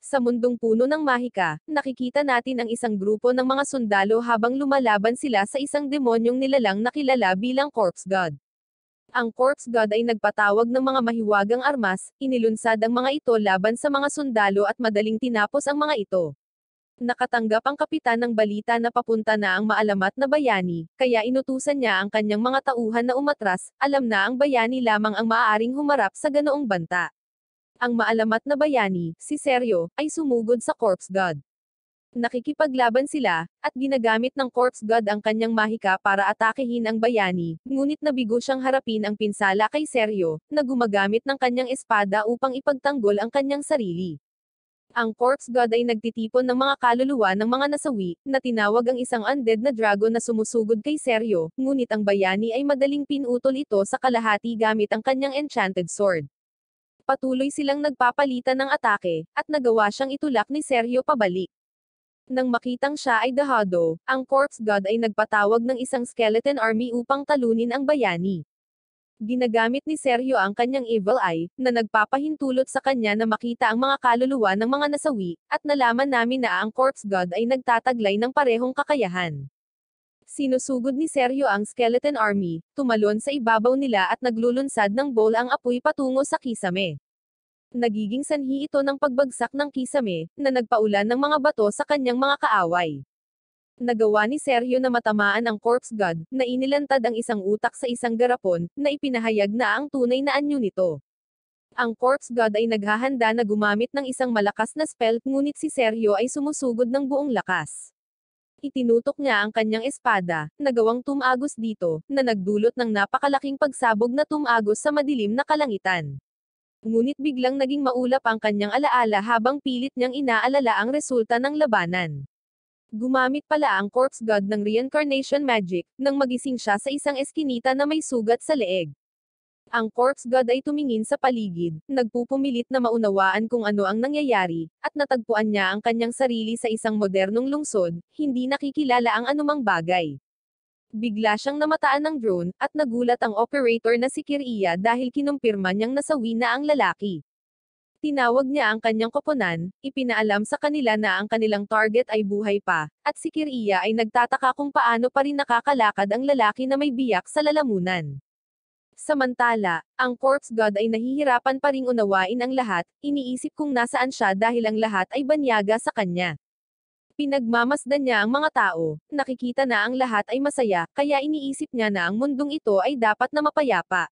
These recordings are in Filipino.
Sa mundong puno ng mahika, nakikita natin ang isang grupo ng mga sundalo habang lumalaban sila sa isang demonyong nilalang na kilala bilang Corpse God. Ang Corpse God ay nagpatawag ng mga mahiwagang armas, inilunsad ang mga ito laban sa mga sundalo at madaling tinapos ang mga ito. Nakatanggap ang kapitan ng balita na papunta na ang maalamat na bayani, kaya inutusan niya ang kanyang mga tauhan na umatras, alam na ang bayani lamang ang maaaring humarap sa ganoong banta. Ang maalamat na bayani, si Seryo, ay sumugod sa Corpse God. Nakikipaglaban sila, at ginamit ng Corpse God ang kanyang mahika para atakehin ang bayani, ngunit nabigo siyang harapin ang pinsala kay Seryo, na gumagamit ng kanyang espada upang ipagtanggol ang kanyang sarili. Ang Corpse God ay nagtitipon ng mga kaluluwa ng mga nasawi, na tinawag ang isang undead na dragon na sumusugod kay Seryo, ngunit ang bayani ay madaling pinutol ito sa kalahati gamit ang kanyang enchanted sword. Patuloy silang nagpapalitan ng atake, at nagawa siyang itulak ni Seryo pabalik. Nang makitang siya ay dahado, ang Corpse God ay nagpatawag ng isang skeleton army upang talunin ang bayani. Ginagamit ni Seryo ang kanyang evil eye, na nagpapahintulot sa kanya na makita ang mga kaluluwa ng mga nasawi, at nalaman namin na ang Corpse God ay nagtataglay ng parehong kakayahan. Sinusugod ni Seryo ang skeleton army, tumalon sa ibabaw nila at naglulunsad ng bowl ang apoy patungo sa kisame. Nagiging sanhi ito ng pagbagsak ng kisame, na nagpaulan ng mga bato sa kanyang mga kaaway. Nagawa ni Seryo na matamaan ang Corpse God, na inilantad ang isang utak sa isang garapon, na ipinahayag na ang tunay na anyo nito. Ang Corpse God ay naghahanda na gumamit ng isang malakas na spell, ngunit si Seryo ay sumusugod ng buong lakas. Itinutok niya ang kanyang espada, nagawang tumagos dito, na nagdulot ng napakalaking pagsabog na tumagos sa madilim na kalangitan. Ngunit biglang naging maulap ang kanyang alaala habang pilit niyang inaalala ang resulta ng labanan. Gumamit pala ang Corpse God ng reincarnation magic, nang magising siya sa isang eskinita na may sugat sa leeg. Ang Corpse God ay tumingin sa paligid, nagpupumilit na maunawaan kung ano ang nangyayari, at natagpuan niya ang kanyang sarili sa isang modernong lungsod, hindi nakikilala ang anumang bagay. Bigla siyang namataan ng drone, at nagulat ang operator na si Kiriya dahil kinumpirma niyang nasawi na ang lalaki. Tinawag niya ang kanyang koponan, ipinaalam sa kanila na ang kanilang target ay buhay pa, at si Kiriya ay nagtataka kung paano pa rin nakakalakad ang lalaki na may biyak sa lalamunan. Samantala, ang Corpse God ay nahihirapan pa ring unawain ang lahat, iniisip kung nasaan siya dahil ang lahat ay banyaga sa kanya. Pinagmamasdan niya ang mga tao, nakikita na ang lahat ay masaya, kaya iniisip niya na ang mundong ito ay dapat na mapayapa.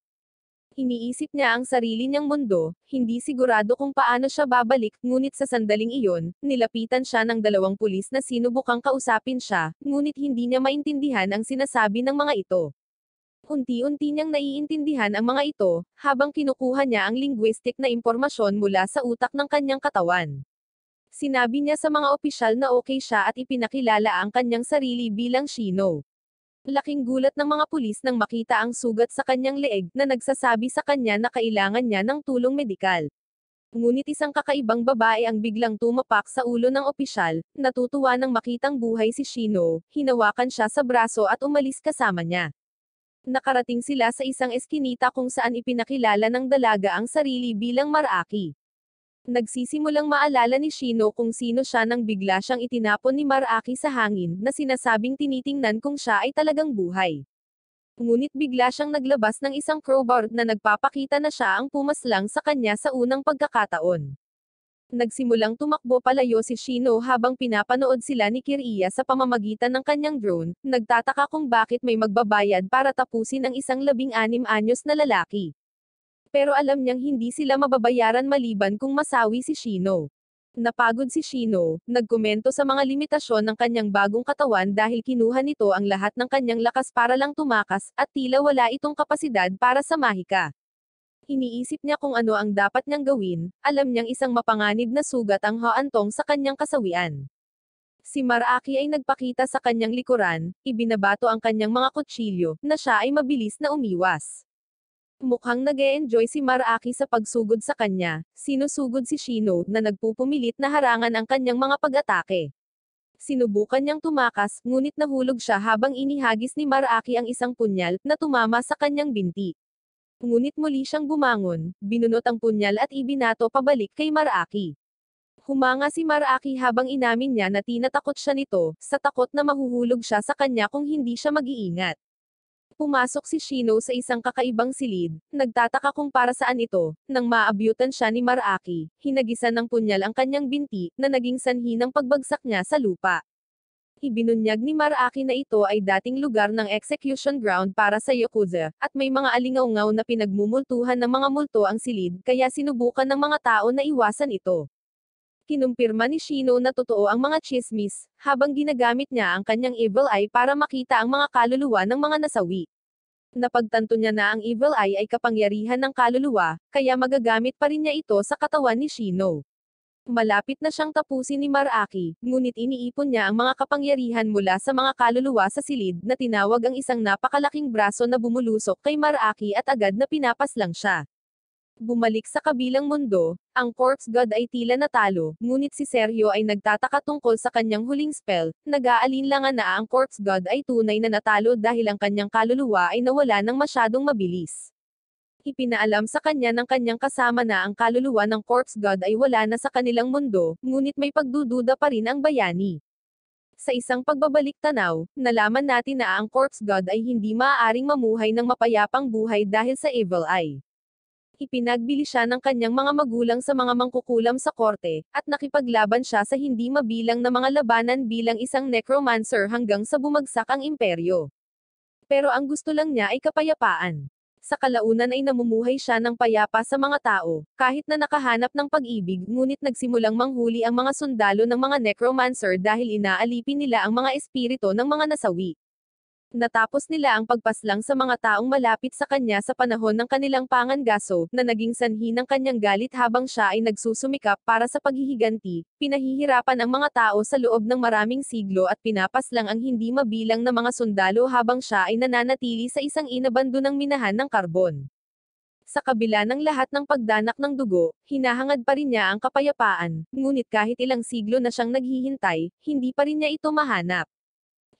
Iniisip niya ang sarili niyang mundo, hindi sigurado kung paano siya babalik, ngunit sa sandaling iyon, nilapitan siya ng dalawang pulis na sinubukang kausapin siya, ngunit hindi niya maintindihan ang sinasabi ng mga ito. Unti-unti niyang naiintindihan ang mga ito, habang kinukuha niya ang linguistic na impormasyon mula sa utak ng kanyang katawan. Sinabi niya sa mga opisyal na okay siya at ipinakilala ang kanyang sarili bilang Shino. Laking gulat ng mga pulis nang makita ang sugat sa kanyang leeg, na nagsasabi sa kanya na kailangan niya ng tulong medikal. Ngunit isang kakaibang babae ang biglang tumapak sa ulo ng opisyal, natutuwa nang makitang buhay si Shino, hinawakan siya sa braso at umalis kasama niya. Nakarating sila sa isang eskinita kung saan ipinakilala ng dalaga ang sarili bilang Maraki. Nagsisimulang maalala ni Shino kung sino siya nang bigla siyang itinapon ni Maraki sa hangin, na sinasabing tinitingnan kung siya ay talagang buhay. Ngunit bigla siyang naglabas ng isang crowbar na nagpapakita na siya ang pumaslang sa kanya sa unang pagkakataon. Nagsimulang tumakbo palayo si Shino habang pinapanood sila ni Kiriya sa pamamagitan ng kanyang drone, nagtataka kung bakit may magbabayad para tapusin ang isang 16 anyos na lalaki. Pero alam niyang hindi sila mababayaran maliban kung masawi si Shino. Napagod si Shino, nagkomento sa mga limitasyon ng kanyang bagong katawan dahil kinuha nito ang lahat ng kanyang lakas para lang tumakas, at tila wala itong kapasidad para sa mahika. Iniisip niya kung ano ang dapat niyang gawin, alam niyang isang mapanganib na sugat ang haantong sa kanyang kasawian. Si Maraki ay nagpakita sa kanyang likuran, ibinabato ang kanyang mga kutsilyo, na siya ay mabilis na umiwas. Mukhang nag-e-enjoy si Maraki sa pagsugod sa kanya, sinusugod si Shino, na nagpupumilit na harangan ang kanyang mga pag-atake. Sinubukan niyang tumakas, ngunit nahulog siya habang inihagis ni Maraki ang isang punyal, na tumama sa kanyang binti. Ngunit muli siyang bumangon, binunot ang punyal at ibinato pabalik kay Maraki. Humanga si Maraki habang inamin niya na tinatakot siya nito, sa takot na mahuhulog siya sa kanya kung hindi siya mag-iingat. Pumasok si Shino sa isang kakaibang silid, nagtataka kung para saan ito, nang maabyutan siya ni Maraki, hinagisan ng punyal ang kanyang binti, na naging sanhi ng pagbagsak niya sa lupa. Ibinunyag ni Maraki na ito ay dating lugar ng execution ground para sa Yakuza, at may mga alingaungaw na pinagmumultuhan ng mga multo ang silid, kaya sinubukan ng mga tao na iwasan ito. Kinumpirma ni Shino na totoo ang mga tsismis, habang ginagamit niya ang kanyang evil eye para makita ang mga kaluluwa ng mga nasawi. Napagtanto niya na ang evil eye ay kapangyarihan ng kaluluwa, kaya magagamit pa rin niya ito sa katawan ni Shino. Malapit na siyang tapusin ni Maraki, ngunit iniipon niya ang mga kapangyarihan mula sa mga kaluluwa sa silid na tinawag ang isang napakalaking braso na bumulusok kay Maraki at agad na pinapaslang siya. Bumalik sa kabilang mundo, ang Corpse God ay tila natalo, ngunit si Sergio ay nagtataka tungkol sa kanyang huling spell, nag-aalinlangan na ang Corpse God ay tunay na natalo dahil ang kanyang kaluluwa ay nawala ng masyadong mabilis. Ipinaalam sa kanya ng kanyang kasama na ang kaluluwa ng Corpse God ay wala na sa kanilang mundo, ngunit may pagdududa pa rin ang bayani. Sa isang pagbabalik tanaw, nalaman natin na ang Corpse God ay hindi maaaring mamuhay ng mapayapang buhay dahil sa evil eye. Ipinagbili siya ng kanyang mga magulang sa mga mangkukulam sa korte, at nakipaglaban siya sa hindi mabilang na mga labanan bilang isang necromancer hanggang sa bumagsak ang imperyo. Pero ang gusto lang niya ay kapayapaan. Sa kalaunan ay namumuhay siya ng payapa sa mga tao, kahit na nakahanap ng pag-ibig, ngunit nagsimulang manghuli ang mga sundalo ng mga necromancer dahil inaalipin nila ang mga espiritu ng mga nasawi. Natapos nila ang pagpaslang sa mga taong malapit sa kanya sa panahon ng kanilang pangangaso, na naging sanhi ng kanyang galit habang siya ay nagsusumikap para sa paghihiganti, pinahihirapan ang mga tao sa loob ng maraming siglo at pinapaslang ang hindi mabilang na mga sundalo habang siya ay nananatili sa isang inabandonang minahan ng karbon. Sa kabila ng lahat ng pagdanak ng dugo, hinahangad pa rin niya ang kapayapaan, ngunit kahit ilang siglo na siyang naghihintay, hindi pa rin niya ito mahanap.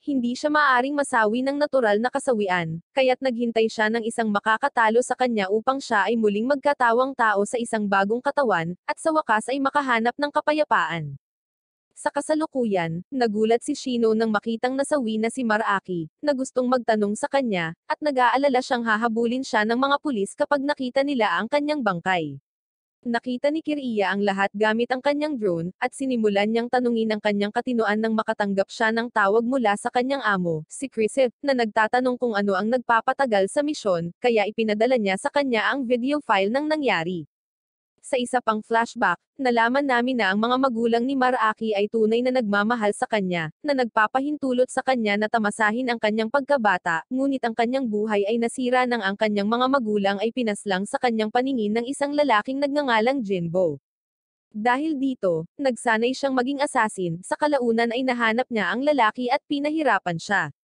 Hindi siya maaring masawi ng natural na kasawian, kaya't naghintay siya ng isang makakatalo sa kanya upang siya ay muling magkatawang tao sa isang bagong katawan, at sa wakas ay makahanap ng kapayapaan. Sa kasalukuyan, nagulat si Shino nang makitang nasawi na si Maraki, na gustong magtanong sa kanya, at nag-aalala siyang hahabulin siya ng mga pulis kapag nakita nila ang kanyang bangkay. Nakita ni Kiriya ang lahat gamit ang kanyang drone, at sinimulan niyang tanungin ang kanyang katinoan nang makatanggap siya ng tawag mula sa kanyang amo, si Chris, na nagtatanong kung ano ang nagpapatagal sa misyon, kaya ipinadala niya sa kanya ang video file ng nangyari. Sa isa pang flashback, nalaman namin na ang mga magulang ni Maraki ay tunay na nagmamahal sa kanya, na nagpapahintulot sa kanya na tamasahin ang kanyang pagkabata, ngunit ang kanyang buhay ay nasira nang ang kanyang mga magulang ay pinaslang sa kanyang paningin ng isang lalaking nagngangalang Jinbo. Dahil dito, nagsanay siyang maging assassin, sa kalaunan ay nahanap niya ang lalaki at pinahirapan siya.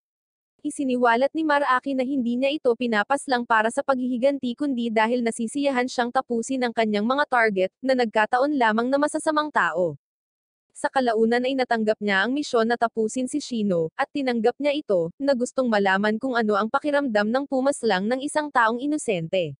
Isiniwalat ni Maraki na hindi niya ito pinapaslang para sa paghihiganti kundi dahil nasisiyahan siyang tapusin ang kanyang mga target, na nagkataon lamang na masasamang tao. Sa kalaunan ay natanggap niya ang misyon na tapusin si Shino, at tinanggap niya ito, na gustong malaman kung ano ang pakiramdam ng pumaslang ng isang taong inosente.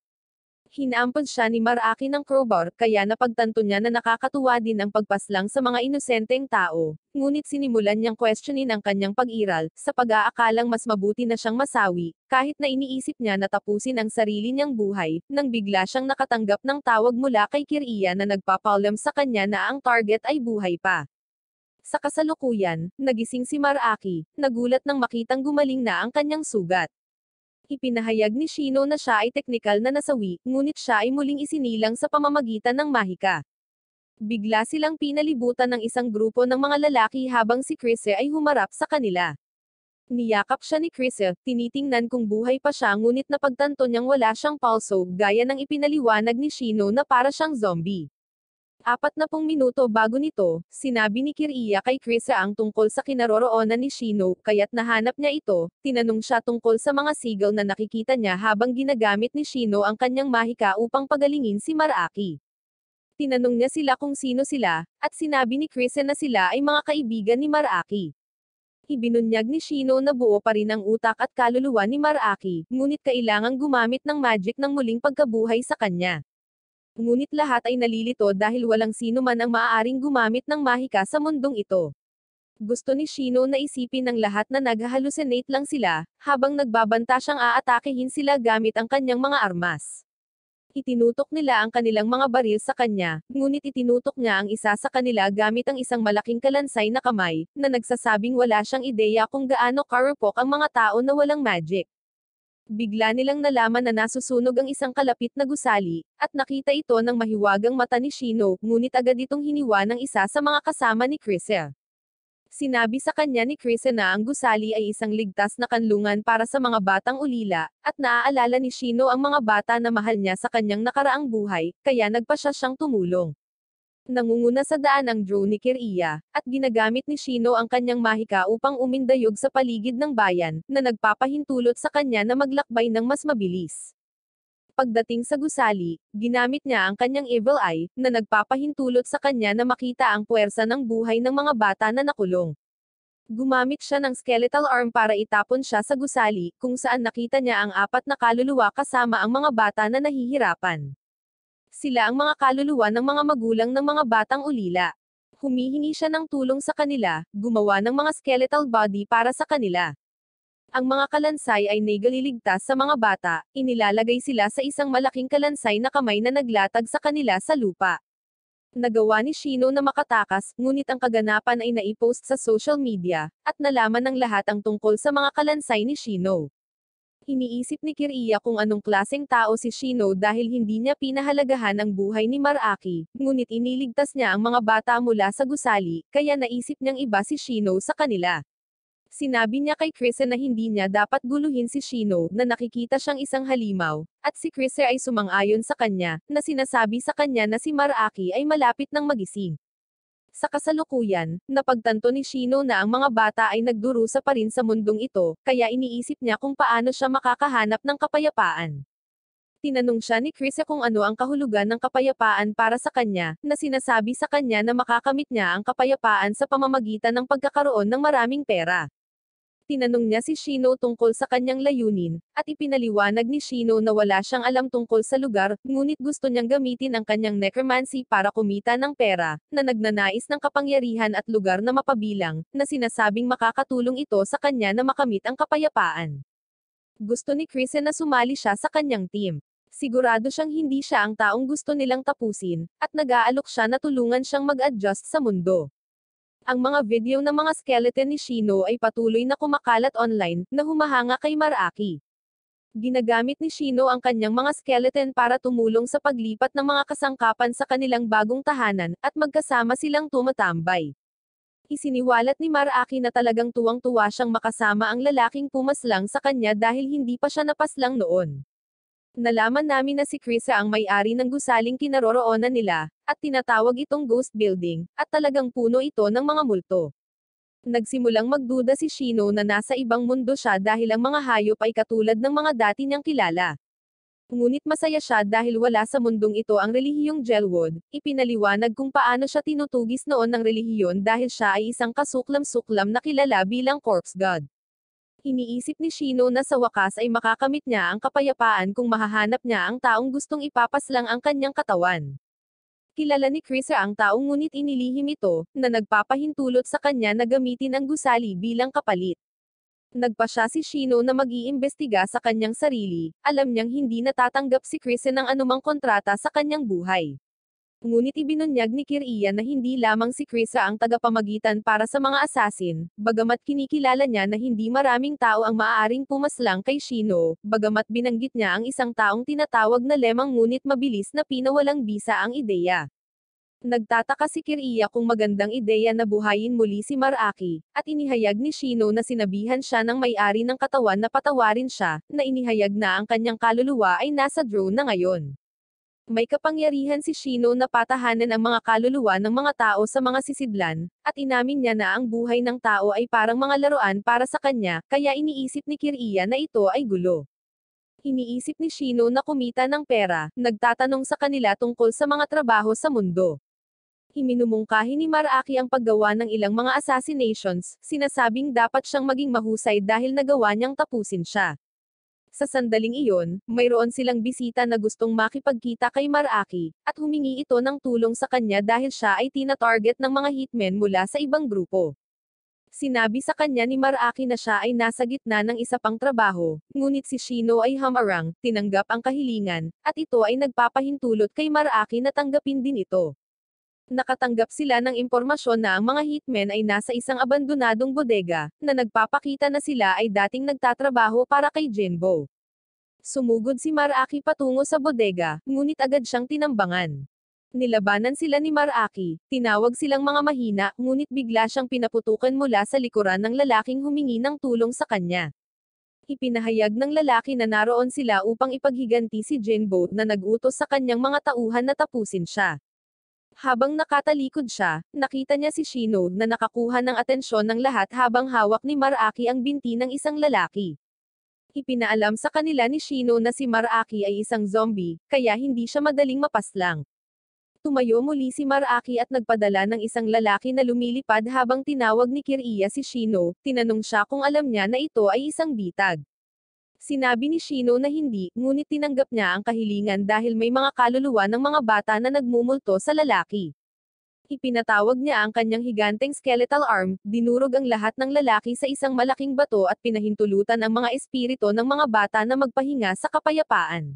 Hinaampon siya ni Maraki ng crowbar, kaya napagtanto niya na nakakatuwa din ang pagpaslang sa mga inosenteng tao, ngunit sinimulan niyang questionin ang kanyang pag-iral, sa pag-aakalang mas mabuti na siyang masawi, kahit na iniisip niya na tapusin ang sarili niyang buhay, nang bigla siyang nakatanggap ng tawag mula kay Kiriya na nagpapaalam sa kanya na ang target ay buhay pa. Sa kasalukuyan, nagising si Maraki, nagulat nang makitang gumaling na ang kanyang sugat. Ipinahayag ni Shino na siya ay teknikal na nasawi, ngunit siya ay muling isinilang sa pamamagitan ng mahika. Bigla silang pinalibutan ng isang grupo ng mga lalaki habang si Chris ay humarap sa kanila. Niyakap siya ni Chris, tinitingnan kung buhay pa siya ngunit napagtanto niyang wala siyang pulso, gaya ng ipinaliwanag ni Shino na para siyang zombie. 40 minuto bago nito, sinabi ni Kiriya kay Chris ang tungkol sa kinaroroonan ni Shino, kaya't nahanap niya ito, tinanong siya tungkol sa mga sigil na nakikita niya habang ginagamit ni Shino ang kanyang mahika upang pagalingin si Maraki. Tinanong niya sila kung sino sila, at sinabi ni Chris na sila ay mga kaibigan ni Maraki. Ibinunyag ni Shino na buo pa rin ang utak at kaluluwa ni Maraki, ngunit kailangang gumamit ng magic ng muling pagkabuhay sa kanya. Ngunit lahat ay nalilito dahil walang sino man ang maaaring gumamit ng mahika sa mundong ito. Gusto ni Shino na isipin ng lahat na nag-hallucinate lang sila, habang nagbabanta siyang aatakehin sila gamit ang kanyang mga armas. Itinutok nila ang kanilang mga baril sa kanya, ngunit itinutok niya ang isa sa kanila gamit ang isang malaking kalansay na kamay, na nagsasabing wala siyang ideya kung gaano karupok ang mga tao na walang magic. Bigla nilang nalaman na nasusunog ang isang kalapit na gusali, at nakita ito ng mahiwagang mata ni Shino, ngunit agad itong hiniwa ng isa sa mga kasama ni Chrise. Sinabi sa kanya ni Chris na ang gusali ay isang ligtas na kanlungan para sa mga batang ulila, at naaalala ni Shino ang mga bata na mahal niya sa kanyang nakaraang buhay, kaya nagpa siya siyang tumulong. Nangunguna sa daan ang drone ni Kiriya, at ginagamit ni Shino ang kanyang mahika upang umindayog sa paligid ng bayan, na nagpapahintulot sa kanya na maglakbay ng mas mabilis. Pagdating sa gusali, ginamit niya ang kanyang evil eye, na nagpapahintulot sa kanya na makita ang puwersa ng buhay ng mga bata na nakulong. Gumamit siya ng skeletal arm para itapon siya sa gusali, kung saan nakita niya ang apat na kaluluwa kasama ang mga bata na nahihirapan. Sila ang mga kaluluwa ng mga magulang ng mga batang ulila. Humihingi siya ng tulong sa kanila, gumawa ng mga skeletal body para sa kanila. Ang mga kalansay ay naigaliligtas sa mga bata, inilalagay sila sa isang malaking kalansay na kamay na naglatag sa kanila sa lupa. Nagawa ni Shino na makatakas, ngunit ang kaganapan ay naipost sa social media, at nalaman ng lahat ang tungkol sa mga kalansay ni Shino. Iniisip ni Kiriya kung anong klaseng tao si Shino dahil hindi niya pinahalagahan ang buhay ni Maraki, ngunit iniligtas niya ang mga bata mula sa gusali, kaya naisip niyang iba si Shino sa kanila. Sinabi niya kay Chrise na hindi niya dapat guluhin si Shino, na nakikita siyang isang halimaw, at si Chrise ay sumang-ayon sa kanya, na sinasabi sa kanya na si Maraki ay malapit ng magising. Sa kasalukuyan, napagtanto ni Shino na ang mga bata ay nagdurusa pa rin sa mundong ito, kaya iniisip niya kung paano siya makakahanap ng kapayapaan. Tinanong siya ni Chrise kung ano ang kahulugan ng kapayapaan para sa kanya, na sinasabi sa kanya na makakamit niya ang kapayapaan sa pamamagitan ng pagkakaroon ng maraming pera. Tinanong niya si Shino tungkol sa kanyang layunin, at ipinaliwanag ni Shino na wala siyang alam tungkol sa lugar, ngunit gusto niyang gamitin ang kanyang necromancy para kumita ng pera, na nagnanais ng kapangyarihan at lugar na mapabilang, na sinasabing makakatulong ito sa kanya na makamit ang kapayapaan. Gusto ni Chris na sumali siya sa kanyang team. Sigurado siyang hindi siya ang taong gusto nilang tapusin, at nag-aalok siya na tulungan siyang mag-adjust sa mundo. Ang mga video ng mga skeleton ni Shino ay patuloy na kumakalat online, na humahanga kay Maraki. Ginagamit ni Shino ang kanyang mga skeleton para tumulong sa paglipat ng mga kasangkapan sa kanilang bagong tahanan, at magkasama silang tumatambay. Isiniwalat ni Maraki na talagang tuwang-tuwa siyang makasama ang lalaking pumaslang sa kanya dahil hindi pa siya napaslang noon. Nalaman namin na si Krisa ang may-ari ng gusaling kinaroroonan nila, at tinatawag itong ghost building, at talagang puno ito ng mga multo. Nagsimulang magduda si Shino na nasa ibang mundo siya dahil ang mga hayop ay katulad ng mga dati niyang kilala. Ngunit masaya siya dahil wala sa mundong ito ang relihiyong Gelwood, ipinaliwanag kung paano siya tinutugis noon ng relihiyon dahil siya ay isang kasuklam-suklam na kilala bilang corpse god. Iniisip ni Shino na sa wakas ay makakamit niya ang kapayapaan kung mahahanap niya ang taong gustong ipapaslang ang kanyang katawan. Kilala ni Krisa ang taong ngunit inilihim ito, na nagpapahintulot sa kanya na gamitin ang gusali bilang kapalit. Nagpa siya si Shino na mag-iimbestiga sa kanyang sarili, alam niyang hindi natatanggap si Krisa ng anumang kontrata sa kanyang buhay. Ngunit ibinunyag ni Kiriya na hindi lamang si Krisa ang tagapamagitan para sa mga assassin, bagamat kinikilala niya na hindi maraming tao ang maaaring pumaslang kay Shino, bagamat binanggit niya ang isang taong tinatawag na lemang ngunit mabilis na pinawalang bisa ang ideya. Nagtataka si Kiriya kung magandang ideya na buhayin muli si Maraki, at inihayag ni Shino na sinabihan siya ng may-ari ng katawan na patawarin siya, na inihayag na ang kanyang kaluluwa ay nasa drone na ngayon. May kapangyarihan si Shino na patahanan ang mga kaluluwa ng mga tao sa mga sisidlan, at inamin niya na ang buhay ng tao ay parang mga laruan para sa kanya, kaya iniisip ni Kiriya na ito ay gulo. Iniisip ni Shino na kumita ng pera, nagtatanong sa kanila tungkol sa mga trabaho sa mundo. Iminumungkahi ni Maraki ang paggawa ng ilang mga assassinations, sinasabing dapat siyang maging mahusay dahil nagawa niyang tapusin siya. Sa sandaling iyon, mayroon silang bisita na gustong makipagkita kay Maraki, at humingi ito ng tulong sa kanya dahil siya ay tina-target ng mga hitmen mula sa ibang grupo. Sinabi sa kanya ni Maraki na siya ay nasa gitna ng isa pang trabaho, ngunit si Shino ay hamarang, tinanggap ang kahilingan, at ito ay nagpapahintulot kay Maraki na tanggapin din ito. Nakatanggap sila ng impormasyon na ang mga hitmen ay nasa isang abandonadong bodega, na nagpapakita na sila ay dating nagtatrabaho para kay Jinbo. Sumugod si Maraki patungo sa bodega, ngunit agad siyang tinambangan. Nilabanan sila ni Maraki, tinawag silang mga mahina, ngunit bigla siyang pinaputukan mula sa likuran ng lalaking humingi ng tulong sa kanya. Ipinahayag ng lalaki na naroon sila upang ipaghiganti si Jinbo na nag-utos sa kanyang mga tauhan na tapusin siya. Habang nakatalikod siya, nakita niya si Shino na nakakuha ng atensyon ng lahat habang hawak ni Maraki ang binti ng isang lalaki. Ipinaalam sa kanila ni Shino na si Maraki ay isang zombie, kaya hindi siya madaling mapaslang. Tumayo muli si Maraki at nagpadala ng isang lalaki na lumilipad habang tinawag ni Kiriya si Shino, tinanong siya kung alam niya na ito ay isang bitag. Sinabi ni Shino na hindi, ngunit tinanggap niya ang kahilingan dahil may mga kaluluwa ng mga bata na nagmumulto sa lalaki. Ipinatawag niya ang kanyang higanteng skeletal arm, dinurog ang lahat ng lalaki sa isang malaking bato at pinahintulutan ang mga espirito ng mga bata na magpahinga sa kapayapaan.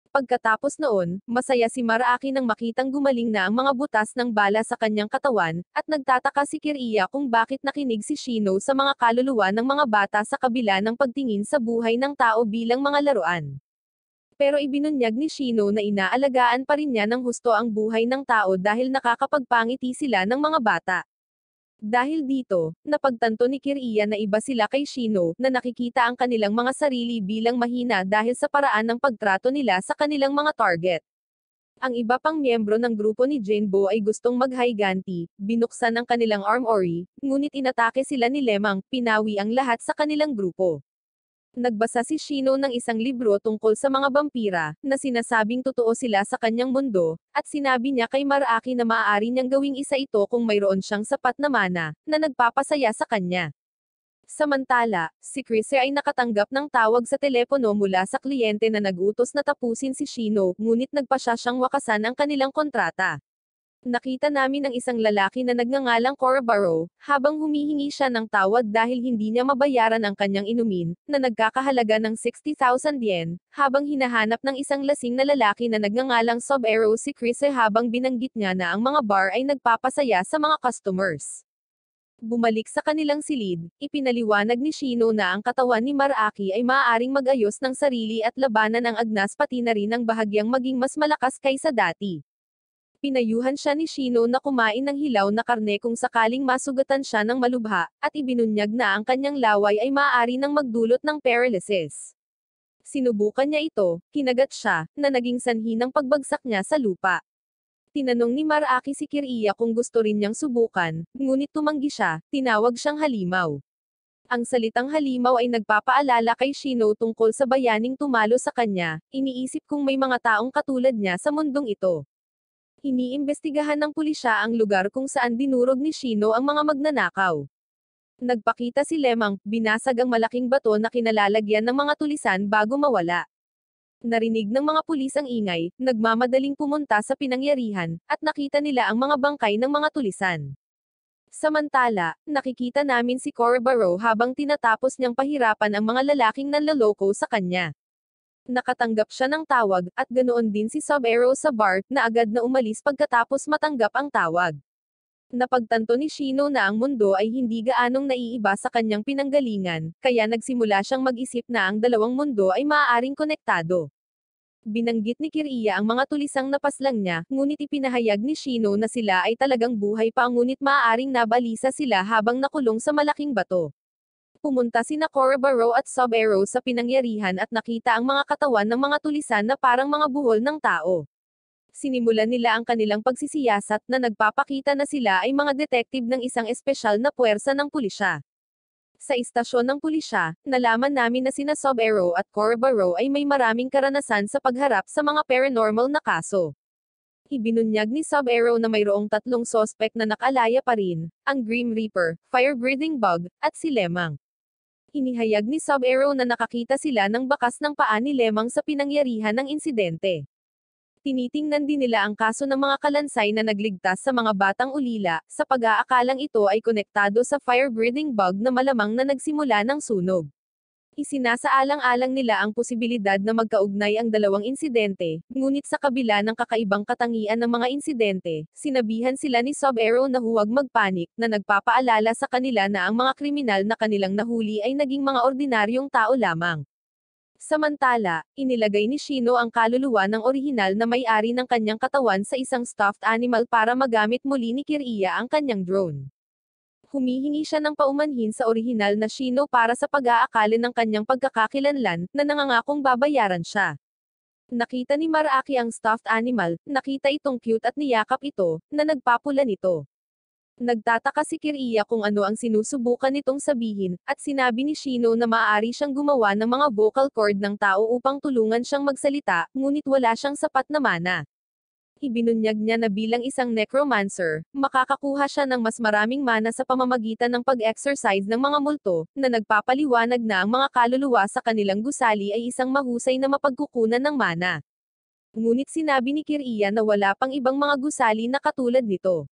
Pagkatapos noon, masaya si Maraki nang makitang gumaling na ang mga butas ng bala sa kanyang katawan, at nagtataka si Kiriya kung bakit nakinig si Shino sa mga kaluluwa ng mga bata sa kabila ng pagtingin sa buhay ng tao bilang mga laruan. Pero ibinunyag ni Shino na inaalagaan pa rin niya ng husto ang buhay ng tao dahil nakakapagpangiti sila ng mga bata. Dahil dito, napagtanto ni Kiriya na iba sila kay Shino, na nakikita ang kanilang mga sarili bilang mahina dahil sa paraan ng pagtrato nila sa kanilang mga target. Ang iba pang miyembro ng grupo ni Jinbo ay gustong mag-haiganti, binuksan ang kanilang armory, ngunit inatake sila ni Lemang, pinawi ang lahat sa kanilang grupo. Nagbasa si Shino ng isang libro tungkol sa mga vampira, na sinasabing totoo sila sa kanyang mundo, at sinabi niya kay Maraki na maaari niyang gawing isa ito kung mayroon siyang sapat na mana, na nagpapasaya sa kanya. Samantala, si Chris ay nakatanggap ng tawag sa telepono mula sa kliyente na nag-utos na tapusin si Shino, ngunit nagpa siyang wakasan ang kanilang kontrata. Nakita namin ang isang lalaki na nagngangalang Corabaro, habang humihingi siya ng tawad dahil hindi niya mabayaran ang kanyang inumin, na nagkakahalaga ng 60,000 yen, habang hinahanap ng isang lasing na lalaki na nagngangalang Sub-Aero si Chris habang binanggit niya na ang mga bar ay nagpapasaya sa mga customers. Bumalik sa kanilang silid, ipinaliwanag ni Shino na ang katawan ni Maraki ay maaaring mag-ayos ng sarili at labanan ang agnas pati na rin ang bahagyang maging mas malakas kaysa dati. Pinayuhan siya ni Shino na kumain ng hilaw na karne kung sakaling masugatan siya ng malubha, at ibinunyag na ang kanyang laway ay maaari nang magdulot ng paralysis. Sinubukan niya ito, kinagat siya, na naging sanhi ng pagbagsak niya sa lupa. Tinanong ni Maraki si Kiriya kung gusto rin niyang subukan, ngunit tumanggi siya, tinawag siyang halimaw. Ang salitang halimaw ay nagpapaalala kay Shino tungkol sa bayaning tumalo sa kanya, iniisip kung may mga taong katulad niya sa mundong ito. Iniimbestigahan ng pulisya ang lugar kung saan dinurog ni Shino ang mga magnanakaw. Nagpakita si Lemang, binasag ang malaking bato na kinalalagyan ng mga tulisan bago mawala. Narinig ng mga pulis ang ingay, nagmamadaling pumunta sa pinangyarihan, at nakita nila ang mga bangkay ng mga tulisan. Samantala, nakikita namin si Corabaro habang tinatapos niyang pahirapan ang mga lalaking nanloloko sa kanya. Nakatanggap siya ng tawag, at ganoon din si Sub-Aero sa bar, na agad na umalis pagkatapos matanggap ang tawag. Napagtanto ni Shino na ang mundo ay hindi gaanong naiiba sa kanyang pinanggalingan, kaya nagsimula siyang mag-isip na ang dalawang mundo ay maaaring konektado. Binanggit ni Kiriya ang mga tulisang napaslang niya, ngunit ipinahayag ni Shino na sila ay talagang buhay pa ngunit maaaring nabalisa sila habang nakulong sa malaking bato. Pumunta sina Corabaro at Sub-Aero sa pinangyarihan at nakita ang mga katawan ng mga tulisan na parang mga buhol ng tao. Sinimulan nila ang kanilang pagsisiyasat na nagpapakita na sila ay mga detective ng isang espesyal na puwersa ng pulisya. Sa istasyon ng pulisya, nalaman namin na sina Sub-Aero at Corabaro ay may maraming karanasan sa pagharap sa mga paranormal na kaso. Ibinunyag ni Sub-Aero na mayroong 3 sospek na nakalaya pa rin, ang Grim Reaper, Fire-breathing bug, at si Lemang. Inihayag ni Sub-Aero na nakakita sila ng bakas ng paa ni Lemang sa pinangyarihan ng insidente. Tinitingnan din nila ang kaso ng mga kalansay na nagligtas sa mga batang ulila, sa pag-aakalang ito ay konektado sa fire-breathing bug na malamang na nagsimula ng sunog. Isinasaalang-alang nila ang posibilidad na magkaugnay ang dalawang insidente, ngunit sa kabila ng kakaibang katangian ng mga insidente, sinabihan sila ni Sub-Aero na huwag magpanik, na nagpapaalala sa kanila na ang mga kriminal na kanilang nahuli ay naging mga ordinaryong tao lamang. Samantala, inilagay ni Shino ang kaluluwa ng orihinal na may-ari ng kanyang katawan sa isang stuffed animal para magamit muli ni Kiriya ang kanyang drone. Humihingi siya ng paumanhin sa orihinal na Shino para sa pag-aakali ng kanyang pagkakakilanlan, na nangangakong babayaran siya. Nakita ni Maraaki ang stuffed animal, nakita itong cute at niyakap ito, na nagpapula nito. Nagtataka si Kiriya kung ano ang sinusubukan nitong sabihin, at sinabi ni Shino na maaari siyang gumawa ng mga vocal cord ng tao upang tulungan siyang magsalita, ngunit wala siyang sapat na mana. Ibinunyag niya na bilang isang necromancer, makakakuha siya ng mas maraming mana sa pamamagitan ng pag-exercise ng mga multo, na nagpapaliwanag na ang mga kaluluwa sa kanilang gusali ay isang mahusay na mapagkukunan ng mana. Ngunit sinabi ni Kiriya na wala pang ibang mga gusali na katulad nito.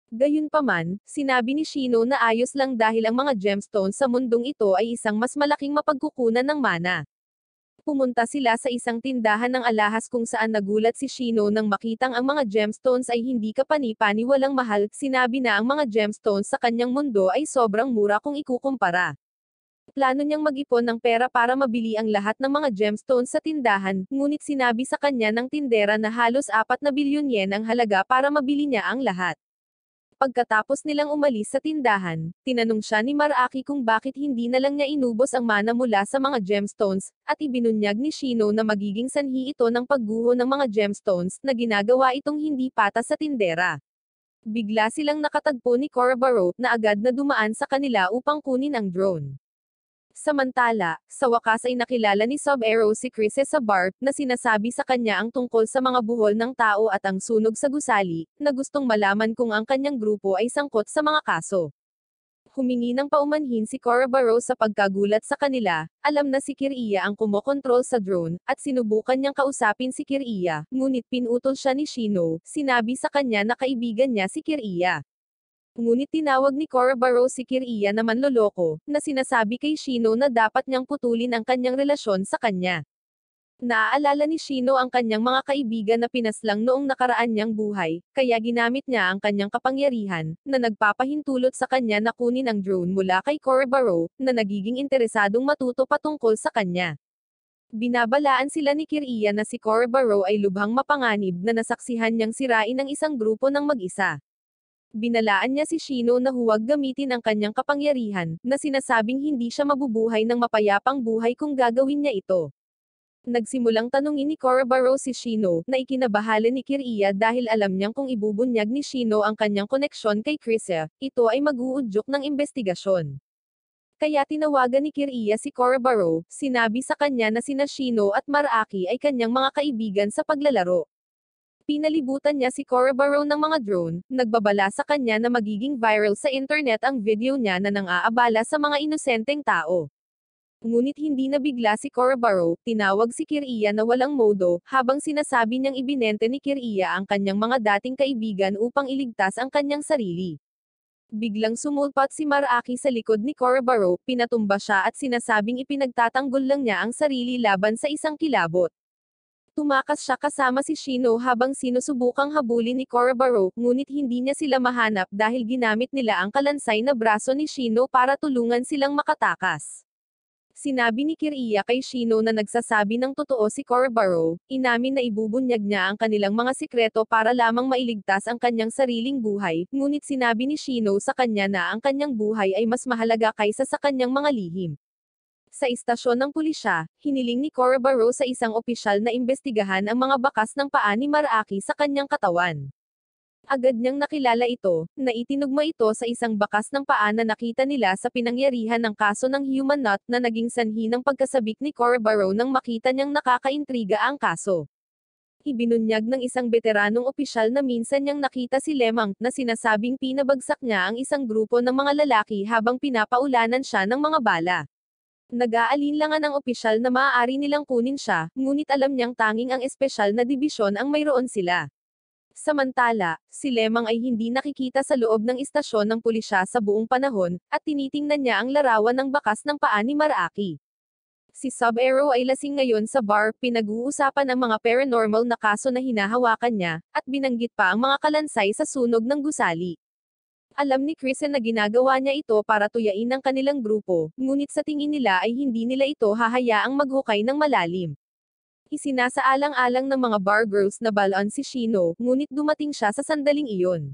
Gayunpaman, sinabi ni Shino na ayos lang dahil ang mga gemstones sa mundong ito ay isang mas malaking mapagkukunan ng mana. Pumunta sila sa isang tindahan ng alahas kung saan nagulat si Shino nang makitang ang mga gemstones ay hindi kapani-paniwalang mahal. Sinabi na ang mga gemstones sa kanyang mundo ay sobrang mura kung ikukumpara. Plano niyang mag-ipon ng pera para mabili ang lahat ng mga gemstones sa tindahan, ngunit sinabi sa kanya ng tindera na halos 4 na bilyon yen ang halaga para mabili niya ang lahat. Pagkatapos nilang umalis sa tindahan, tinanong siya ni Maraaki kung bakit hindi na lang niya inubos ang mana mula sa mga gemstones, at ibinunyag ni Shino na magiging sanhi ito ng pagguho ng mga gemstones, na ginagawa itong hindi patas sa tindera. Bigla silang nakatagpo ni Korobaro, na agad na dumaan sa kanila upang kunin ang drone. Samantala, sa wakas ay nakilala ni Sub-Aero si Chris sa bar, na sinasabi sa kanya ang tungkol sa mga buhol ng tao at ang sunog sa gusali, na gustong malaman kung ang kanyang grupo ay sangkot sa mga kaso. Humingi ng paumanhin si Korobaro sa pagkagulat sa kanila, alam na si Kiriya ang kumokontrol sa drone, at sinubukan niyang kausapin si Kiriya, ngunit pinutol siya ni Shino, sinabi sa kanya na kaibigan niya si Kiriya. Ngunit tinawag ni Korobaro si Kiriya na manloloko, na sinasabi kay Shino na dapat niyang putulin ang kanyang relasyon sa kanya. Naaalala ni Shino ang kanyang mga kaibigan na pinaslang noong nakaraan niyang buhay, kaya ginamit niya ang kanyang kapangyarihan, na nagpapahintulot sa kanya na kunin ang drone mula kay Korobaro, na nagiging interesadong matuto patungkol sa kanya. Binabalaan sila ni Kiriya na si Korobaro ay lubhang mapanganib na nasaksihan niyang sirain ang isang grupo ng mag-isa. Binalaan niya si Shino na huwag gamitin ang kanyang kapangyarihan, na sinasabing hindi siya mabubuhay ng mapayapang buhay kung gagawin niya ito. Nagsimulang tanungin ni Korobaro si Shino, na ikinabahala ni Kiriya dahil alam niyang kung ibubunyag ni Shino ang kanyang koneksyon kay Chris, ito ay mag-uudyok ng investigasyon. Kaya tinawagan ni Kiriya si Korobaro, sinabi sa kanya na sina Shino at Maraaki ay kanyang mga kaibigan sa paglalaro. Pinalibutan niya si Korobaro ng mga drone, nagbabala sa kanya na magiging viral sa internet ang video niya na nang-aabala sa mga inosenteng tao. Ngunit hindi nabigla si Korobaro, tinawag si Kiriya na walang modo, habang sinasabi niyang ibinente ni Kiriya ang kanyang mga dating kaibigan upang iligtas ang kanyang sarili. Biglang sumulpat si Maraaki sa likod ni Korobaro, pinatumba siya at sinasabing ipinagtatanggol lang niya ang sarili laban sa isang kilabot. Tumakas siya kasama si Shino habang sinusubukang habulin ni Korobaro, ngunit hindi niya sila mahanap dahil ginamit nila ang kalansay na braso ni Shino para tulungan silang makatakas. Sinabi ni Kiriya kay Shino na nagsasabi ng totoo si Korobaro, inamin na ibubunyag niya ang kanilang mga sikreto para lamang mailigtas ang kanyang sariling buhay, ngunit sinabi ni Shino sa kanya na ang kanyang buhay ay mas mahalaga kaysa sa kanyang mga lihim. Sa istasyon ng pulisya, hiniling ni Korobaro sa isang opisyal na imbestigahan ang mga bakas ng paa ni Maraaki sa kanyang katawan. Agad niyang nakilala ito, na itinugma ito sa isang bakas ng paa na nakita nila sa pinangyarihan ng kaso ng Human Knot na naging sanhi ng pagkasabik ni Korobaro nang makita niyang nakakaintriga ang kaso. Ibinunyag ng isang veteranong opisyal na minsan niyang nakita si Lemang, na sinasabing pinabagsak niya ang isang grupo ng mga lalaki habang pinapaulanan siya ng mga bala. Nag-aalinlangan ang opisyal na maaari nilang kunin siya, ngunit alam niyang tanging ang espesyal na dibisyon ang mayroon sila. Samantala, si Lemang ay hindi nakikita sa loob ng istasyon ng pulisya sa buong panahon, at tinitingnan niya ang larawan ng bakas ng paa ni Maraki. Si Sub-Zero ay lasing ngayon sa bar, pinag-uusapan ang mga paranormal na kaso na hinahawakan niya, at binanggit pa ang mga kalansay sa sunog ng gusali. Alam ni Kristen na ginagawa niya ito para tuyain ang kanilang grupo, ngunit sa tingin nila ay hindi nila ito hahayaang maghukay ng malalim. Isinasaalang-alang ng mga bar girls na balon si Shino, ngunit dumating siya sa sandaling iyon.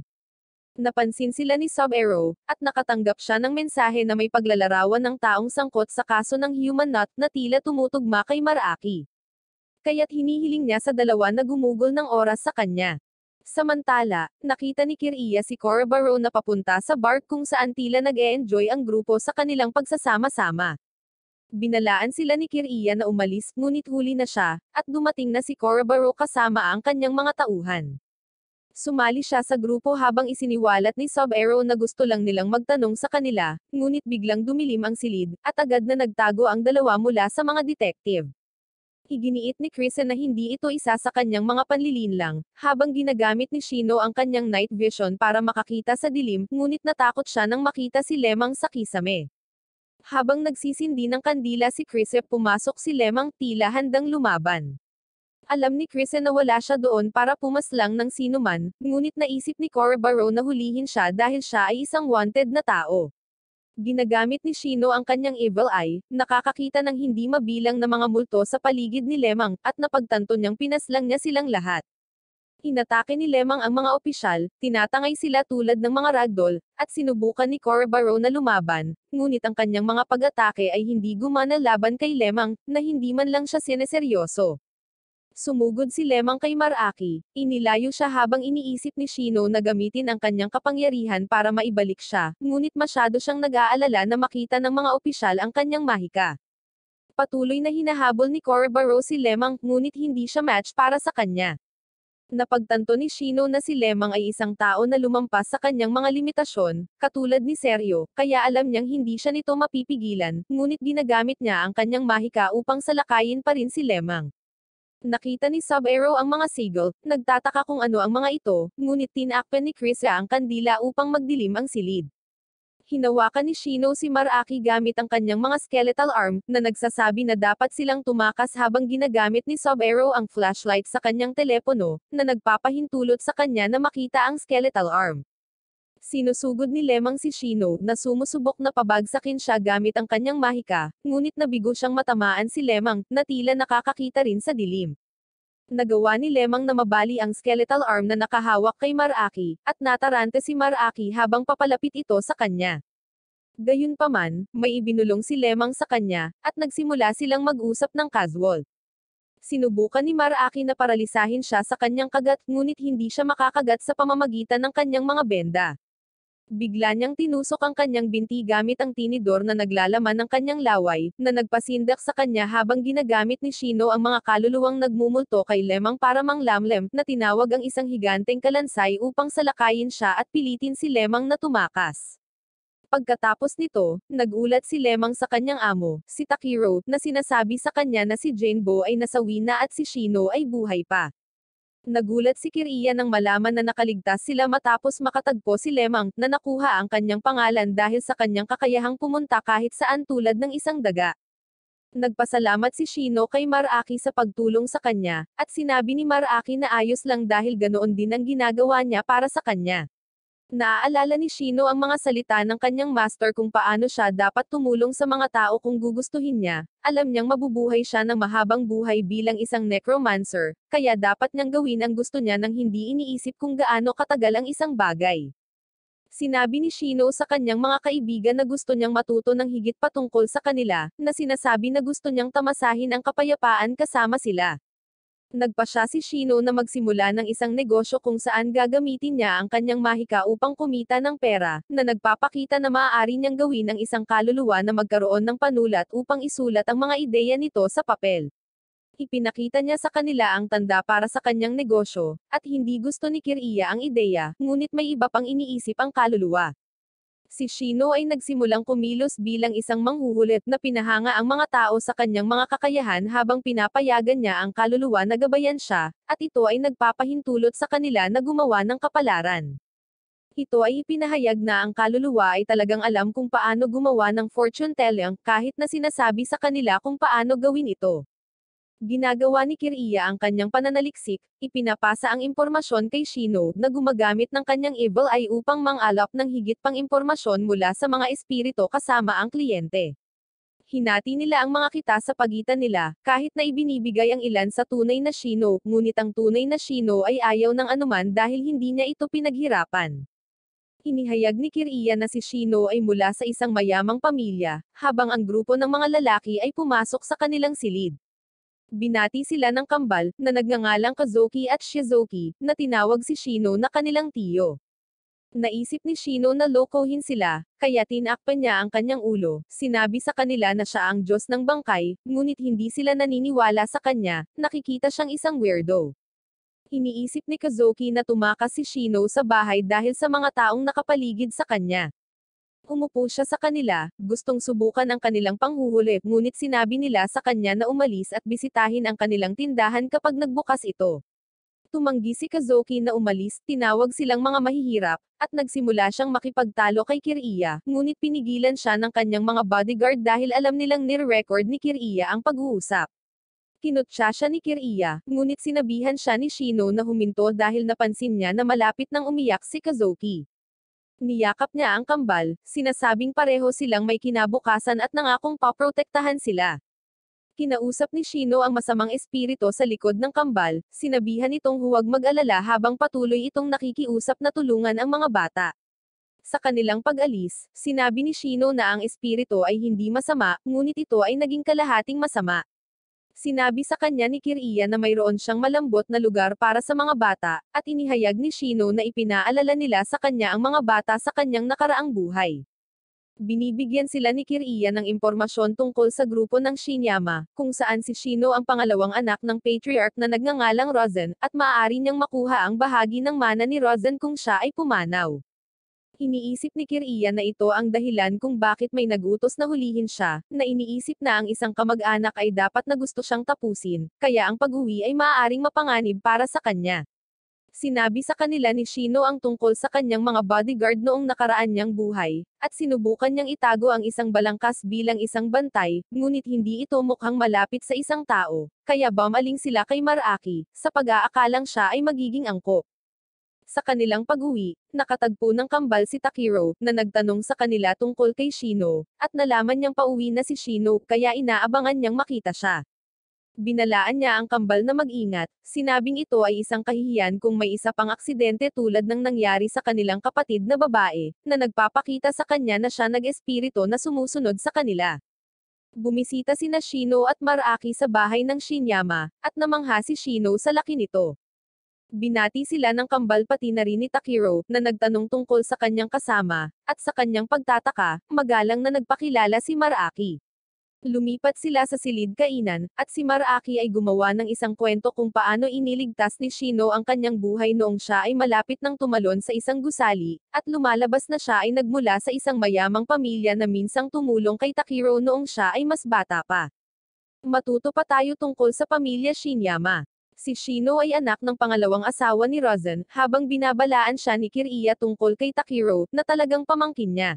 Napansin sila ni Sub-Zero, at nakatanggap siya ng mensahe na may paglalarawan ng taong sangkot sa kaso ng Human Knot na tila tumutugma kay Maraki. Kaya't hinihiling niya sa dalawa na gumugol ng oras sa kanya. Samantala, nakita ni Kiriya si Cora Barrow na papunta sa bar kung saan tila nag-e-enjoy ang grupo sa kanilang pagsasama-sama. Binalaan sila ni Kiriya na umalis, ngunit huli na siya, at dumating na si Cora Barrow kasama ang kanyang mga tauhan. Sumali siya sa grupo habang isiniwalat ni Sub-Zero na gusto lang nilang magtanong sa kanila, ngunit biglang dumilim ang silid, at agad na nagtago ang dalawa mula sa mga detective. Iginiit ni Kristen na hindi ito isa sa kanyang mga panlilinlang, habang ginagamit ni Shino ang kanyang night vision para makakita sa dilim, ngunit natakot siya nang makita si Lemang sa kisame. Habang nagsisindi ng kandila si Kristen, pumasok si Lemang tila handang lumaban. Alam ni Kristen na wala siya doon para pumaslang ng sinuman, ngunit naisip ni Cora Barrow na hulihin siya dahil siya ay isang wanted na tao. Ginamit ni Shino ang kanyang evil eye, nakakakita ng hindi mabilang na mga multo sa paligid ni Lemang, at napagtanto niyang pinaslang niya silang lahat. Inatake ni Lemang ang mga opisyal, tinatangay sila tulad ng mga ragdoll, at sinubukan ni Cora Barrow na lumaban, ngunit ang kanyang mga pag-atake ay hindi gumana laban kay Lemang, na hindi man lang siya sineseryoso. Sumugod si Lemang kay Maraki, inilayo siya habang iniisip ni Shino na gamitin ang kanyang kapangyarihan para maibalik siya, ngunit masyado siyang nag-aalala na makita ng mga opisyal ang kanyang mahika. Patuloy na hinahabol ni Cora Barrow si Lemang, ngunit hindi siya match para sa kanya. Napagtanto ni Shino na si Lemang ay isang tao na lumampas sa kanyang mga limitasyon, katulad ni Seryo, kaya alam niyang hindi siya nito mapipigilan, ngunit ginagamit niya ang kanyang mahika upang salakayin pa rin si Lemang. Nakita ni Sub-Zero ang mga sigil, nagtataka kung ano ang mga ito, ngunit tinakpan ni Chris ang kandila upang magdilim ang silid. Hinawakan ni Shino si Maraki gamit ang kanyang mga skeletal arm, na nagsasabi na dapat silang tumakas habang ginagamit ni Sub-Zero ang flashlight sa kanyang telepono, na nagpapahintulot sa kanya na makita ang skeletal arm. Sinusugod ni Lemang si Shino, na sumusubok na pabagsakin siya gamit ang kanyang mahika, ngunit nabigo siyang matamaan si Lemang, na tila nakakakita rin sa dilim. Nagawa ni Lemang na mabali ang skeletal arm na nakahawak kay Maraki, at natarante si Maraki habang papalapit ito sa kanya. Gayunpaman, may ibinulong si Lemang sa kanya, at nagsimula silang mag-usap ng casual. Sinubukan ni Maraki na paralisahin siya sa kanyang kagat, ngunit hindi siya makakagat sa pamamagitan ng kanyang mga benda. Bigla niyang tinusok ang kanyang binti gamit ang tinidor na naglalaman ng kanyang laway, na nagpasindak sa kanya habang ginagamit ni Shino ang mga kaluluwang nagmumulto kay Lemang para manglamlem, na tinawag ang isang higanteng kalansay upang salakayin siya at pilitin si Lemang na tumakas. Pagkatapos nito, nagulat si Lemang sa kanyang amo, si Takiro, na sinasabi sa kanya na si Janebo ay nasawi na at si Shino ay buhay pa. Nagulat si Kiriya nang malaman na nakaligtas sila matapos makatagpo si Lemang, na nakuha ang kanyang pangalan dahil sa kanyang kakayahang pumunta kahit saan tulad ng isang daga. Nagpasalamat si Shino kay Maraki sa pagtulong sa kanya, at sinabi ni Maraki na ayos lang dahil ganoon din ang ginagawa niya para sa kanya. Naaalala ni Shino ang mga salita ng kanyang master kung paano siya dapat tumulong sa mga tao kung gugustuhin niya. Alam niyang mabubuhay siya ng mahabang buhay bilang isang necromancer, kaya dapat niyang gawin ang gusto niya nang hindi iniisip kung gaano katagal ang isang bagay. Sinabi ni Shino sa kanyang mga kaibigan na gusto niyang matuto ng higit patungkol sa kanila, na sinasabi na gusto niyang tamasahin ang kapayapaan kasama sila. Nagpasya si Shino na magsimula ng isang negosyo kung saan gagamitin niya ang kanyang mahika upang kumita ng pera, na nagpapakita na maaari niyang gawin ang isang kaluluwa na magkaroon ng panulat upang isulat ang mga ideya nito sa papel. Ipinakita niya sa kanila ang tanda para sa kanyang negosyo, at hindi gusto ni Kiriya ang ideya, ngunit may iba pang iniisip ang kaluluwa. Si Shino ay nagsimulang kumilos bilang isang manghuhulit na pinahanga ang mga tao sa kanyang mga kakayahan habang pinapayagan niya ang kaluluwa na gabayan siya, at ito ay nagpapahintulot sa kanila na gumawa ng kapalaran. Ito ay ipinahayag na ang kaluluwa ay talagang alam kung paano gumawa ng fortune telling kahit na sinasabi sa kanila kung paano gawin ito. Ginagawa ni Kiriya ang kanyang pananaliksik, ipinapasa ang impormasyon kay Shino na gumagamit ng kanyang evil eye upang mang-alap ng higit pang impormasyon mula sa mga espirito kasama ang kliyente. Hinati nila ang mga kita sa pagitan nila, kahit na ibinibigay ang ilan sa tunay na Shino, ngunit ang tunay na Shino ay ayaw ng anuman dahil hindi niya ito pinaghirapan. Inihayag ni Kiriya na si Shino ay mula sa isang mayamang pamilya, habang ang grupo ng mga lalaki ay pumasok sa kanilang silid. Binati sila ng kambal, na nagngangalang Kazoki at Shizuki, na tinawag si Shino na kanilang tiyo. Naisip ni Shino na lokohin sila, kaya tinakpan niya ang kanyang ulo, sinabi sa kanila na siya ang Diyos ng bangkay, ngunit hindi sila naniniwala sa kanya, nakikita siyang isang weirdo. Iniisip ni Kazoki na tumakas si Shino sa bahay dahil sa mga taong nakapaligid sa kanya. Umupo siya sa kanila, gustong subukan ang kanilang panghuhuli, ngunit sinabi nila sa kanya na umalis at bisitahin ang kanilang tindahan kapag nagbukas ito. Tumanggi si Kazoki na umalis, tinawag silang mga mahihirap, at nagsimula siyang makipagtalo kay Kiriya, ngunit pinigilan siya ng kanyang mga bodyguard dahil alam nilang nire-record ni Kiriya ang pag-uusap. Kinutya siya ni Kiriya, ngunit sinabihan siya ni Shino na huminto dahil napansin niya na malapit nang umiyak si Kazoki. Niyakap niya ang kambal, sinasabing pareho silang may kinabukasan at nangakong paprotektahan sila. Kinausap ni Shino ang masamang espirito sa likod ng kambal, sinabihan itong huwag mag-alala habang patuloy itong nakikiusap na tulungan ang mga bata. Sa kanilang pag-alis, sinabi ni Shino na ang espirito ay hindi masama, ngunit ito ay naging kalahating masama. Sinabi sa kanya ni Kiriya na mayroon siyang malambot na lugar para sa mga bata, at inihayag ni Shino na ipinaalala nila sa kanya ang mga bata sa kanyang nakaraang buhay. Binibigyan sila ni Kiriya ng impormasyon tungkol sa grupo ng Shinyama, kung saan si Shino ang pangalawang anak ng patriarch na nagngangalang Rozen, at maaari niyang makuha ang bahagi ng mana ni Rozen kung siya ay pumanaw. Iniisip ni Kiriya na ito ang dahilan kung bakit may nagutos na hulihin siya, na iniisip na ang isang kamag-anak ay dapat na gusto siyang tapusin, kaya ang pag-uwi ay maaaring mapanganib para sa kanya. Sinabi sa kanila ni Shino ang tungkol sa kanyang mga bodyguard noong nakaraan niyang buhay, at sinubukan niyang itago ang isang balangkas bilang isang bantay, ngunit hindi ito mukhang malapit sa isang tao, kaya bumaling sila kay Maraki, sa pag-aakalang siya ay magiging angkop. Sa kanilang pag-uwi, nakatagpo ng kambal si Takiro, na nagtanong sa kanila tungkol kay Shino, at nalaman niyang pauwi na si Shino, kaya inaabangan niyang makita siya. Binalaan niya ang kambal na mag-ingat, sinabing ito ay isang kahihiyan kung may isa pang aksidente tulad ng nangyari sa kanilang kapatid na babae, na nagpapakita sa kanya na siya nag-espirito na sumusunod sa kanila. Bumisita sina Shino at Maraki sa bahay ng Shinyama, at namangha si Shino sa laki nito. Binati sila ng kambal pati na rin ni Takiro, na nagtanong tungkol sa kanyang kasama, at sa kanyang pagtataka, magalang na nagpakilala si Maraki. Lumipat sila sa silid kainan, at si Maraki ay gumawa ng isang kwento kung paano iniligtas ni Shino ang kanyang buhay noong siya ay malapit ng tumalon sa isang gusali, at lumalabas na siya ay nagmula sa isang mayamang pamilya na minsang tumulong kay Takiro noong siya ay mas bata pa. Matuto pa tayo tungkol sa pamilya Shinyama. Si Shino ay anak ng pangalawang asawa ni Rozen, habang binabalaan siya ni Kiriya tungkol kay Takiro, na talagang pamangkin niya.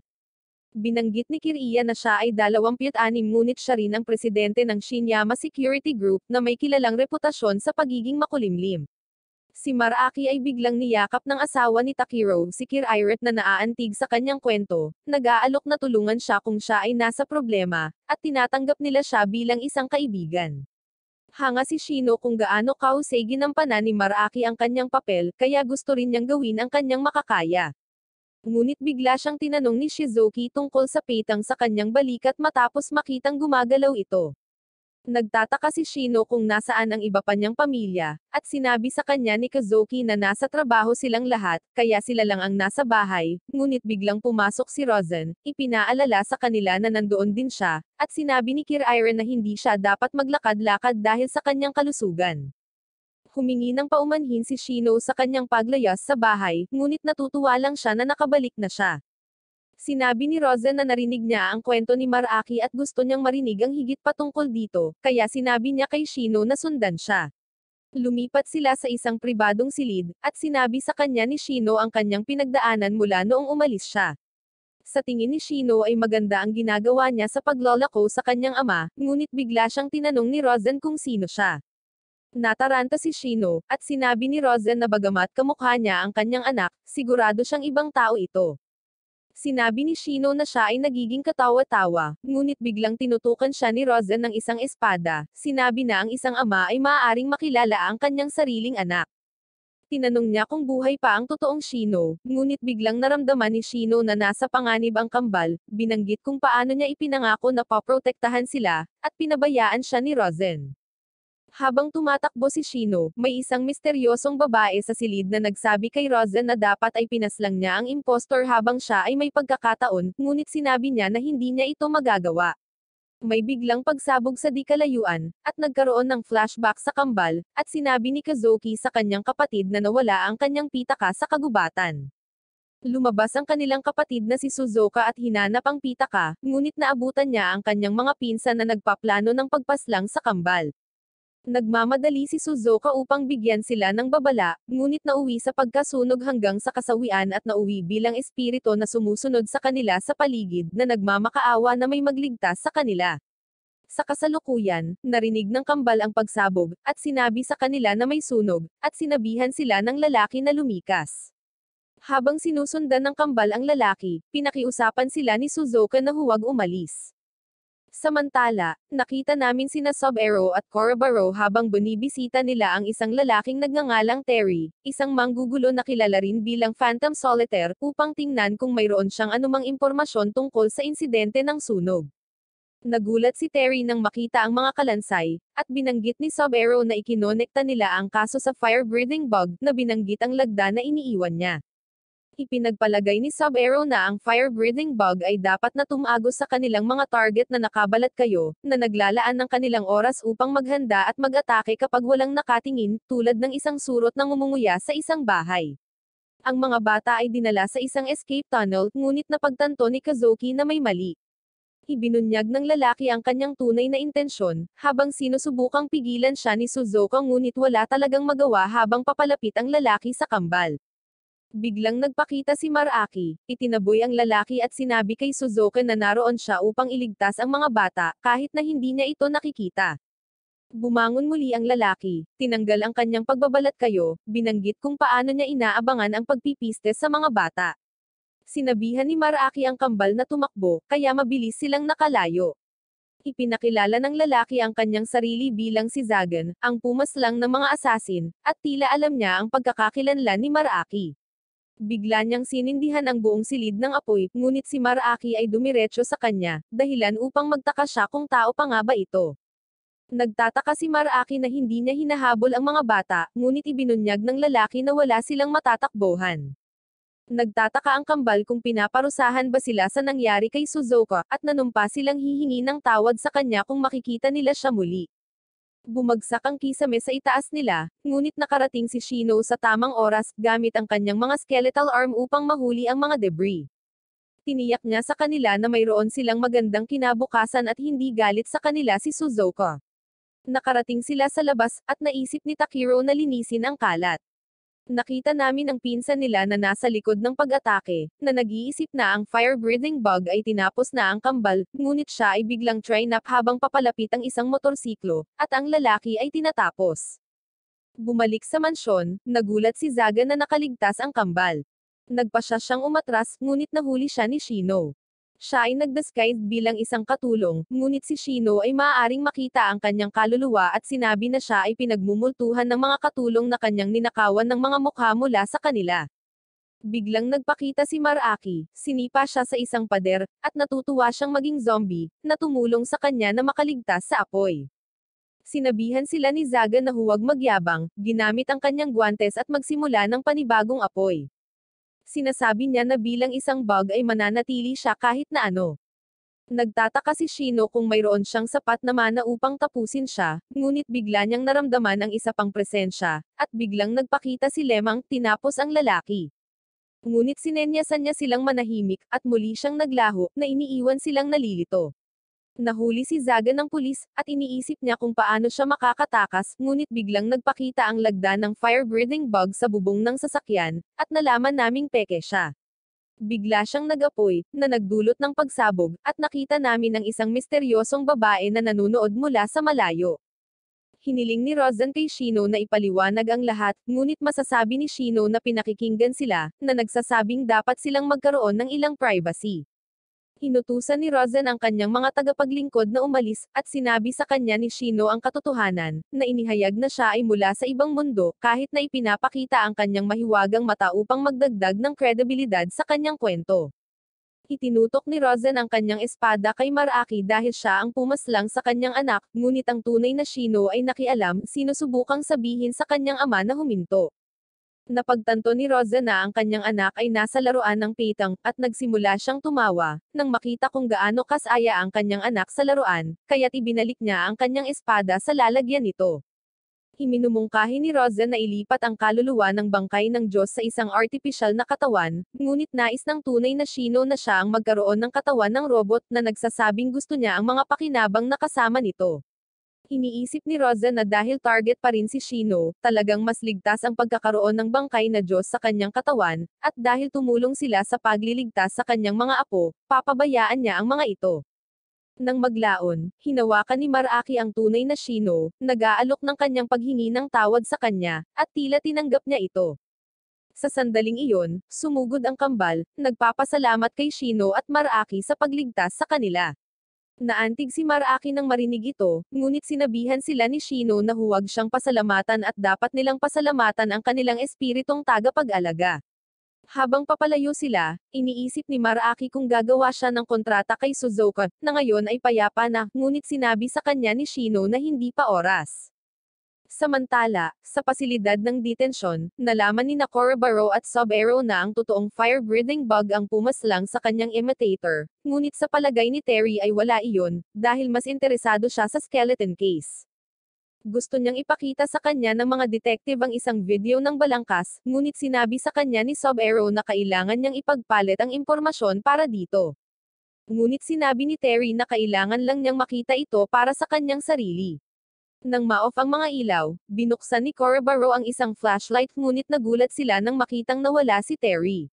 Binanggit ni Kiriya na siya ay 26 ngunit siya rin ang presidente ng Shinyama Security Group, na may kilalang reputasyon sa pagiging makulimlim. Si Maraki ay biglang niyakap ng asawa ni Takiro, si Kiriret na naaantig sa kanyang kwento, nag-aalok na tulungan siya kung siya ay nasa problema, at tinatanggap nila siya bilang isang kaibigan. Hanga si Shino kung gaano kahusay ginampanan ni Maraki ang kanyang papel, kaya gusto rin niyang gawin ang kanyang makakaya. Ngunit bigla siyang tinanong ni Shizuki tungkol sa petang sa kanyang balikat matapos makitang gumagalaw ito. Nagtataka si Shino kung nasaan ang iba pa niyang pamilya, at sinabi sa kanya ni Kazoki na nasa trabaho silang lahat, kaya sila lang ang nasa bahay, ngunit biglang pumasok si Rozen, ipinaalala sa kanila na nandoon din siya, at sinabi ni Kiriren na hindi siya dapat maglakad-lakad dahil sa kanyang kalusugan. Humingi ng paumanhin si Shino sa kanyang paglayas sa bahay, ngunit natutuwa lang siya na nakabalik na siya. Sinabi ni Rosen na narinig niya ang kwento ni Maraki at gusto niyang marinig ang higit pa tungkol dito, kaya sinabi niya kay Shino na sundan siya. Lumipat sila sa isang pribadong silid, at sinabi sa kanya ni Shino ang kanyang pinagdaanan mula noong umalis siya. Sa tingin ni Shino ay maganda ang ginagawa niya sa pagloloko sa kanyang ama, ngunit bigla siyang tinanong ni Rosen kung sino siya. Nataranta si Shino, at sinabi ni Rosen na bagamat kamukha niya ang kanyang anak, sigurado siyang ibang tao ito. Sinabi ni Shino na siya ay nagiging katawa-tawa, ngunit biglang tinutukan siya ni Rosen ng isang espada. Sinabi na ang isang ama ay maaaring makilala ang kanyang sariling anak. Tinanong niya kung buhay pa ang totoong Shino, ngunit biglang naramdaman ni Shino na nasa panganib ang kambal, binanggit kung paano niya ipinangako na paprotektahan sila, at pinabayaan siya ni Rosen. Habang tumatakbo si Shino, may isang misteryosong babae sa silid na nagsabi kay Rosen na dapat ay pinaslang niya ang impostor habang siya ay may pagkakataon, ngunit sinabi niya na hindi niya ito magagawa. May biglang pagsabog sa di-kalayuan, at nagkaroon ng flashback sa kambal, at sinabi ni Kazuki sa kanyang kapatid na nawala ang kanyang pitaka sa kagubatan. Lumabas ang kanilang kapatid na si Suzuka at hinanap ang pitaka, ngunit naabutan niya ang kanyang mga pinsan na nagpaplano ng pagpaslang sa kambal. Nagmamadali si Suzuka upang bigyan sila ng babala, ngunit nauwi sa pagkasunog hanggang sa kasawian at nauwi bilang espiritu na sumusunod sa kanila sa paligid na nagmamakaawa na may magligtas sa kanila. Sa kasalukuyan, narinig ng kambal ang pagsabog, at sinabi sa kanila na may sunog, at sinabihan sila ng lalaki na lumikas. Habang sinusundan ng kambal ang lalaki, pinakiusapan sila ni Suzuka na huwag umalis. Samantala, nakita namin sina Sub-Zero at Korobaro habang binibisita nila ang isang lalaking nagngangalang Terry, isang manggugulo na kilala rin bilang Phantom Solitaire, upang tingnan kung mayroon siyang anumang impormasyon tungkol sa insidente ng sunog. Nagulat si Terry nang makita ang mga kalansay, at binanggit ni Sub-Zero na ikinonekta nila ang kaso sa fire-breathing bug, na binanggit ang lagda na iniiwan niya. Ipinagpalagay ni Sub-Zero na ang fire-breathing bug ay dapat na tumagos sa kanilang mga target na nakabalat kayo, na naglalaan ng kanilang oras upang maghanda at mag-atake kapag walang nakatingin, tulad ng isang surot na ngumunguya sa isang bahay. Ang mga bata ay dinala sa isang escape tunnel, ngunit napagtanto ni Kazuki na may mali. Ibinunyag ng lalaki ang kanyang tunay na intensyon, habang sinusubukang pigilan siya ni Suzuka ngunit wala talagang magawa habang papalapit ang lalaki sa kambal. Biglang nagpakita si Maraki, itinaboy ang lalaki at sinabi kay Suzuka na naroon siya upang iligtas ang mga bata, kahit na hindi niya ito nakikita. Bumangon muli ang lalaki, tinanggal ang kanyang pagbabalat kayo, binanggit kung paano niya inaabangan ang pagpipiste sa mga bata. Sinabihan ni Maraki ang kambal na tumakbo, kaya mabilis silang nakalayo. Ipinakilala ng lalaki ang kanyang sarili bilang si Zagan, ang pumaslang ng mga asasin, at tila alam niya ang pagkakakilanlan ni Maraki. Bigla niyang sinindihan ang buong silid ng apoy, ngunit si Maraki ay dumiretso sa kanya, dahilan upang magtaka siya kung tao pa nga ba ito. Nagtataka si Maraki na hindi niya hinahabol ang mga bata, ngunit ibinunyag ng lalaki na wala silang matatakbuhan. Nagtataka ang kambal kung pinaparusahan ba sila sa nangyari kay Suzuka, at nanumpa silang hihingi ng tawad sa kanya kung makikita nila siya muli. Bumagsak ang kisame sa itaas nila, ngunit nakarating si Shino sa tamang oras, gamit ang kanyang mga skeletal arm upang mahuli ang mga debris. Tiniyak niya sa kanila na mayroon silang magandang kinabukasan at hindi galit sa kanila si Suzuka. Nakarating sila sa labas, at naisip ni Takiro na linisin ang kalat. Nakita namin ang pinsan nila na nasa likod ng pag-atake, na nag-iisip na ang fire-breathing bug ay tinapos na ang kambal, ngunit siya ay biglang train-up habang papalapit ang isang motorsiklo, at ang lalaki ay tinatapos. Bumalik sa mansyon, nagulat si Zaga na nakaligtas ang kambal. Nagpasya siyang umatras, ngunit nahuli siya ni Shino. Siya ay nag-disguise bilang isang katulong, ngunit si Shino ay maaaring makita ang kanyang kaluluwa at sinabi na siya ay pinagmumultuhan ng mga katulong na kanyang ninakawan ng mga mukha mula sa kanila. Biglang nagpakita si Maraki, sinipa siya sa isang pader, at natutuwa siyang maging zombie, na tumulong sa kanya na makaligtas sa apoy. Sinabihan sila ni Zaga na huwag magyabang, ginamit ang kanyang guantes at magsimula ng panibagong apoy. Sinasabi niya na bilang isang bug ay mananatili siya kahit na ano. Nagtataka si Shino kung mayroon siyang sapat na mana upang tapusin siya, ngunit bigla niyang naramdaman ang isa pang presensya, at biglang nagpakita si Lemang, tinapos ang lalaki. Ngunit sinenyasan niya silang manahimik, at muli siyang naglaho, na iniiwan silang nalilito. Nahuli si Zaga ng pulis, at iniisip niya kung paano siya makakatakas, ngunit biglang nagpakita ang lagda ng fire-breathing bug sa bubong ng sasakyan, at nalaman naming peke siya. Bigla siyang nag-apoy, na nagdulot ng pagsabog, at nakita namin ang isang misteryosong babae na nanunood mula sa malayo. Hiniling ni Rozan kay Shino na ipaliwanag ang lahat, ngunit masasabi ni Shino na pinakikinggan sila, na nagsasabing dapat silang magkaroon ng ilang privacy. Inutusan ni Rozan ang kanyang mga tagapaglingkod na umalis, at sinabi sa kanya ni Shino ang katotohanan, na inihayag na siya ay mula sa ibang mundo, kahit na ipinapakita ang kanyang mahiwagang mata upang magdagdag ng kredibilidad sa kanyang kwento. Itinutok ni Rozan ang kanyang espada kay Maraki dahil siya ang pumaslang sa kanyang anak, ngunit ang tunay na Shino ay nakialam, sinusubukang sabihin sa kanyang ama na huminto. Napagtanto ni Rosa na ang kanyang anak ay nasa laruan ng pitang, at nagsimula siyang tumawa, nang makita kung gaano kasaya ang kanyang anak sa laruan, kaya't ibinalik niya ang kanyang espada sa lalagyan nito. Iminumungkahi ni Rosa na ilipat ang kaluluwa ng bangkay ng Diyos sa isang artipisyal na katawan, ngunit nais ng tunay na Shino na siya ang magkaroon ng katawan ng robot na nagsasabing gusto niya ang mga pakinabang na kasama nito. Iniisip ni Rosa na dahil target pa rin si Shino, talagang mas ligtas ang pagkakaroon ng bangkay na Diyos sa kanyang katawan, at dahil tumulong sila sa pagliligtas sa kanyang mga apo, papabayaan niya ang mga ito. Nang maglaon, hinawakan ni Maraki ang tunay na Shino, nag-aalok ng kanyang paghingi ng tawad sa kanya, at tila tinanggap niya ito. Sa sandaling iyon, sumugod ang kambal, nagpapasalamat kay Shino at Maraki sa pagligtas sa kanila. Naantig si Maraki nang marinig ito, ngunit sinabihan sila ni Shino na huwag siyang pasalamatan at dapat nilang pasalamatan ang kanilang espiritong tagapag-alaga. Habang papalayo sila, iniisip ni Maraki kung gagawa siya ng kontrata kay Suzuka, na ngayon ay payapa na, ngunit sinabi sa kanya ni Shino na hindi pa oras. Samantala, sa pasilidad ng detensyon, nalaman ni Nakorobaro at Sub-Aero na ang totoong fire-breathing bug ang pumaslang sa kanyang imitator, ngunit sa palagay ni Terry ay wala iyon, dahil mas interesado siya sa skeleton case. Gusto niyang ipakita sa kanya ng mga detective ang isang video ng balangkas, ngunit sinabi sa kanya ni Sub-Aero na kailangan niyang ipagpalit ang impormasyon para dito. Ngunit sinabi ni Terry na kailangan lang niyang makita ito para sa kanyang sarili. Nang ma-off ang mga ilaw, binuksan ni Korobaro ang isang flashlight ngunit nagulat sila nang makitang nawala si Terry.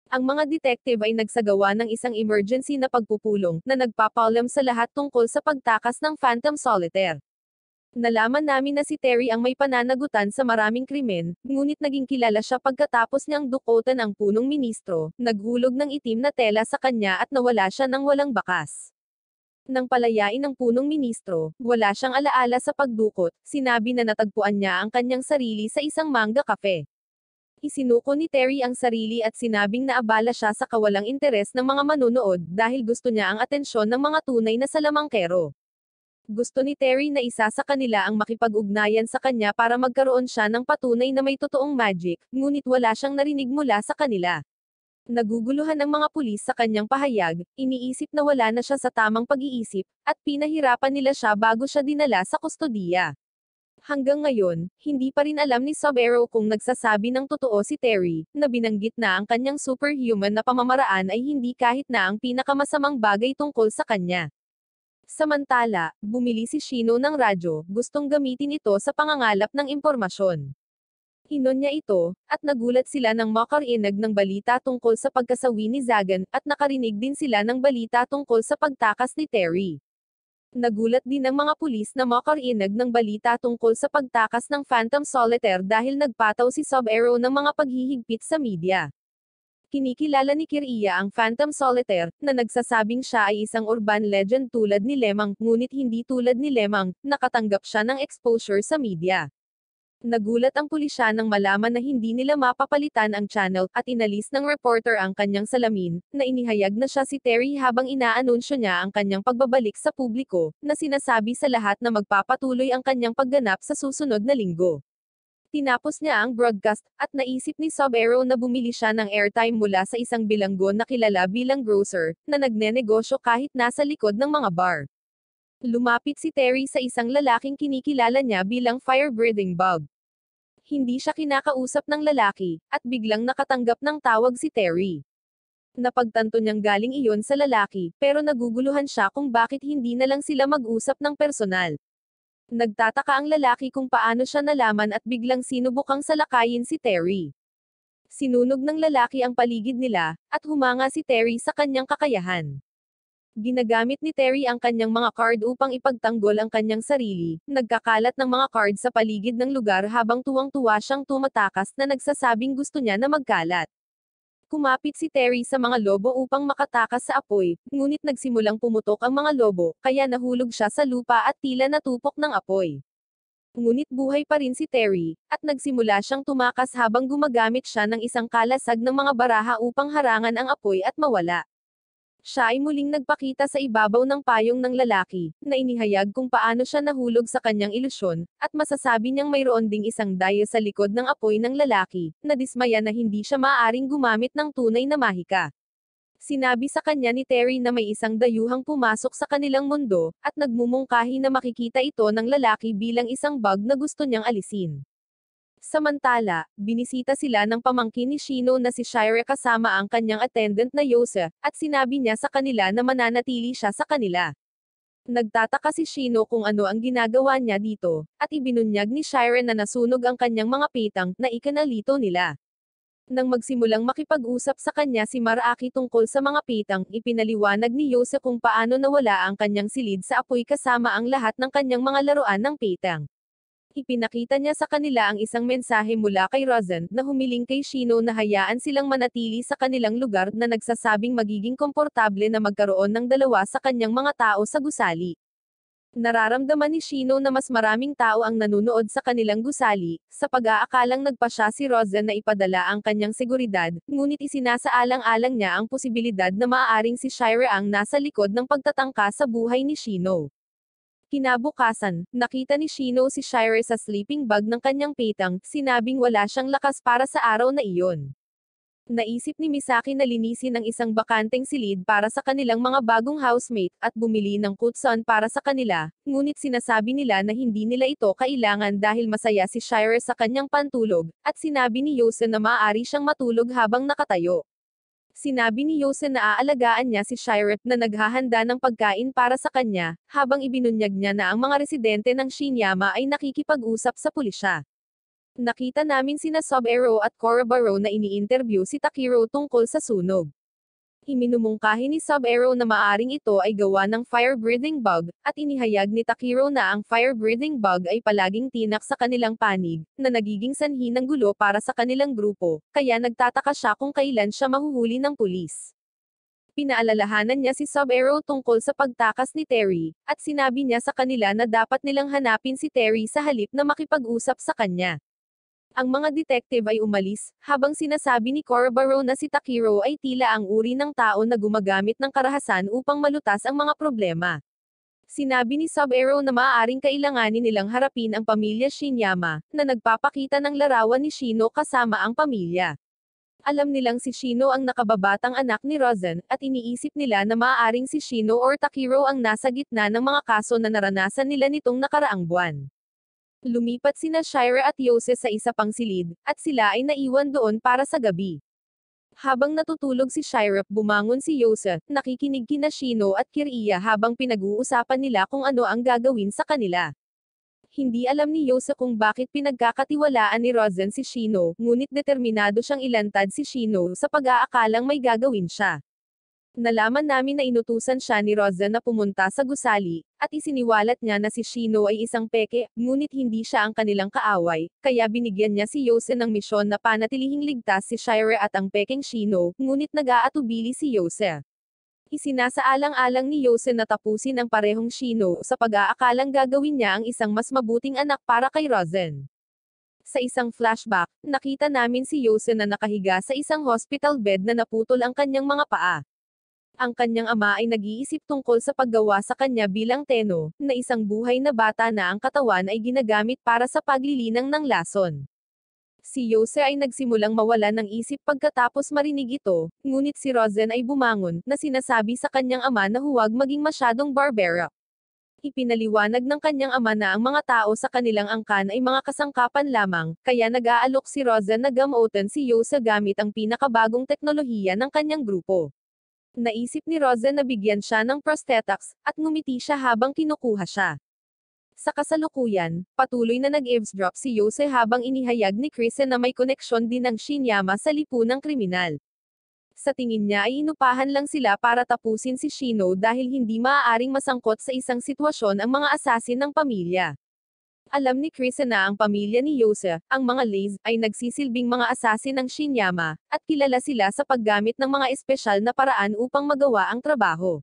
Ang mga detective ay nagsagawa ng isang emergency na pagpupulong, na nagpapaalam sa lahat tungkol sa pagtakas ng Phantom Solitaire. Nalaman namin na si Terry ang may pananagutan sa maraming krimen, ngunit naging kilala siya pagkatapos niyang dukutan ang punong ministro, naghulog ng itim na tela sa kanya at nawala siya nang walang bakas. Nang palayain ng punong ministro, wala siyang alaala sa pagdukot, sinabi na natagpuan niya ang kanyang sarili sa isang manga cafe. Isinuko ni Terry ang sarili at sinabing naabala siya sa kawalang interes ng mga manunood dahil gusto niya ang atensyon ng mga tunay na salamangkero. Gusto ni Terry na isa sa kanila ang makipag-ugnayan sa kanya para magkaroon siya ng patunay na may totoong magic, ngunit wala siyang narinig mula sa kanila. Naguguluhan ang mga pulis sa kanyang pahayag, iniisip na wala na siya sa tamang pag-iisip, at pinahirapan nila siya bago siya dinala sa kustodiya. Hanggang ngayon, hindi pa rin alam ni Sub-Aero kung nagsasabi ng totoo si Terry, na binanggit na ang kanyang superhuman na pamamaraan ay hindi kahit na ang pinakamasamang bagay tungkol sa kanya. Samantala, bumili si Shino ng radyo, gustong gamitin ito sa pangangalap ng impormasyon. Inon niya ito, at nagulat sila nang makarinig ng balita tungkol sa pagkasawi ni Zagan, at nakarinig din sila ng balita tungkol sa pagtakas ni Terry. Nagulat din ang mga pulis na makarinig ng balita tungkol sa pagtakas ng Phantom Solitaire dahil nagpataw si Sub-Aero ng mga paghihigpit sa media. Kinikilala ni Kirya ang Phantom Solitaire, na nagsasabing siya ay isang urban legend tulad ni Lemang, ngunit hindi tulad ni Lemang, nakatanggap siya ng exposure sa media. Nagulat ang pulisya nang malaman na hindi nila mapapalitan ang channel, at inalis ng reporter ang kanyang salamin, na inihayag na siya si Terry habang inaanunsyo niya ang kanyang pagbabalik sa publiko, na sinasabi sa lahat na magpapatuloy ang kanyang pagganap sa susunod na linggo. Tinapos niya ang broadcast, at naisip ni Sub-Aero na bumili siya ng airtime mula sa isang bilanggo na kilala bilang grocer, na nagnenegosyo kahit nasa likod ng mga bar. Lumapit si Terry sa isang lalaking kinikilala niya bilang fire-breathing bug. Hindi siya kinakausap ng lalaki, at biglang nakatanggap ng tawag si Terry. Napagtanto niyang galing iyon sa lalaki, pero naguguluhan siya kung bakit hindi na lang sila mag-usap ng personal. Nagtataka ang lalaki kung paano siya nalaman at biglang sinubukang salakayin si Terry. Sinunog ng lalaki ang paligid nila, at humanga si Terry sa kanyang kakayahan. Ginagamit ni Terry ang kanyang mga card upang ipagtanggol ang kanyang sarili, nagkakalat ng mga card sa paligid ng lugar habang tuwang-tuwa siyang tumatakas na nagsasabing gusto niya na magkalat. Kumapit si Terry sa mga lobo upang makatakas sa apoy, ngunit nagsimulang pumutok ang mga lobo, kaya nahulog siya sa lupa at tila natupok ng apoy. Ngunit buhay pa rin si Terry, at nagsimula siyang tumakas habang gumagamit siya ng isang kalasag ng mga baraha upang harangan ang apoy at mawala. Siya ay muling nagpakita sa ibabaw ng payong ng lalaki, na inihayag kung paano siya nahulog sa kanyang ilusyon, at masasabi niyang mayroon ding isang dayo sa likod ng apoy ng lalaki, na dismaya na hindi siya maaaring gumamit ng tunay na mahika. Sinabi sa kanya ni Terry na may isang dayuhang pumasok sa kanilang mundo, at nagmumungkahi na makikita ito ng lalaki bilang isang bug na gusto niyang alisin. Samantala, binisita sila ng pamangkin ni Shino na si Shire kasama ang kanyang attendant na Yose, at sinabi niya sa kanila na mananatili siya sa kanila. Nagtataka si Shino kung ano ang ginagawa niya dito, at ibinunyag ni Shire na nasunog ang kanyang mga pitang na ikanalito nila. Nang magsimulang makipag-usap sa kanya si Maraaki tungkol sa mga pitang, ipinaliwanag ni Yose kung paano nawala ang kanyang silid sa apoy kasama ang lahat ng kanyang mga laruan ng pitang. Ipinakita niya sa kanila ang isang mensahe mula kay Rosen, na humiling kay Shino na hayaan silang manatili sa kanilang lugar na nagsasabing magiging komportable na magkaroon ng dalawa sa kanyang mga tao sa gusali. Nararamdaman ni Shino na mas maraming tao ang nanunood sa kanilang gusali, sa pag-aakalang nagpasya si Rosen na ipadala ang kanyang seguridad, ngunit isinasaalang-alang niya ang posibilidad na maaaring si Shire ang nasa likod ng pagtatangka sa buhay ni Shino. Kinabukasan, nakita ni Shino si Shire sa sleeping bag ng kanyang pitang, sinabing wala siyang lakas para sa araw na iyon. Naisip ni Misaki na linisin ang isang bakanteng silid para sa kanilang mga bagong housemate, at bumili ng kutson para sa kanila, ngunit sinasabi nila na hindi nila ito kailangan dahil masaya si Shire sa kanyang pantulog, at sinabi ni Yose na maaari siyang matulog habang nakatayo. Sinabi ni Yose na aalagaan niya si Shire na naghahanda ng pagkain para sa kanya, habang ibinunyag niya na ang mga residente ng Shinyama ay nakikipag-usap sa pulisya. Nakita namin sina Sub-Ero at Korobaro na ini-interview si Takiro tungkol sa sunog. Iminumungkahi ni Sub-Ero na maaring ito ay gawa ng fire-breathing bug, at inihayag ni Takiro na ang fire-breathing bug ay palaging tinak sa kanilang panig, na nagiging sanhi ng gulo para sa kanilang grupo, kaya nagtataka siya kung kailan siya mahuhuli ng pulis. Pinaalalahanan niya si Sub-Ero tungkol sa pagtakas ni Terry, at sinabi niya sa kanila na dapat nilang hanapin si Terry sa halip na makipag-usap sa kanya. Ang mga detective ay umalis, habang sinasabi ni Korobaro na si Takiro ay tila ang uri ng tao na gumagamit ng karahasan upang malutas ang mga problema. Sinabi ni Sub-Ero na maaaring kailanganin nilang harapin ang pamilya Shinyama, na nagpapakita ng larawan ni Shino kasama ang pamilya. Alam nilang si Shino ang nakababatang anak ni Rosen, at iniisip nila na maaaring si Shino or Takiro ang nasa gitna ng mga kaso na naranasan nila nitong nakaraang buwan. Lumipat sina Shire at Yose sa isa pang silid, at sila ay naiwan doon para sa gabi. Habang natutulog si Shire, bumangon si Yose, nakikinig kina Shino at Kiriya habang pinag-uusapan nila kung ano ang gagawin sa kanila. Hindi alam ni Yose kung bakit pinagkakatiwalaan ni Rosen si Shino, ngunit determinado siyang ilantad si Shino sa pag-aakalang may gagawin siya. Nalaman namin na inutusan siya ni Rosen na pumunta sa gusali, at isiniwalat niya na si Shino ay isang peke, ngunit hindi siya ang kanilang kaaway, kaya binigyan niya si Yose ng misyon na panatilihing ligtas si Shire at ang pekeng Shino, ngunit nag-aatubili si Yose. Isinasaalang-alang ni Yose na tapusin ang parehong Shino sa pag-aakalang gagawin niya ang isang mas mabuting anak para kay Rosen. Sa isang flashback, nakita namin si Yose na nakahiga sa isang hospital bed na naputol ang kanyang mga paa. Ang kanyang ama ay nag-iisip tungkol sa paggawa sa kanya bilang Tenno, na isang buhay na bata na ang katawan ay ginagamit para sa paglilinang ng lason. Si Yose ay nagsimulang mawala ng isip pagkatapos marinig ito, ngunit si Rosen ay bumangon, na sinasabi sa kanyang ama na huwag maging masyadong barbera. Ipinaliwanag ng kanyang ama na ang mga tao sa kanilang angkan ay mga kasangkapan lamang, kaya nag-aalok si Rosa na gamutan si Yose gamit ang pinakabagong teknolohiya ng kanyang grupo. Naisip ni Rosa na bigyan siya ng prosthetics, at ngumiti siya habang kinukuha siya. Sa kasalukuyan, patuloy na nag-eavesdrop si Yose habang inihayag ni Chris na may koneksyon din ang Shinyama sa lipunang kriminal. Sa tingin niya ay inupahan lang sila para tapusin si Shino dahil hindi maaaring masangkot sa isang sitwasyon ang mga asasin ng pamilya. Alam ni Chris na ang pamilya ni Yose, ang mga Lays, ay nagsisilbing mga asasin ng Shinyama, at kilala sila sa paggamit ng mga espesyal na paraan upang magawa ang trabaho.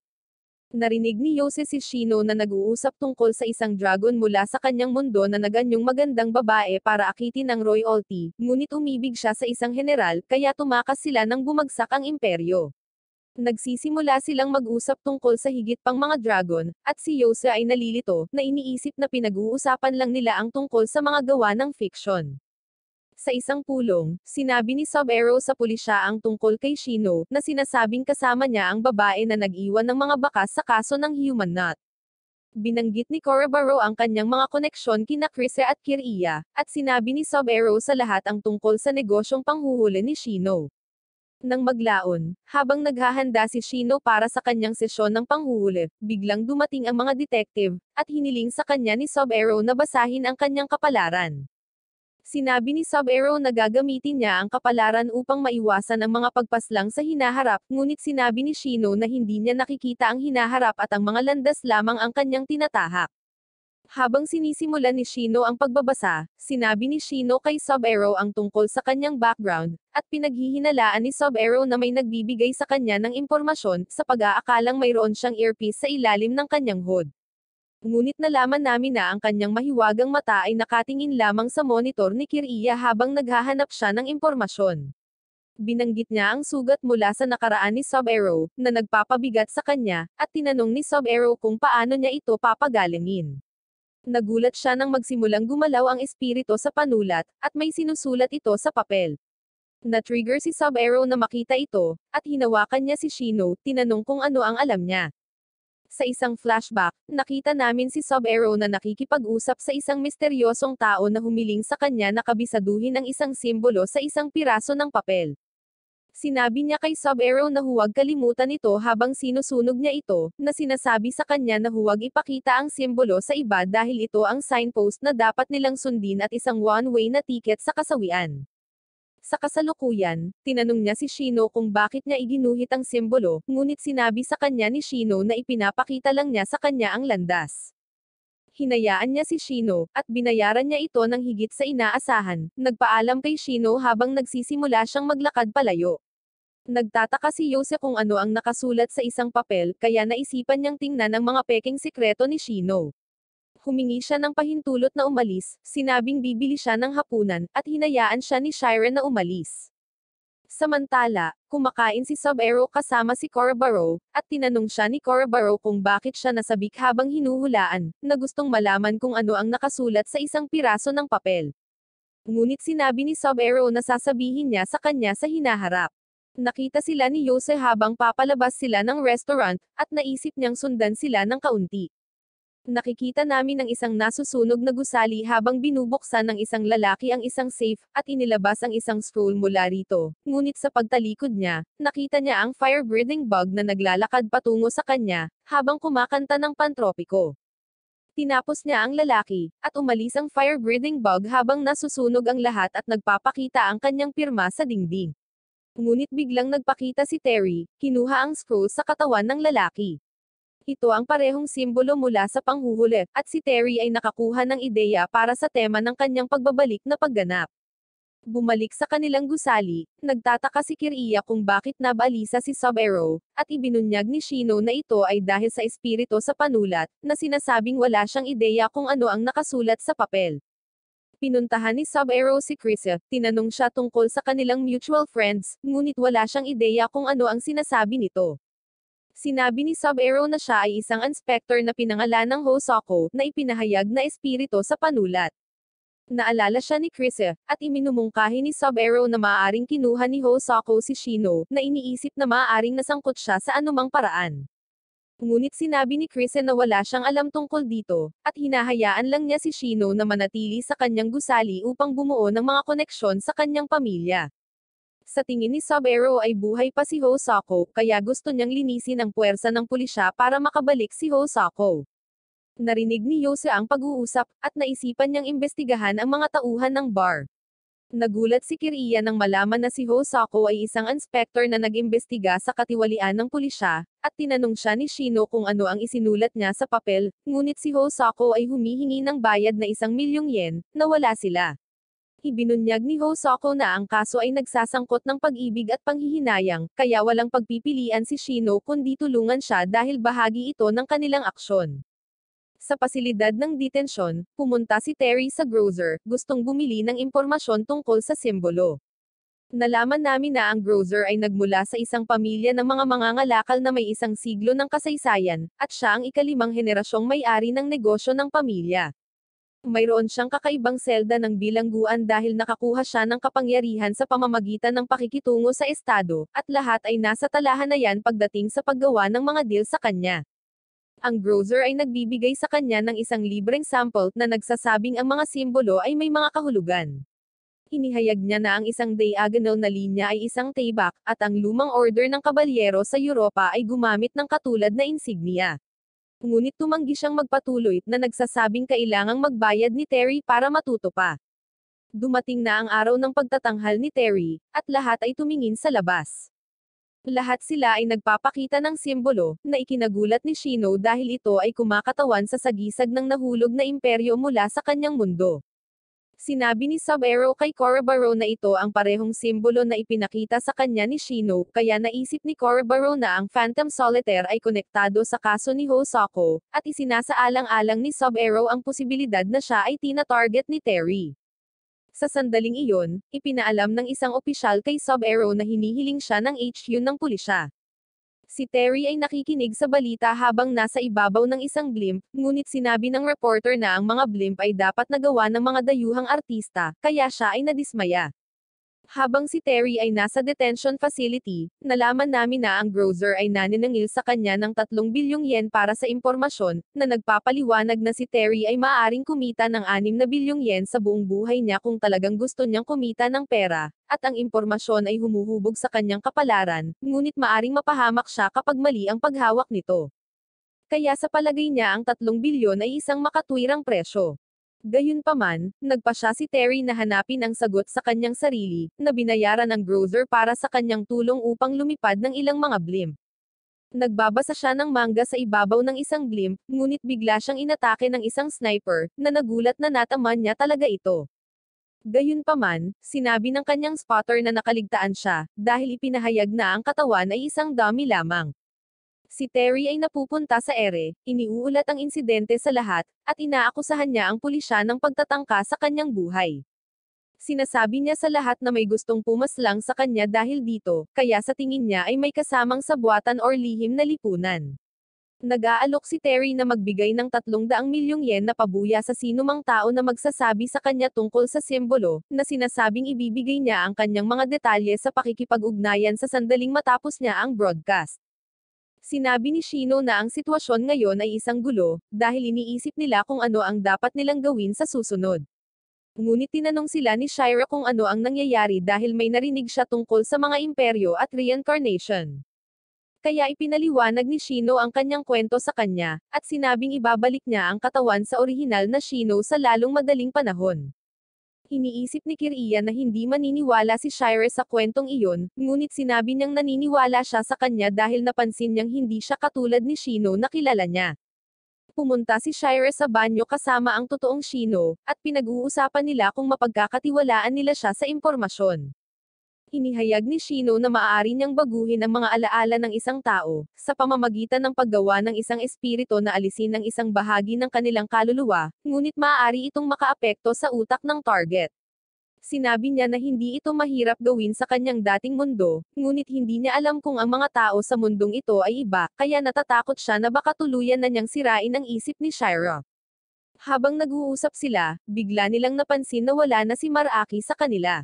Narinig ni Yose si Shino na nag-uusap tungkol sa isang dragon mula sa kanyang mundo na naganyong magandang babae para akitin ang royalty, ngunit umibig siya sa isang general, kaya tumakas sila nang bumagsak ang imperyo. Nagsisimula silang mag-usap tungkol sa higit pang mga dragon, at si Yose ay nalilito, na iniisip na pinag-uusapan lang nila ang tungkol sa mga gawa ng fiction. Sa isang pulong, sinabi ni Sub-Zero sa pulisya ang tungkol kay Shino, na sinasabing kasama niya ang babae na nag-iwan ng mga bakas sa kaso ng Human Knot. Binanggit ni Korobaro ang kanyang mga koneksyon kina Chris at Kiriya, at sinabi ni Sub-Zero sa lahat ang tungkol sa negosyong panghuhuli ni Shino. Nang maglaon, habang naghahanda si Shino para sa kanyang sesyon ng panghuhuli, biglang dumating ang mga detective, at hiniling sa kanya ni Sub-Zero na basahin ang kanyang kapalaran. Sinabi ni Sub-Zero na gagamitin niya ang kapalaran upang maiwasan ang mga pagpaslang sa hinaharap, ngunit sinabi ni Shino na hindi niya nakikita ang hinaharap at ang mga landas lamang ang kanyang tinatahak. Habang sinisimulan ni Shino ang pagbabasa, sinabi ni Shino kay Sub-Zero ang tungkol sa kanyang background, at pinaghihinalaan ni Sub-Zero na may nagbibigay sa kanya ng impormasyon, sa pag-aakalang mayroon siyang earpiece sa ilalim ng kanyang hood. Ngunit nalaman namin na ang kanyang mahiwagang mata ay nakatingin lamang sa monitor ni Kiriya habang naghahanap siya ng impormasyon. Binanggit niya ang sugat mula sa nakaraan ni Sub-Zero, na nagpapabigat sa kanya, at tinanong ni Sub-Zero kung paano niya ito papagalingin. Nagulat siya nang magsimulang gumalaw ang espiritu sa panulat, at may sinusulat ito sa papel. Na-trigger si Sub-Zero na makita ito, at hinawakan niya si Shino, tinanong kung ano ang alam niya. Sa isang flashback, nakita namin si Sub-Zero na nakikipag-usap sa isang misteryosong tao na humiling sa kanya na kabisaduhin ang isang simbolo sa isang piraso ng papel. Sinabi niya kay Sub-Zero na huwag kalimutan ito habang sinusunog niya ito, na sinasabi sa kanya na huwag ipakita ang simbolo sa iba dahil ito ang signpost na dapat nilang sundin at isang one-way na ticket sa kasawian. Sa kasalukuyan, tinanong niya si Shino kung bakit niya iginuhit ang simbolo, ngunit sinabi sa kanya ni Shino na ipinapakita lang niya sa kanya ang landas. Hinayaan niya si Shino, at binayaran niya ito ng higit sa inaasahan, nagpaalam kay Shino habang nagsisimula siyang maglakad palayo. Nagtataka si Yose kung ano ang nakasulat sa isang papel, kaya naisipan niyang tingnan ang mga peking sikreto ni Shino. Humingi siya ng pahintulot na umalis, sinabing bibili siya ng hapunan, at hinayaan siya ni Shiren na umalis. Samantala, kumakain si Sub-Zero kasama si Korobaro, at tinanong siya ni Korobaro kung bakit siya nasabik habang hinuhulaan, na gustong malaman kung ano ang nakasulat sa isang piraso ng papel. Ngunit sinabi ni Sub-Zero na sasabihin niya sa kanya sa hinaharap. Nakita sila ni Yose habang papalabas sila ng restaurant, at naisip niyang sundan sila ng kaunti. Nakikita namin ang isang nasusunog na gusali habang binubuksan ng isang lalaki ang isang safe, at inilabas ang isang scroll mula rito. Ngunit sa pagtalikod niya, nakita niya ang fire-breathing bug na naglalakad patungo sa kanya, habang kumakanta ng pantropiko. Tinapos niya ang lalaki, at umalis ang fire-breathing bug habang nasusunog ang lahat at nagpapakita ang kanyang pirma sa dingding. Ngunit biglang nagpakita si Terry, kinuha ang scroll sa katawan ng lalaki. Ito ang parehong simbolo mula sa panghuhuli, at si Terry ay nakakuha ng ideya para sa tema ng kanyang pagbabalik na pagganap. Bumalik sa kanilang gusali, nagtataka si Kiriya kung bakit nabalisa si Sub-Zero, at ibinunyag ni Shino na ito ay dahil sa espiritu sa panulat, na sinasabing wala siyang ideya kung ano ang nakasulat sa papel. Pinuntahan ni Sub-Zero si Chris, tinanong siya tungkol sa kanilang mutual friends, ngunit wala siyang ideya kung ano ang sinasabi nito. Sinabi ni Sub-Zero na siya ay isang inspector na pinangalanang Hosoko, na ipinahayag na espiritu sa panulat. Naalala siya ni Chris, at iminumungkahi ni Sub-Zero na maaaring kinuha ni Hosoko si Shino, na iniisip na maaaring nasangkot siya sa anumang paraan. Ngunit sinabi ni Krisen na wala siyang alam tungkol dito, at hinahayaan lang niya si Shino na manatili sa kanyang gusali upang bumuo ng mga koneksyon sa kanyang pamilya. Sa tingin ni Sub-Zero ay buhay pa si Hosako, kaya gusto niyang linisin ang puwersa ng pulisya para makabalik si Hosako. Narinig ni Yose ang pag-uusap, at naisipan niyang imbestigahan ang mga tauhan ng bar. Nagulat si Kiriya nang malaman na si Hosako ay isang inspektor na nag-imbestiga sa katiwalian ng pulisya, at tinanong siya ni Shino kung ano ang isinulat niya sa papel, ngunit si Hosako ay humihingi ng bayad na 1,000,000 yen, na wala sila. Ibinunyag ni Hosako na ang kaso ay nagsasangkot ng pag-ibig at panghihinayang, kaya walang pagpipilian si Shino kundi tulungan siya dahil bahagi ito ng kanilang aksyon. Sa pasilidad ng detensyon, pumunta si Terry sa grocer, gustong bumili ng impormasyon tungkol sa simbolo. Nalaman namin na ang grocer ay nagmula sa isang pamilya ng mga mangangalakal na may isang siglo ng kasaysayan, at siya ang ika-5 henerasyong may-ari ng negosyo ng pamilya. Mayroon siyang kakaibang selda ng bilangguan dahil nakakuha siya ng kapangyarihan sa pamamagitan ng pakikitungo sa estado, at lahat ay nasa talahan na yan pagdating sa paggawa ng mga deal sa kanya. Ang grocer ay nagbibigay sa kanya ng isang libreng sample na nagsasabing ang mga simbolo ay may mga kahulugan. Inihayag niya na ang isang diagonal na linya ay isang taybak, at ang lumang order ng kabalyero sa Europa ay gumamit ng katulad na insignia. Ngunit tumanggi siyang magpatuloy na nagsasabing kailangang magbayad ni Terry para matuto pa. Dumating na ang araw ng pagtatanghal ni Terry, at lahat ay tumingin sa labas. Lahat sila ay nagpapakita ng simbolo, na ikinagulat ni Shino dahil ito ay kumakatawan sa sagisag ng nahulog na imperyo mula sa kanyang mundo. Sinabi ni Sub-Zero kay Korobaro na ito ang parehong simbolo na ipinakita sa kanya ni Shino, kaya naisip ni Korobaro na ang Phantom Solitaire ay konektado sa kaso ni Hosako, at isinasaalang-alang ni Sub-Zero ang posibilidad na siya ay tina-target ni Terry. Sa sandaling iyon, ipinaalam ng isang opisyal kay Sub-Zero na hinihiling siya ng HQ ng pulisya. Si Terry ay nakikinig sa balita habang nasa ibabaw ng isang blimp, ngunit sinabi ng reporter na ang mga blimp ay dapat nagawa ng mga dayuhang artista, kaya siya ay nadismaya. Habang si Terry ay nasa detention facility, nalaman namin na ang grocer ay naniningil sa kanya ng 3,000,000,000 yen para sa impormasyon, na nagpapaliwanag na si Terry ay maaaring kumita ng 6,000,000,000 yen sa buong buhay niya kung talagang gusto niyang kumita ng pera, at ang impormasyon ay humuhubog sa kanyang kapalaran, ngunit maaring mapahamak siya kapag mali ang paghawak nito. Kaya sa palagay niya ang 3,000,000,000 ay isang makatwirang presyo. Gayunpaman, nagpasya si Terry na hanapin ang sagot sa kanyang sarili, na binayaran ng grocer para sa kanyang tulong upang lumipad ng ilang mga blimp. Nagbabasa siya ng manga sa ibabaw ng isang blimp, ngunit bigla siyang inatake ng isang sniper, na nagulat na nataman niya talaga ito. Gayunpaman, sinabi ng kanyang spotter na nakaligtaan siya, dahil ipinahayag na ang katawan ay isang dummy lamang. Si Terry ay napupunta sa ere, iniuulat ang insidente sa lahat, at inaakusahan niya ang pulisya ng pagtatangka sa kanyang buhay. Sinasabi niya sa lahat na may gustong pumaslang sa kanya dahil dito, kaya sa tingin niya ay may kasamang sabwatan or lihim na lipunan. Nag-aalok si Terry na magbigay ng 300,000,000 yen na pabuya sa sinumang tao na magsasabi sa kanya tungkol sa simbolo, na sinasabing ibibigay niya ang kanyang mga detalye sa pakikipag-ugnayan sa sandaling matapos niya ang broadcast. Sinabi ni Shino na ang sitwasyon ngayon ay isang gulo, dahil iniisip nila kung ano ang dapat nilang gawin sa susunod. Ngunit tinanong sila ni Shira kung ano ang nangyayari dahil may narinig siya tungkol sa mga imperyo at reincarnation. Kaya ipinaliwanag ni Shino ang kanyang kwento sa kanya, at sinabing ibabalik niya ang katawan sa orihinal na Shino sa lalong madaling panahon. Iniisip ni Kiriya na hindi maniniwala si Shira sa kwentong iyon, ngunit sinabi niyang naniniwala siya sa kanya dahil napansin niyang hindi siya katulad ni Shino na kilala niya. Pumunta si Shira sa banyo kasama ang totoong Shino, at pinag-uusapan nila kung mapagkakatiwalaan nila siya sa impormasyon. Inihayag ni Shino na maaari niyang baguhin ang mga alaala ng isang tao, sa pamamagitan ng paggawa ng isang espiritu na alisin ang isang bahagi ng kanilang kaluluwa, ngunit maaari itong makaapekto sa utak ng target. Sinabi niya na hindi ito mahirap gawin sa kanyang dating mundo, ngunit hindi niya alam kung ang mga tao sa mundong ito ay iba, kaya natatakot siya na baka tuluyan na niyang sirain ang isip ni Shira. Habang nag-uusap sila, bigla nilang napansin na wala na si Maraki sa kanila.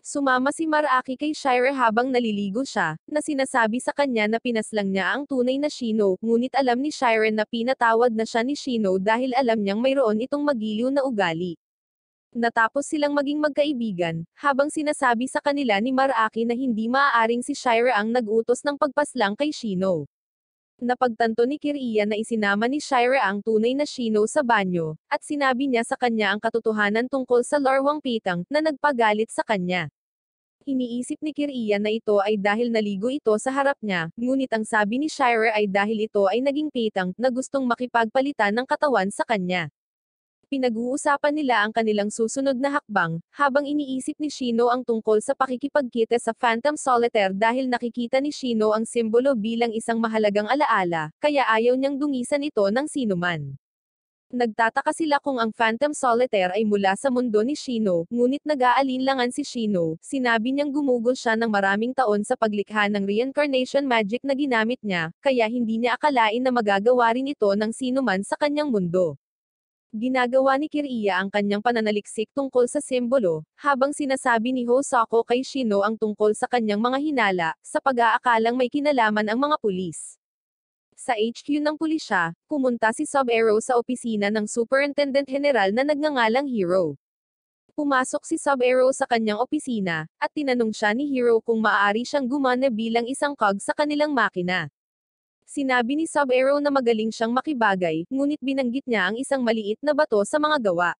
Sumama si Maraki kay Shire habang naliligo siya, na sinasabi sa kanya na pinaslang niya ang tunay na Shino, ngunit alam ni Shire na pinatawad na siya ni Shino dahil alam niyang mayroon itong magiliw na ugali. Natapos silang maging magkaibigan, habang sinasabi sa kanila ni Maraki na hindi maaaring si Shire ang nag-utos ng pagpaslang kay Shino. Napagtanto ni Kiriya na isinama ni Shire ang tunay na Shino sa banyo, at sinabi niya sa kanya ang katotohanan tungkol sa larwang pitang, na nagpagalit sa kanya. Iniisip ni Kiriya na ito ay dahil naligo ito sa harap niya, ngunit ang sabi ni Shire ay dahil ito ay naging pitang, na gustong makipagpalitan ng katawan sa kanya. Pinag-uusapan nila ang kanilang susunod na hakbang, habang iniisip ni Shino ang tungkol sa pakikipagkita sa Phantom Solitaire dahil nakikita ni Shino ang simbolo bilang isang mahalagang alaala, kaya ayaw niyang dungisan ito ng sinuman. Nagtataka sila kung ang Phantom Solitaire ay mula sa mundo ni Shino, ngunit nag-aalinlangan si Shino, sinabi niyang gumugol siya ng maraming taon sa paglikha ng reincarnation magic na ginamit niya, kaya hindi niya akalain na magagawa rin ito ng sinuman sa kanyang mundo. Ginagawa ni Kiriya ang kanyang pananaliksik tungkol sa simbolo, habang sinasabi ni Hosako kay Shino ang tungkol sa kanyang mga hinala, sa pag-aakalang may kinalaman ang mga pulis. Sa HQ ng pulisya, pumunta si Sub-Zero sa opisina ng Superintendent General na nagngangalang Hero. Pumasok si Sub-Zero sa kanyang opisina, at tinanong siya ni Hero kung maaari siyang gumana bilang isang cog sa kanilang makina. Sinabi ni Sub-Zero na magaling siyang makibagay, ngunit binanggit niya ang isang maliit na bato sa mga gawa.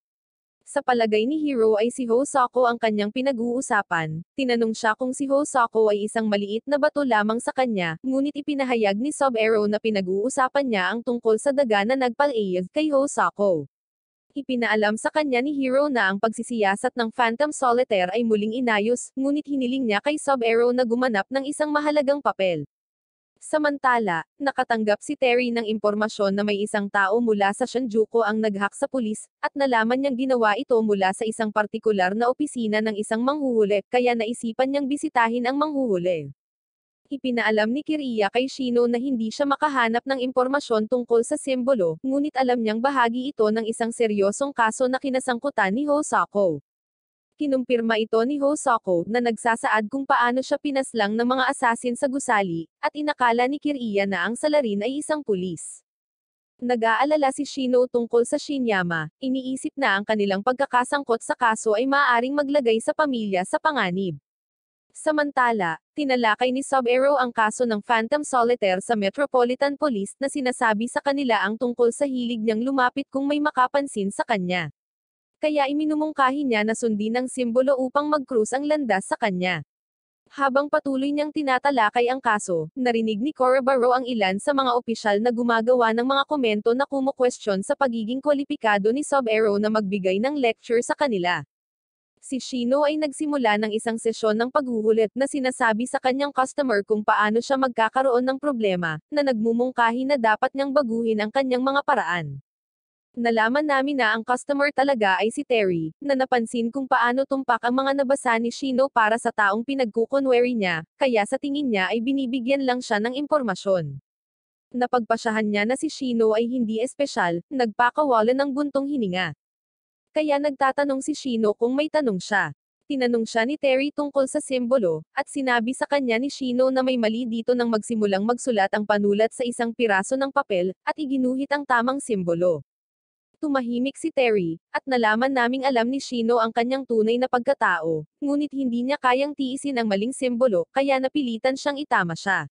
Sa palagay ni Hero ay si Hosako ang kanyang pinag-uusapan, tinanong siya kung si Hosako ay isang maliit na bato lamang sa kanya, ngunit ipinahayag ni Sub-Zero na pinag-uusapan niya ang tungkol sa daga na nagpal-ayag kay Hosako. Ipinaalam sa kanya ni Hero na ang pagsisiyasat ng Phantom Solitaire ay muling inayos, ngunit hiniling niya kay Sub-Zero na gumanap ng isang mahalagang papel. Samantala, nakatanggap si Terry ng impormasyon na may isang tao mula sa Shinjuku ang nag-hack sa pulis, at nalaman niyang ginawa ito mula sa isang partikular na opisina ng isang manghuhuli, kaya naisipan niyang bisitahin ang manghuhuli. Ipinaalam ni Kiriya kay Shino na hindi siya makahanap ng impormasyon tungkol sa simbolo, ngunit alam niyang bahagi ito ng isang seryosong kaso na kinasangkutan ni Hosako. Kinumpirma ito ni Hosako na nagsasaad kung paano siya pinaslang ng mga asasin sa gusali, at inakala ni Kiriya na ang salarin ay isang pulis. Nag-aalala si Shino tungkol sa Shinyama, iniisip na ang kanilang pagkakasangkot sa kaso ay maaaring maglagay sa pamilya sa panganib. Samantala, tinalakay ni Sub-Zero ang kaso ng Phantom Solitaire sa Metropolitan Police na sinasabi sa kanila ang tungkol sa hilig niyang lumapit kung may makapansin sa kanya. Kaya iminumungkahi niya na sundin ang simbolo upang mag-cruise ang landas sa kanya. Habang patuloy niyang tinatalakay ang kaso, narinig ni Korobaro ang ilan sa mga opisyal na gumagawa ng mga komento na kumukwestiyon sa pagiging kwalipikado ni Sub-Zero na magbigay ng lecture sa kanila. Si Shino ay nagsimula ng isang sesyon ng paghuhulit na sinasabi sa kanyang customer kung paano siya magkakaroon ng problema, na nagmumungkahi na dapat niyang baguhin ang kanyang mga paraan. Nalaman namin na ang customer talaga ay si Terry, na napansin kung paano tumpak ang mga nabasa ni Shino para sa taong pinagkukunwari niya, kaya sa tingin niya ay binibigyan lang siya ng impormasyon. Napagpasyahan niya na si Shino ay hindi espesyal, nagpakawalan ng buntong hininga. Kaya nagtatanong si Shino kung may tanong siya. Tinanong siya ni Terry tungkol sa simbolo, at sinabi sa kanya ni Shino na may mali dito nang magsimulang magsulat ang panulat sa isang piraso ng papel, at iginuhit ang tamang simbolo. Tumahimik si Terry, at nalaman naming alam ni Shino ang kanyang tunay na pagkatao, ngunit hindi niya kayang tiisin ang maling simbolo, kaya napilitan siyang itama siya.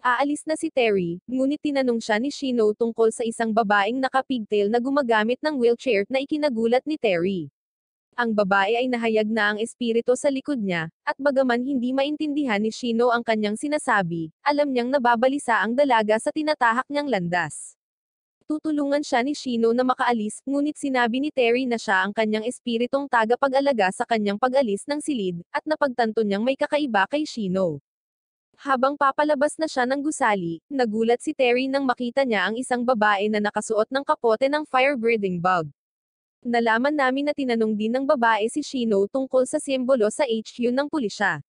Aalis na si Terry, ngunit tinanong siya ni Shino tungkol sa isang babaeng naka-pigtail na gumagamit ng wheelchair na ikinagulat ni Terry. Ang babae ay nahayag na ang espiritu sa likod niya, at bagaman hindi maintindihan ni Shino ang kanyang sinasabi, alam niyang nababalisa ang dalaga sa tinatahak niyang landas. Tutulungan siya ni Shino na makaalis, ngunit sinabi ni Terry na siya ang kanyang espiritong tagapag-alaga sa kanyang pag-alis ng silid, at napagtanto niyang may kakaiba kay Shino. Habang papalabas na siya ng gusali, nagulat si Terry nang makita niya ang isang babae na nakasuot ng kapote ng fire-breathing bug. Nalaman namin na tinanong din ng babae si Shino tungkol sa simbolo sa HQ ng pulisya.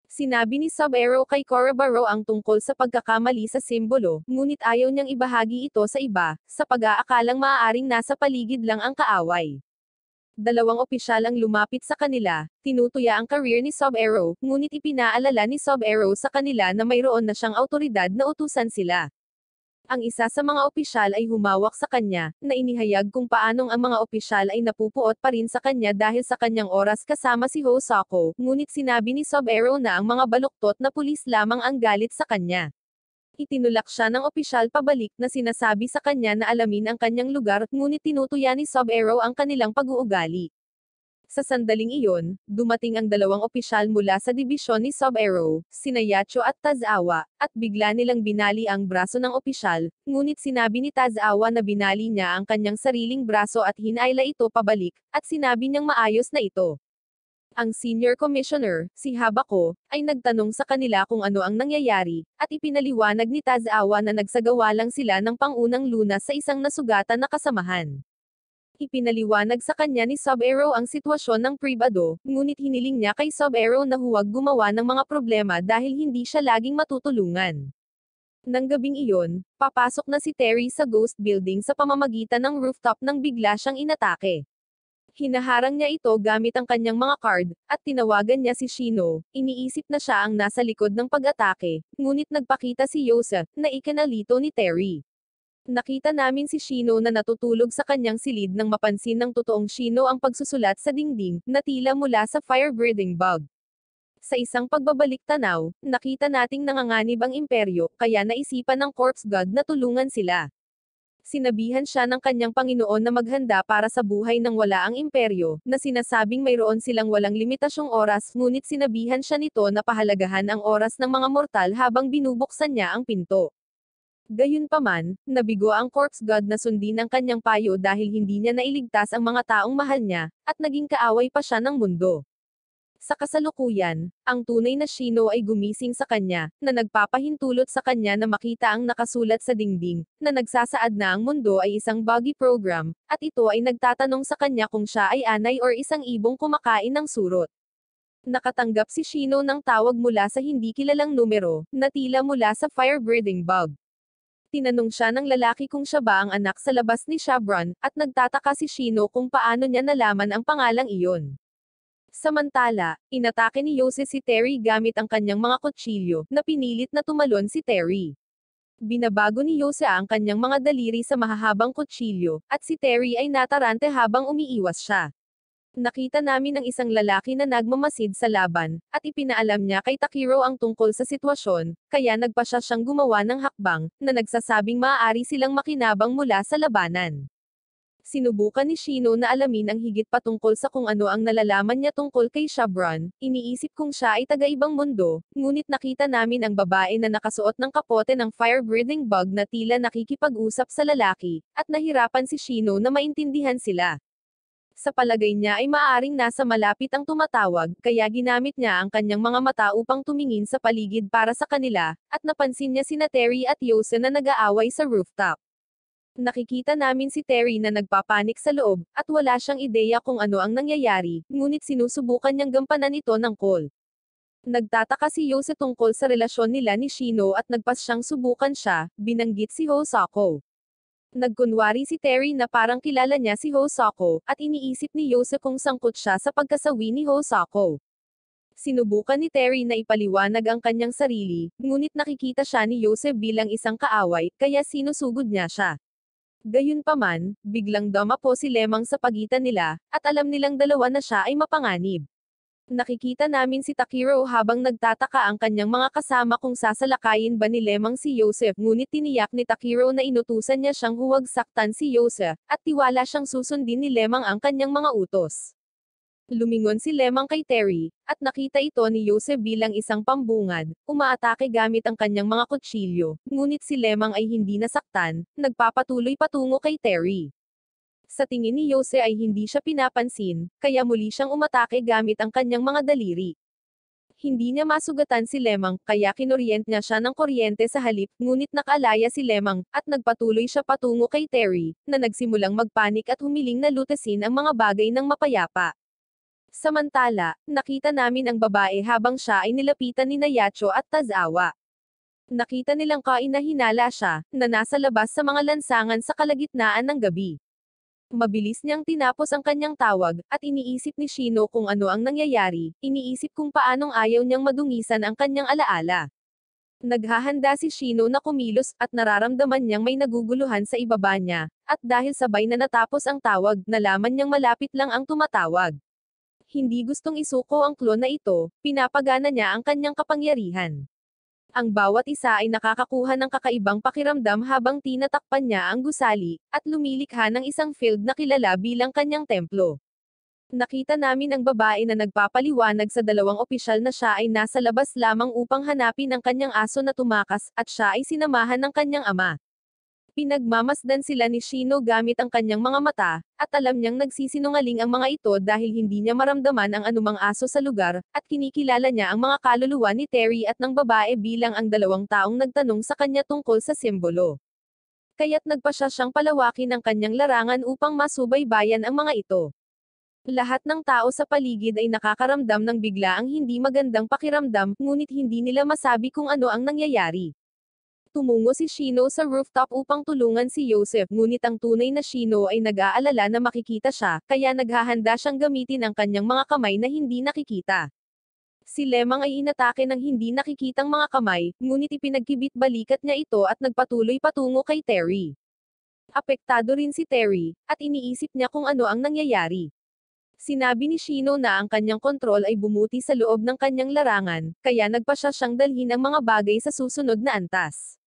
Sinabi ni Sub-Zero kay Korobaro ang tungkol sa pagkakamali sa simbolo, ngunit ayaw niyang ibahagi ito sa iba, sa pag-aakalang maaaring nasa paligid lang ang kaaway. Dalawang opisyal ang lumapit sa kanila, tinutuya ang career ni Sub-Zero, ngunit ipinaalala ni Sub-Zero sa kanila na mayroon na siyang awtoridad na utusan sila. Ang isa sa mga opisyal ay humawak sa kanya, na inihayag kung paanong ang mga opisyal ay napupuot pa rin sa kanya dahil sa kanyang oras kasama si Hosako, ngunit sinabi ni Sub-Zero na ang mga baluktot na pulis lamang ang galit sa kanya. Itinulak siya ng opisyal pabalik na sinasabi sa kanya na alamin ang kanyang lugar, ngunit tinutuya ni Sub-Zero ang kanilang pag-uugali. Sa sandaling iyon, dumating ang dalawang opisyal mula sa dibisyon ni Sub-Zero, sina Yacho at Tazawa, at bigla nilang binali ang braso ng opisyal, ngunit sinabi ni Tazawa na binali niya ang kanyang sariling braso at hinayla ito pabalik, at sinabi niyang maayos na ito. Ang senior commissioner, si Habako, ay nagtanong sa kanila kung ano ang nangyayari, at ipinaliwanag ni Tazawa na nagsagawa lang sila ng pangunang lunas sa isang nasugatan na kasamahan. Ipinaliwanag sa kanya ni Sub-Zero ang sitwasyon ng pribado, ngunit hiniling niya kay Sub-Zero na huwag gumawa ng mga problema dahil hindi siya laging matutulungan. Nang gabing iyon, papasok na si Terry sa ghost building sa pamamagitan ng rooftop nang bigla siyang inatake. Hinaharang niya ito gamit ang kanyang mga card, at tinawagan niya si Shino. Iniisip na siya ang nasa likod ng pag-atake, ngunit nagpakita si Yose, na ikanalito ni Terry. Nakita namin si Shino na natutulog sa kanyang silid nang mapansin ng totoong Shino ang pagsusulat sa dingding, na tila mula sa fire-breathing bug. Sa isang pagbabalik tanaw, nakita nating nanganganib ang imperyo, kaya naisipan ng corpse god na tulungan sila. Sinabihan siya ng kanyang Panginoon na maghanda para sa buhay nang wala ang imperyo, na sinasabing mayroon silang walang limitasyong oras, ngunit sinabihan siya nito na pahalagahan ang oras ng mga mortal habang binubuksan niya ang pinto. Gayunpaman, nabigo ang corpse god na sundin ang kanyang payo dahil hindi niya nailigtas ang mga taong mahal niya, at naging kaaway pa siya ng mundo. Sa kasalukuyan, ang tunay na Shino ay gumising sa kanya, na nagpapahintulot sa kanya na makita ang nakasulat sa dingding, na nagsasaad na ang mundo ay isang buggy program, at ito ay nagtatanong sa kanya kung siya ay anay or isang ibong kumakain ng surot. Nakatanggap si Shino ng tawag mula sa hindi kilalang numero, na tila mula sa fire-breathing bug. Tinanong siya ng lalaki kung siya ba ang anak sa labas ni Shabron, at nagtataka si Shino kung paano niya nalaman ang pangalang iyon. Samantala, inatake ni Yose si Terry gamit ang kanyang mga kutsilyo, na pinilit na tumalon si Terry. Binabago ni Yose ang kanyang mga daliri sa mahahabang kutsilyo, at si Terry ay natarante habang umiiwas siya. Nakita namin ang isang lalaki na nagmamasid sa laban, at ipinaalam niya kay Takiro ang tungkol sa sitwasyon, kaya nagpasya siyang gumawa ng hakbang, na nagsasabing maaari silang makinabang mula sa labanan. Sinubukan ni Shino na alamin ang higit patungkol sa kung ano ang nalalaman niya tungkol kay Shabron, iniisip kung siya ay taga-ibang mundo, ngunit nakita namin ang babae na nakasuot ng kapote ng fire-breathing bug na tila nakikipag-usap sa lalaki, at nahirapan si Shino na maintindihan sila. Sa palagay niya ay maaaring nasa malapit ang tumatawag, kaya ginamit niya ang kanyang mga mata upang tumingin sa paligid para sa kanila, at napansin niya sina Terry at Yose na nag-aaway sa rooftop. Nakikita namin si Terry na nagpapanik sa loob, at wala siyang ideya kung ano ang nangyayari, ngunit sinusubukan niyang gampanan ito ng call. Nagtataka si Yose tungkol sa relasyon nila ni Shino at nagpas siyang subukan siya, binanggit si Hosako. Nagkunwari si Terry na parang kilala niya si Hosako, at iniisip ni Yose kung sangkot siya sa pagkasawi ni Hosako. Sinubukan ni Terry na ipaliwanag ang kanyang sarili, ngunit nakikita siya ni Yose bilang isang kaaway, kaya sinusugod niya siya. Gayunpaman, biglang dumapo si Lemang sa pagitan nila, at alam nilang dalawa na siya ay mapanganib. Nakikita namin si Takiro habang nagtataka ang kanyang mga kasama kung sasalakayin ba ni Lemang si Yosef, ngunit tiniyak ni Takiro na inutusan niya siyang huwag saktan si Yosef, at tiwala siyang susundin ni Lemang ang kanyang mga utos. Lumingon si Lemang kay Terry, at nakita ito ni Yosef bilang isang pambungad, umaatake gamit ang kanyang mga kutsilyo, ngunit si Lemang ay hindi nasaktan, nagpapatuloy patungo kay Terry. Sa tingin ni Yose ay hindi siya pinapansin, kaya muli siyang umatake gamit ang kanyang mga daliri. Hindi niya masugatan si Lemang, kaya kinuryent niya siya ng kuryente sa halip, ngunit nakalaya si Lemang, at nagpatuloy siya patungo kay Terry, na nagsimulang magpanik at humiling na lutasin ang mga bagay ng mapayapa. Samantala, nakita namin ang babae habang siya ay nilapitan ni Yacho at Tazawa. Nakita nilang kainahinala siya, na nasa labas sa mga lansangan sa kalagitnaan ng gabi. Mabilis niyang tinapos ang kanyang tawag, at iniisip ni Shino kung ano ang nangyayari, iniisip kung paanong ayaw niyang madungisan ang kanyang alaala. Naghahanda si Shino na kumilos, at nararamdaman niyang may naguguluhan sa ibaba niya, at dahil sabay na natapos ang tawag, nalaman niyang malapit lang ang tumatawag. Hindi gustong isuko ang klon na ito, pinapagana niya ang kanyang kapangyarihan. Ang bawat isa ay nakakakuha ng kakaibang pakiramdam habang tinatakpan niya ang gusali, at lumilikha ng isang field na kilala bilang kanyang templo. Nakita namin ang babae na nagpapaliwanag sa dalawang opisyal na siya ay nasa labas lamang upang hanapin ang kanyang aso na tumakas, at siya ay sinamahan ng kanyang ama. Pinagmamasdan sila ni Shino gamit ang kanyang mga mata, at alam niyang nagsisinungaling ang mga ito dahil hindi niya maramdaman ang anumang aso sa lugar, at kinikilala niya ang mga kaluluwa ni Terry at ng babae bilang ang dalawang taong nagtanong sa kanya tungkol sa simbolo. Kaya't nagpa siya siyang palawakin ang kanyang larangan upang masubaybayan ang mga ito. Lahat ng tao sa paligid ay nakakaramdam ng biglaang hindi magandang pakiramdam, ngunit hindi nila masabi kung ano ang nangyayari. Tumungo si Shino sa rooftop upang tulungan si Joseph, ngunit ang tunay na Shino ay nag-aalala na makikita siya, kaya naghahanda siyang gamitin ang kanyang mga kamay na hindi nakikita. Si Lemang ay inatake ng hindi nakikitang mga kamay, ngunit ipinagkibit balikat niya ito at nagpatuloy patungo kay Terry. Apektado rin si Terry, at iniisip niya kung ano ang nangyayari. Sinabi ni Shino na ang kanyang kontrol ay bumuti sa loob ng kanyang larangan, kaya nagpa siya siyang dalhin ang mga bagay sa susunod na antas.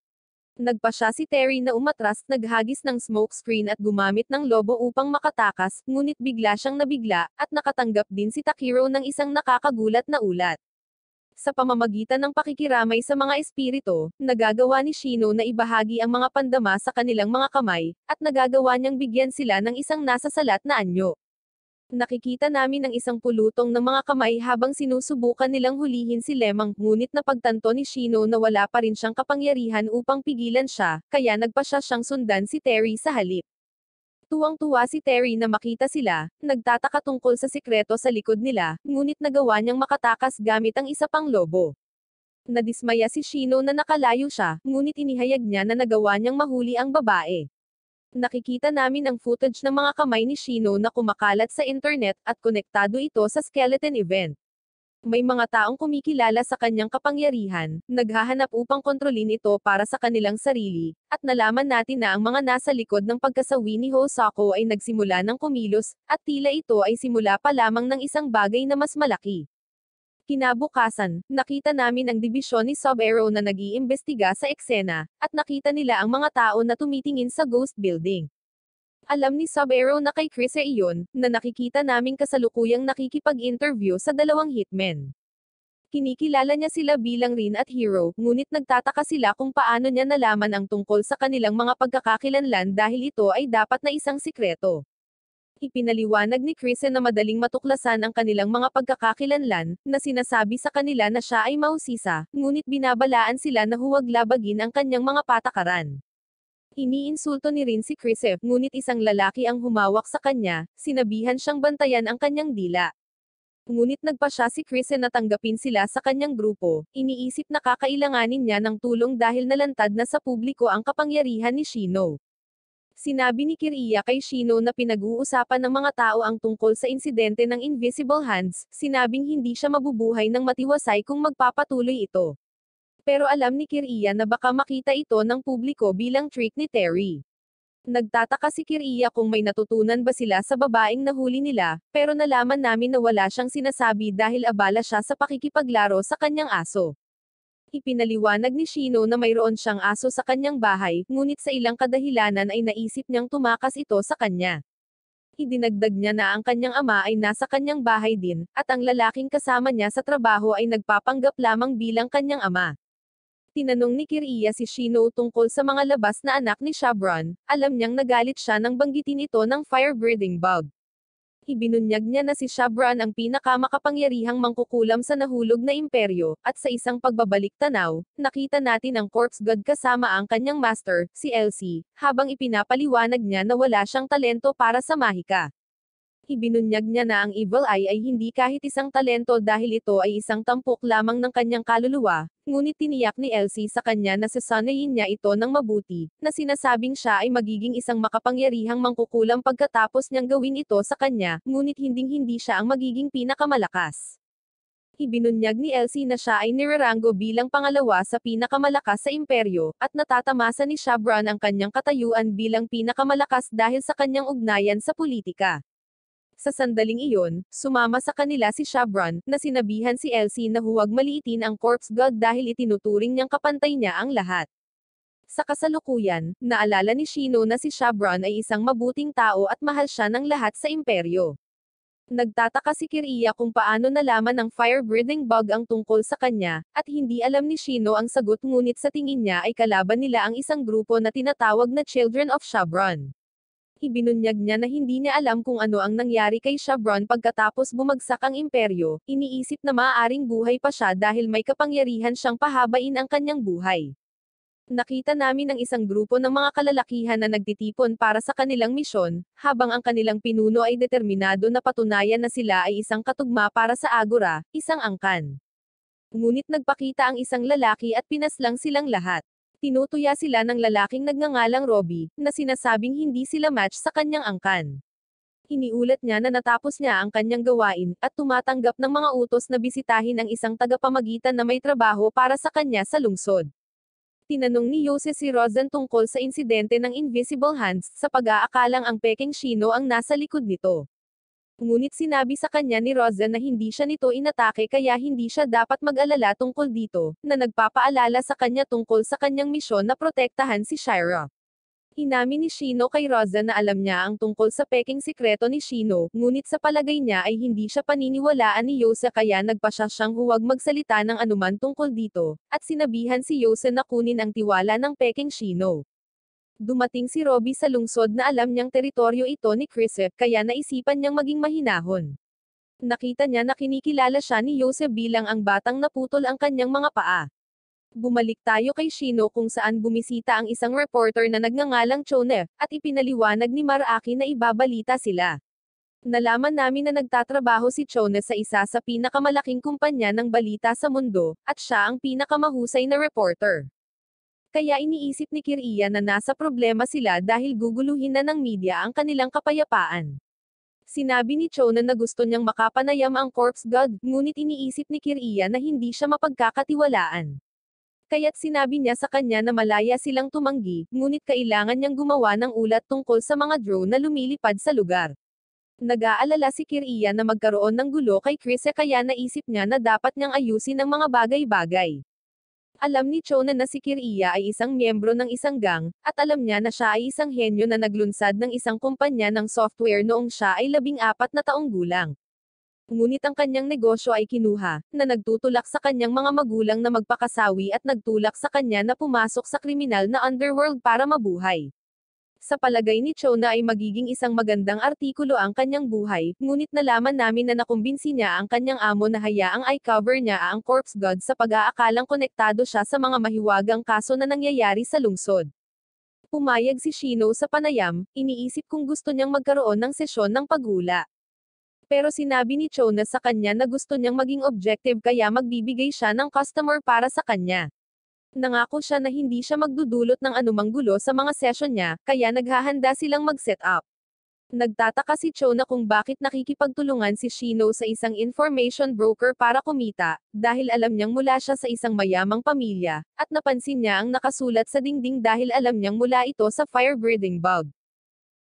Nagpa siya si Terry na umatras, naghagis ng smoke screen at gumamit ng lobo upang makatakas, ngunit bigla siyang nabigla, at nakatanggap din si Takiro ng isang nakakagulat na ulat. Sa pamamagitan ng pakikiramay sa mga espirito, nagagawa ni Shino na ibahagi ang mga pandama sa kanilang mga kamay, at nagagawa niyang bigyan sila ng isang nasasalat na anyo. Nakikita namin ang isang pulutong ng mga kamay habang sinusubukan nilang hulihin si Lemang, ngunit napagtanto ni Shino na wala pa rin siyang kapangyarihan upang pigilan siya, kaya nagpa siya siyang sundan si Terry sa halip. Tuwang-tuwa si Terry na makita sila, nagtataka tungkol sa sikreto sa likod nila, ngunit nagawa niyang makatakas gamit ang isa pang lobo. Nadismaya si Shino na nakalayo siya, ngunit inihayag niya na nagawa niyang mahuli ang babae. Nakikita namin ang footage ng mga kamay ni Shino na kumakalat sa internet, at konektado ito sa skeleton event. May mga taong kumikilala sa kanyang kapangyarihan, naghahanap upang kontrolin ito para sa kanilang sarili, at nalaman natin na ang mga nasa likod ng pagkasawi ni Hosako ay nagsimula ng kumilos, at tila ito ay simula pa lamang ng isang bagay na mas malaki. Kinabukasan, nakita namin ang dibisyon ni Sub-Zero na nag-iimbestiga sa eksena, at nakita nila ang mga tao na tumitingin sa ghost building. Alam ni Sub-Zero na kay Chris iyon, na nakikita naming kasalukuyang nakikipag-interview sa dalawang hitmen. Kinikilala niya sila bilang Rin at Hero, ngunit nagtataka sila kung paano niya nalaman ang tungkol sa kanilang mga pagkakakilanlan dahil ito ay dapat na isang sikreto. Ipinaliwanag ni Chris na madaling matuklasan ang kanilang mga pagkakakilanlan, na sinasabi sa kanila na siya ay mausisa, ngunit binabalaan sila na huwag labagin ang kanyang mga patakaran. Iniinsulto ni Rin si Chris, ngunit isang lalaki ang humawak sa kanya, sinabihan siyang bantayan ang kanyang dila. Ngunit nagpa siya si Chris na tanggapin sila sa kanyang grupo, iniisip na kakailanganin niya ng tulong dahil nalantad na sa publiko ang kapangyarihan ni Shino. Sinabi ni Kiriya kay Shino na pinag-uusapan ng mga tao ang tungkol sa insidente ng Invisible Hands, sinabing hindi siya mabubuhay ng matiwasay kung magpapatuloy ito. Pero alam ni Kiriya na baka makita ito ng publiko bilang trick ni Terry. Nagtataka si Kiriya kung may natutunan ba sila sa babaeng nahuli nila, pero nalaman namin na wala siyang sinasabi dahil abala siya sa pakikipaglaro sa kanyang aso. Ipinaliwanag ni Shino na mayroon siyang aso sa kanyang bahay, ngunit sa ilang kadahilanan ay naisip niyang tumakas ito sa kanya. Idinagdag niya na ang kanyang ama ay nasa kanyang bahay din, at ang lalaking kasama niya sa trabaho ay nagpapanggap lamang bilang kanyang ama. Tinanong ni Kiriya si Shino tungkol sa mga labas na anak ni Shabron, alam niyang nagalit siya nang banggitin ito ng fire-breathing bug. Ibinunyag niya na si Shabron ang pinakamakapangyarihang mangkukulam sa nahulog na imperyo, at sa isang pagbabalik tanaw, nakita natin ang corpse god kasama ang kanyang master, si Elsie, habang ipinapaliwanag niya na wala siyang talento para sa mahika. Ibinunyag niya na ang Evil Eye ay hindi kahit isang talento dahil ito ay isang tampok lamang ng kanyang kaluluwa, ngunit tiniyak ni Elsie sa kanya na sasanayin niya ito ng mabuti, na sinasabing siya ay magiging isang makapangyarihang mangkukulam pagkatapos niyang gawin ito sa kanya, ngunit hinding-hindi siya ang magiging pinakamalakas. Ibinunyag ni Elsie na siya ay nirarango bilang pangalawa sa pinakamalakas sa imperyo, at natatamasa ni Shabran ang kanyang katayuan bilang pinakamalakas dahil sa kanyang ugnayan sa politika. Sa sandaling iyon, sumama sa kanila si Shabran, na sinabihan si Elsie na huwag maliitin ang corpse god dahil itinuturing niyang kapantay niya ang lahat. Sa kasalukuyan, naalala ni Shino na si Shabran ay isang mabuting tao at mahal siya ng lahat sa imperyo. Nagtataka si Kiriya kung paano nalaman ng fire-breathing bug ang tungkol sa kanya, at hindi alam ni Shino ang sagot ngunit sa tingin niya ay kalaban nila ang isang grupo na tinatawag na Children of Shabran. Ibinunyag niya na hindi niya alam kung ano ang nangyari kay Shabran pagkatapos bumagsak ang imperyo, iniisip na maaaring buhay pa siya dahil may kapangyarihan siyang pahabain ang kanyang buhay. Nakita namin ang isang grupo ng mga kalalakihan na nagtitipon para sa kanilang misyon, habang ang kanilang pinuno ay determinado na patunayan na sila ay isang katugma para sa Agora, isang angkan. Ngunit nagpakita ang isang lalaki at pinaslang silang lahat. Tinutuya sila ng lalaking nagngangalang Robbie, na sinasabing hindi sila match sa kanyang angkan. Iniulat niya na natapos niya ang kanyang gawain, at tumatanggap ng mga utos na bisitahin ang isang tagapamagitan na may trabaho para sa kanya sa lungsod. Tinanong ni Yose si Rozan tungkol sa insidente ng Invisible Hands, sa pag-aakalang ang Peking Shino ang nasa likod nito. Ngunit sinabi sa kanya ni Rozan na hindi siya nito inatake kaya hindi siya dapat mag-alala tungkol dito, na nagpapaalala sa kanya tungkol sa kanyang misyon na protektahan si Shira. Inamin ni Shino kay Rozan na alam niya ang tungkol sa peking sikreto ni Shino, ngunit sa palagay niya ay hindi siya paniniwalaan ni Yose kaya nagpasya siyang huwag magsalita ng anuman tungkol dito, at sinabihan si Yose na kunin ang tiwala ng peking Shino. Dumating si Robbie sa lungsod na alam niyang teritoryo ito ni Chrisep kaya naisipan niyang maging mahinahon. Nakita niya na kinikilala siya ni Yose bilang ang batang naputol ang kanyang mga paa. Bumalik tayo kay Shino kung saan bumisita ang isang reporter na nagngangalang Chone, at ipinaliwanag ni Maraki na ibabalita sila. Nalaman namin na nagtatrabaho si Chone sa isa sa pinakamalaking kumpanya ng balita sa mundo, at siya ang pinakamahusay na reporter. Kaya iniisip ni Kiriya na nasa problema sila dahil guguluhin na ng media ang kanilang kapayapaan. Sinabi ni Chona na gusto niyang makapanayam ang corpse god, ngunit iniisip ni Kiriya na hindi siya mapagkakatiwalaan. Kaya't sinabi niya sa kanya na malaya silang tumanggi, ngunit kailangan niyang gumawa ng ulat tungkol sa mga drone na lumilipad sa lugar. Nag-aalala si Kiriya na magkaroon ng gulo kay Chris kaya naisip niya na dapat niyang ayusin ang mga bagay-bagay. Alam ni Chona na si Kiriya ay isang miyembro ng isang gang, at alam niya na siya ay isang henyo na naglunsad ng isang kumpanya ng software noong siya ay 14 na taong gulang. Ngunit ang kanyang negosyo ay kinuha, na nagtutulak sa kanyang mga magulang na magpakasawi at nagtulak sa kanya na pumasok sa kriminal na underworld para mabuhay. Sa palagay ni Chona ay magiging isang magandang artikulo ang kanyang buhay, ngunit nalaman namin na nakumbinsi niya ang kanyang amo na hayaang i-cover niya ang corpse god sa pag-aakalang konektado siya sa mga mahiwagang kaso na nangyayari sa lungsod. Pumayag si Shino sa panayam, iniisip kung gusto niyang magkaroon ng sesyon ng paghula. Pero sinabi ni Chona sa kanya na gusto niyang maging objective kaya magbibigay siya ng customer para sa kanya. Nangako siya na hindi siya magdudulot ng anumang gulo sa mga session niya, kaya naghahanda silang mag-set up. Nagtataka si Chona kung bakit nakikipagtulungan si Shino sa isang information broker para kumita, dahil alam niyang mula siya sa isang mayamang pamilya, at napansin niya ang nakasulat sa dingding dahil alam niyang mula ito sa fire-breathing bug.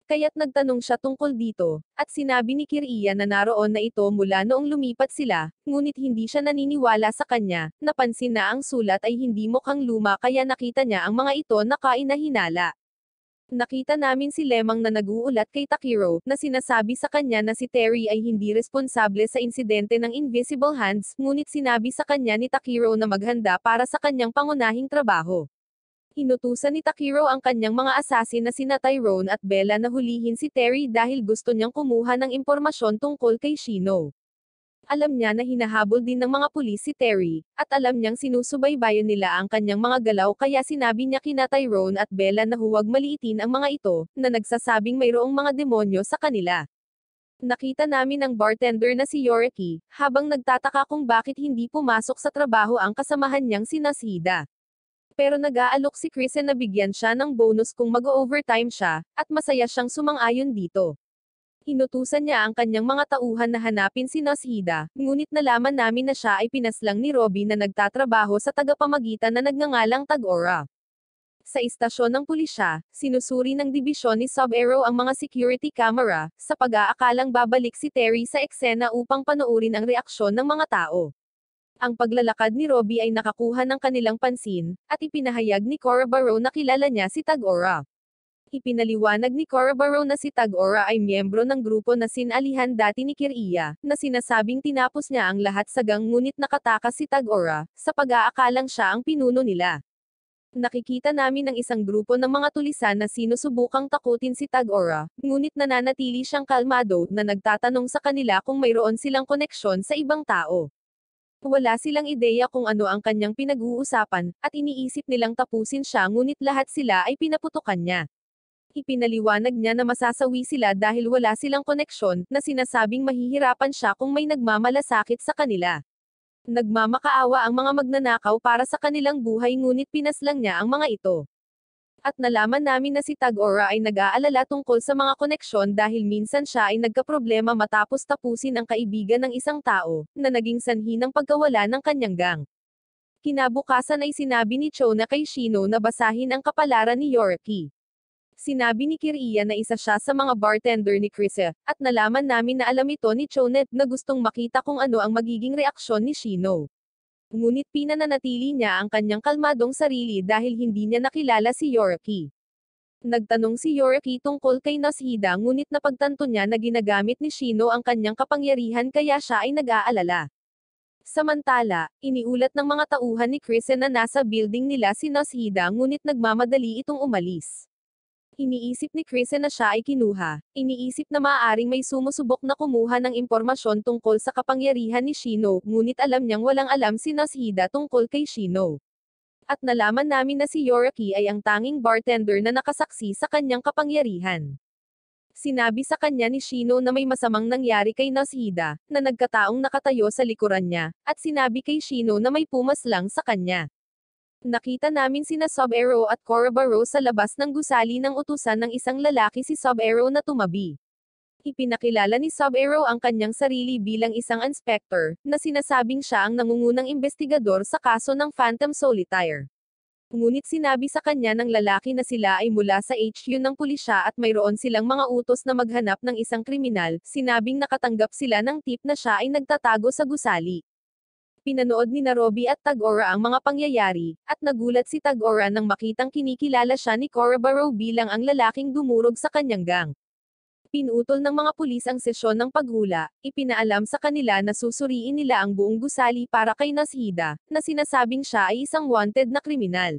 Kaya't nagtanong siya tungkol dito, at sinabi ni Kiriya na naroon na ito mula noong lumipat sila, ngunit hindi siya naniniwala sa kanya, napansin na ang sulat ay hindi mukhang luma kaya nakita niya ang mga ito na kainahinala. Nakita namin si Lemang na nag-uulat kay Takiro, na sinasabi sa kanya na si Terry ay hindi responsable sa insidente ng Invisible Hands, ngunit sinabi sa kanya ni Takiro na maghanda para sa kanyang pangunahing trabaho. Inutusan ni Takiro ang kanyang mga assassin na sina Tyrone at Bella na hulihin si Terry dahil gusto niyang kumuha ng impormasyon tungkol kay Shino. Alam niya na hinahabol din ng mga pulis si Terry, at alam niyang sinusubaybayan nila ang kanyang mga galaw kaya sinabi niya kina Tyrone at Bella na huwag maliitin ang mga ito, na nagsasabing mayroong mga demonyo sa kanila. Nakita namin ang bartender na si Yoriki, habang nagtataka kung bakit hindi pumasok sa trabaho ang kasamahan niyang si Nashida. Pero nag-aalok si Krisen na bigyan siya ng bonus kung mag-overtime siya, at masaya siyang sumang-ayon dito. Inutusan niya ang kanyang mga tauhan na hanapin si Nashida, ngunit nalaman namin na siya ay pinaslang ni Robby na nagtatrabaho sa tagapamagitan na nagngangalang Tag-Ora. Sa istasyon ng pulisya, sinusuri ng dibisyon ni Sub-Aero ang mga security camera, sa pag-aakalang babalik si Terry sa eksena upang panoorin ang reaksyon ng mga tao. Ang paglalakad ni Robby ay nakakuha ng kanilang pansin, at ipinahayag ni Cora Barrow na kilala niya si Tag-Ora. Ipinaliwanag ni Cora Barrow na si Tag-Ora ay miyembro ng grupo na sinalihan dati ni Kiriya, na sinasabing tinapos niya ang lahat sa gang ngunit nakatakas si Tag-Ora, sa pag-aakalang siya ang pinuno nila. Nakikita namin ang isang grupo ng mga tulisan na sinusubukang takutin si Tag-Ora, ngunit nananatili siyang kalmado na nagtatanong sa kanila kung mayroon silang koneksyon sa ibang tao. Wala silang ideya kung ano ang kanyang pinag-uusapan, at iniisip nilang tapusin siya ngunit lahat sila ay pinaputukan niya. Ipinaliwanag niya na masasawi sila dahil wala silang koneksyon, na sinasabing mahihirapan siya kung may nagmamalasakit sa kanila. Nagmamakaawa ang mga magnanakaw para sa kanilang buhay ngunit pinaslang niya ang mga ito. At nalaman namin na si Tag-Ora ay nag-aalala tungkol sa mga koneksyon dahil minsan siya ay nagkaproblema matapos tapusin ang kaibigan ng isang tao, na naging sanhi ng pagkawala ng kanyang gang. Kinabukasan ay sinabi ni Chona kay Shino na basahin ang kapalaran ni Yoriki. Sinabi ni Kiriya na isa siya sa mga bartender ni Krisa, at nalaman namin na alam ito ni Chonet na gustong makita kung ano ang magiging reaksyon ni Shino. Ngunit pinananatili niya ang kanyang kalmadong sarili dahil hindi niya nakilala si Yoriki. Nagtanong si Yoriki tungkol kay Nashida ngunit napagtanto niya na ginagamit ni Shino ang kanyang kapangyarihan kaya siya ay nag-aalala. Samantala, iniulat ng mga tauhan ni Krisa na nasa building nila si Nashida ngunit nagmamadali itong umalis. Iniisip ni Krisa na siya ay kinuha. Iniisip na maaaring may sumusubok na kumuha ng impormasyon tungkol sa kapangyarihan ni Shino, ngunit alam niyang walang alam si Nashida tungkol kay Shino. At nalaman namin na si Yoriki ay ang tanging bartender na nakasaksi sa kanyang kapangyarihan. Sinabi sa kanya ni Shino na may masamang nangyari kay Nashida, na nagkataong nakatayo sa likuran niya, at sinabi kay Shino na may pumaslang sa kanya. Nakita namin sina Sub-Aero at Cora Barrow sa labas ng gusali ng utusan ng isang lalaki si Sub-Aero na tumabi. Ipinakilala ni Sub-Aero ang kanyang sarili bilang isang inspector, na sinasabing siya ang nangungunang investigador sa kaso ng Phantom Solitaire. Ngunit sinabi sa kanya ng lalaki na sila ay mula sa HQ ng pulisya at mayroon silang mga utos na maghanap ng isang kriminal, sinabing nakatanggap sila ng tip na siya ay nagtatago sa gusali. Pinanood ni Robby at Tag-Ora ang mga pangyayari, at nagulat si Tag-Ora nang makitang kinikilala siya ni Cora Barrow bilang ang lalaking dumurog sa kanyang gang. Pinutol ng mga pulis ang sesyon ng paghula, ipinaalam sa kanila na susuriin nila ang buong gusali para kay Nashida, na sinasabing siya ay isang wanted na kriminal.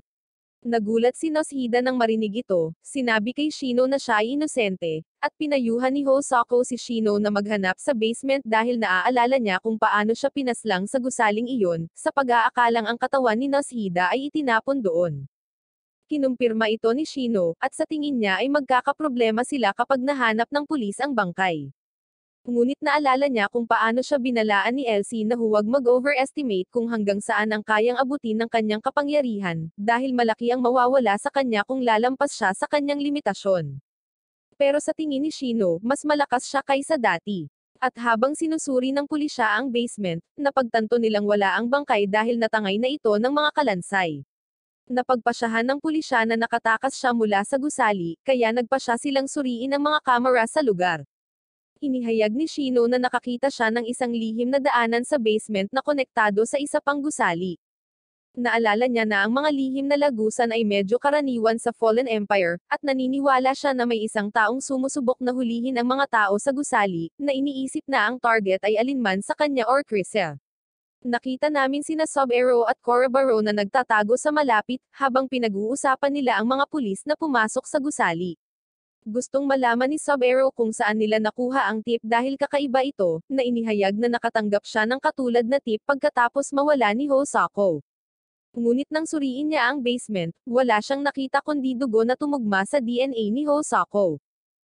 Nagulat si Nashida nang marinig ito, sinabi kay Shino na siya ay inosente, at pinayuhan ni Hosako si Shino na maghanap sa basement dahil naaalala niya kung paano siya pinaslang sa gusaling iyon, sa pag-aakalang ang katawan ni Nashida ay itinapon doon. Kinumpirma ito ni Shino, at sa tingin niya ay magkakaproblema sila kapag nahanap ng pulis ang bangkay. Ngunit naalala niya kung paano siya binalaan ni Elsie na huwag mag-overestimate kung hanggang saan ang kayang abutin ng kanyang kapangyarihan, dahil malaki ang mawawala sa kanya kung lalampas siya sa kanyang limitasyon. Pero sa tingin ni Shino, mas malakas siya kaysa dati. At habang sinusuri ng pulisya ang basement, napagtanto nilang wala ang bangkay dahil natangay na ito ng mga kalansay. Napagpasyahan ng pulisya na nakatakas siya mula sa gusali, kaya nagpasya silang suriin ang mga kamera sa lugar. Inihayag ni Shino na nakakita siya ng isang lihim na daanan sa basement na konektado sa isa pang gusali. Naalala niya na ang mga lihim na lagusan ay medyo karaniwan sa Fallen Empire, at naniniwala siya na may isang taong sumusubok na hulihin ang mga tao sa gusali, na iniisip na ang target ay alinman sa kanya or Krisa. Nakita namin sina Sub-Aero at Cora Barrow na nagtatago sa malapit, habang pinag-uusapan nila ang mga pulis na pumasok sa gusali. Gustong malaman ni Sub-Aero kung saan nila nakuha ang tip dahil kakaiba ito, na inihayag na nakatanggap siya ng katulad na tip pagkatapos mawala ni Hosako. Ngunit nang suriin niya ang basement, wala siyang nakita kundi dugo na tumugma sa DNA ni Hosako.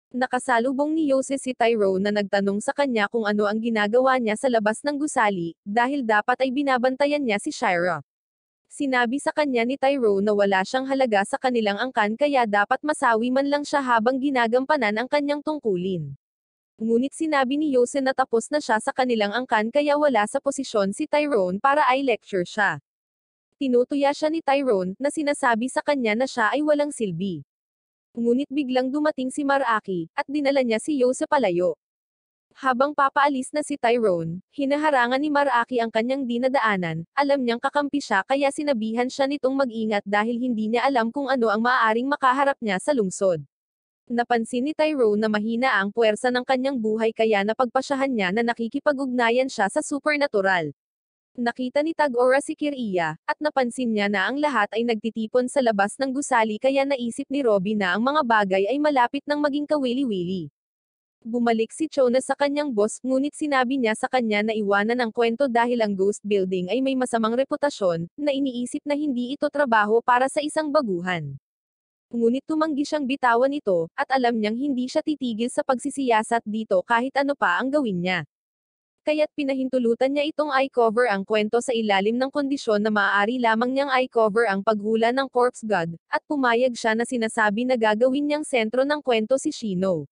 Nakasalubong ni Yose si Tyrone na nagtanong sa kanya kung ano ang ginagawa niya sa labas ng gusali, dahil dapat ay binabantayan niya si Shira. Sinabi sa kanya ni Tyrone na wala siyang halaga sa kanilang angkan kaya dapat masawi man lang siya habang ginagampanan ang kanyang tungkulin. Ngunit sinabi ni Yose na tapos na siya sa kanilang angkan kaya wala sa posisyon si Tyrone para ay lecture siya. Tinutuya siya ni Tyrone na sinasabi sa kanya na siya ay walang silbi. Ngunit biglang dumating si Maraki, at dinala niya si Yose palayo. Habang papaalis na si Tyrone, hinaharangan ni Maraki ang kanyang dinadaanan, alam niyang kakampi siya kaya sinabihan siya nitong mag-ingat dahil hindi niya alam kung ano ang maaaring makaharap niya sa lungsod. Napansin ni Tyrone na mahina ang puwersa ng kanyang buhay kaya napagpasyahan niya na nakikipag-ugnayan siya sa supernatural. Nakita ni Tag-Ora si Kiriya, at napansin niya na ang lahat ay nagtitipon sa labas ng gusali kaya naisip ni Robbie na ang mga bagay ay malapit ng maging kawili-wili. Bumalik si Chona sa kanyang boss, ngunit sinabi niya sa kanya na iwanan ang kwento dahil ang ghost building ay may masamang reputasyon, na iniisip na hindi ito trabaho para sa isang baguhan. Ngunit tumanggi siyang bitawan ito, at alam niyang hindi siya titigil sa pagsisiyasat dito kahit ano pa ang gawin niya. Kaya't pinahintulutan niya itong i-cover ang kwento sa ilalim ng kondisyon na maaari lamang niyang i-cover ang paghula ng corpse god, at pumayag siya na sinasabi na gagawin niyang sentro ng kwento si Shino.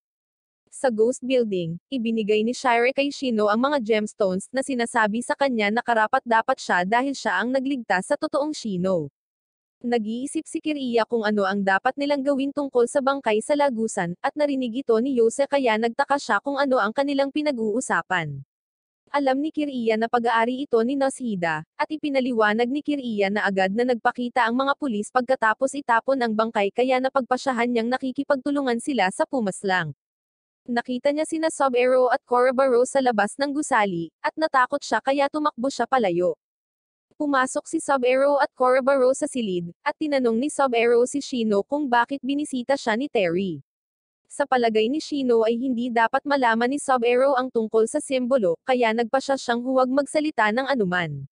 Sa ghost building, ibinigay ni Shire kay Shino ang mga gemstones na sinasabi sa kanya na karapat-dapat siya dahil siya ang nagligtas sa totoong Shino. Nag-iisip si Kiriya kung ano ang dapat nilang gawin tungkol sa bangkay sa lagusan, at narinig ito ni Yose kaya nagtaka siya kung ano ang kanilang pinag-uusapan. Alam ni Kiriya na pag-aari ito ni Noshida, at ipinaliwanag ni Kiriya na agad na nagpakita ang mga pulis pagkatapos itapon ang bangkay kaya napagpasyahan niyang nakikipagtulungan sila sa pumaslang. Nakita niya sina Sub-Zero at Korobaro sa labas ng gusali, at natakot siya kaya tumakbo siya palayo. Pumasok si Sub-Zero at Korobaro sa silid, at tinanong ni Sub-Zero si Shino kung bakit binisita siya ni Terry. Sa palagay ni Shino ay hindi dapat malaman ni Sub-Zero ang tungkol sa simbolo, kaya nagpasya siyang huwag magsalita ng anuman.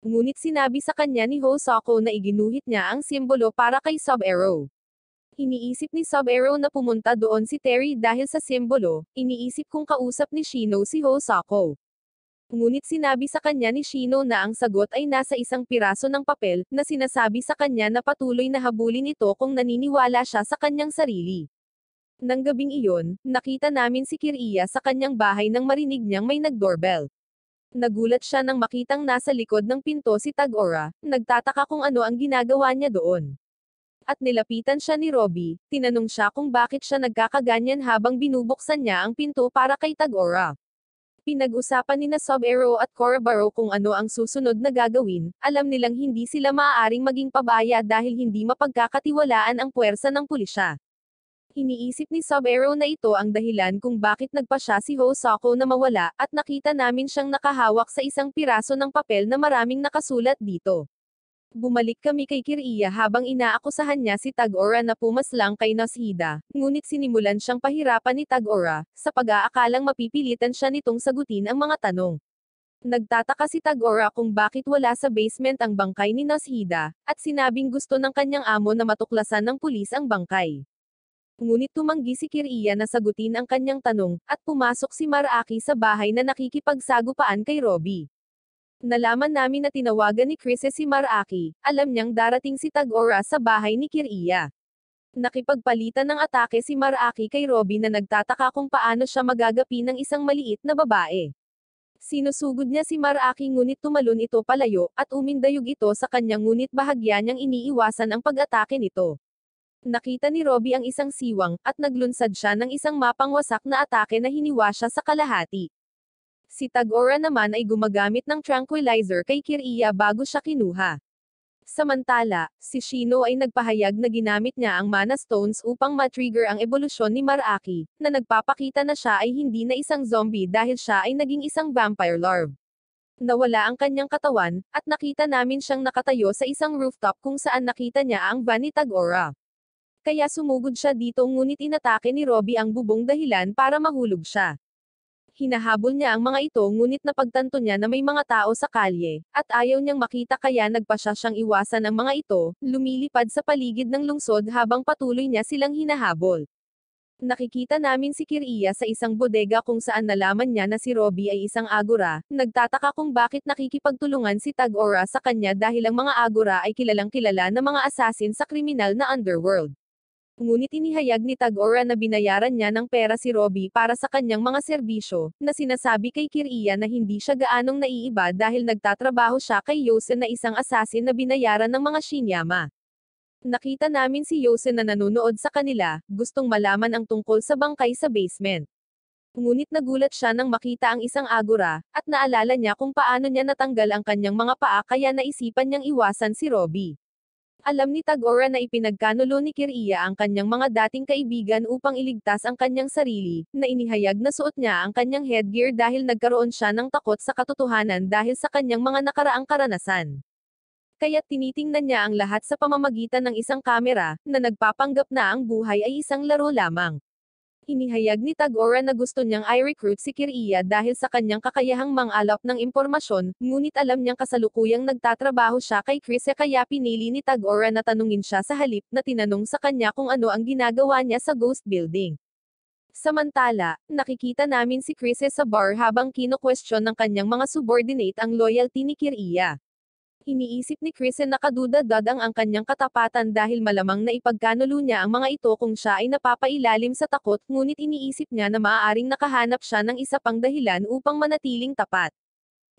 Ngunit sinabi sa kanya ni Hosoko na iginuhit niya ang simbolo para kay Sub-Zero. Iniisip ni Sub-Zero na pumunta doon si Terry dahil sa simbolo, iniisip kung kausap ni Shino si Hosoko. Ngunit sinabi sa kanya ni Shino na ang sagot ay nasa isang piraso ng papel, na sinasabi sa kanya na patuloy na habulin ito kung naniniwala siya sa kanyang sarili. Nang gabing iyon, nakita namin si Kiriya sa kanyang bahay nang marinig niyang may nag-doorbell. Nagulat siya nang makitang nasa likod ng pinto si Tag-Ora, nagtataka kung ano ang ginagawa niya doon. At nilapitan siya ni Robbie, tinanong siya kung bakit siya nagkakaganyan habang binubuksan niya ang pinto para kay Tag-Ora. Pinag-usapan ni Sub-Zero at Korobaro kung ano ang susunod na gagawin, alam nilang hindi sila maaaring maging pabaya dahil hindi mapagkakatiwalaan ang puwersa ng pulisya. Iniisip ni Sub-Zero na ito ang dahilan kung bakit nagpasya si Hosoko na mawala, at nakita namin siyang nakahawak sa isang piraso ng papel na maraming nakasulat dito. Bumalik kami kay Kiriya habang inaakusahan niya si Tag-Ora na pumaslang kay Noshida, ngunit sinimulan siyang pahirapan ni Tag-Ora, sa pag-aakalang mapipilitan siya nitong sagutin ang mga tanong. Nagtataka si Tag-Ora kung bakit wala sa basement ang bangkay ni Noshida, at sinabing gusto ng kanyang amo na matuklasan ng pulis ang bangkay. Ngunit tumanggi si Kiriya na sagutin ang kanyang tanong, at pumasok si Maraki sa bahay na nakikipagsagupaan kay Robbie. Nalaman namin na tinawagan ni Chris si Maraki, alam niyang darating si Tag-Ora sa bahay ni Kiriya. Nakipagpalitan ng atake si Maraki kay Robbie na nagtataka kung paano siya magagapi ng isang maliit na babae. Sinusugod niya si Maraki ngunit tumalon ito palayo, at umindayog ito sa kanya ngunit bahagya niyang iniiwasan ang pag-atake nito. Nakita ni Robbie ang isang siwang, at naglunsad siya ng isang mapangwasak na atake na hiniwa siya sa kalahati. Si Tag-Ora naman ay gumagamit ng tranquilizer kay Kiriya bago siya kinuha. Samantala, si Shino ay nagpahayag na ginamit niya ang mana stones upang matrigger ang ebolusyon ni Maraki, na nagpapakita na siya ay hindi na isang zombie dahil siya ay naging isang vampire larve. Nawala ang kanyang katawan, at nakita namin siyang nakatayo sa isang rooftop kung saan nakita niya ang van ni Tag-Ora. Kaya sumugod siya dito ngunit inatake ni Robbie ang bubong dahilan para mahulog siya. Hinahabol niya ang mga ito ngunit napagtanto niya na may mga tao sa kalye, at ayaw niyang makita kaya nagpasya siyang iwasan ang mga ito, lumilipad sa paligid ng lungsod habang patuloy niya silang hinahabol. Nakikita namin si Kiriya sa isang bodega kung saan nalaman niya na si Robbie ay isang Agura, nagtataka kung bakit nakikipagtulungan si Tag-Ora sa kanya dahil ang mga Agura ay kilalang kilala na mga assassin sa kriminal na underworld. Ngunit inihayag ni Tag-Ora na binayaran niya ng pera si Robbie para sa kanyang mga serbisyo, na sinasabi kay Kiriya na hindi siya gaanong naiiba dahil nagtatrabaho siya kay Yose na isang assassin na binayaran ng mga Shinyama. Nakita namin si Yose na nanonood sa kanila, gustong malaman ang tungkol sa bangkay sa basement. Ngunit nagulat siya nang makita ang isang Agura, at naalala niya kung paano niya natanggal ang kanyang mga paa kaya naisipan niyang iwasan si Robbie. Alam ni Tag-Ora na ipinagkanulo ni Kiriya ang kanyang mga dating kaibigan upang iligtas ang kanyang sarili, na inihayag na suot niya ang kanyang headgear dahil nagkaroon siya ng takot sa katotohanan dahil sa kanyang mga nakaraang karanasan. Kaya't tinitingnan niya ang lahat sa pamamagitan ng isang kamera, na nagpapanggap na ang buhay ay isang laro lamang. Inihayag ni Tag-Ora na gusto niyang i-recruit si Kiriya dahil sa kanyang kakayahang mang-alap ng impormasyon, ngunit alam niyang kasalukuyang nagtatrabaho siya kay Chris kaya pinili ni Tag-Ora na tanungin siya sa halip na tinanong sa kanya kung ano ang ginagawa niya sa ghost building. Samantala, nakikita namin si Chris sa bar habang kino-question ng kanyang mga subordinate ang loyalty ni Kiriya. Iniisip ni Chris na kaduda-dadang ang kanyang katapatan dahil malamang na ipagkanulo niya ang mga ito kung siya ay napapailalim sa takot, ngunit iniisip niya na maaaring nakahanap siya ng isa pang dahilan upang manatiling tapat.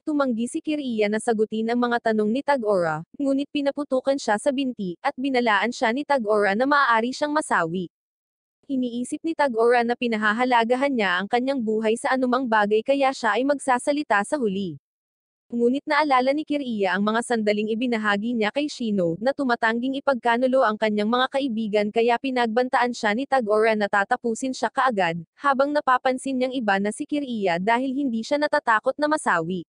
Tumanggi si Kiriya na sagutin ang mga tanong ni Tag-Ora, ngunit pinaputukan siya sa binti, at binalaan siya ni Tag-Ora na maaari siyang masawi. Iniisip ni Tag-Ora na pinahahalagahan niya ang kanyang buhay sa anumang bagay kaya siya ay magsasalita sa huli. Ngunit naalala ni Kiriya ang mga sandaling ibinahagi niya kay Shino, na tumatangging ipagkanulo ang kanyang mga kaibigan kaya pinagbantaan siya ni Tag-Ora na tatapusin siya kaagad, habang napapansin niyang iba na si Kiriya dahil hindi siya natatakot na masawi.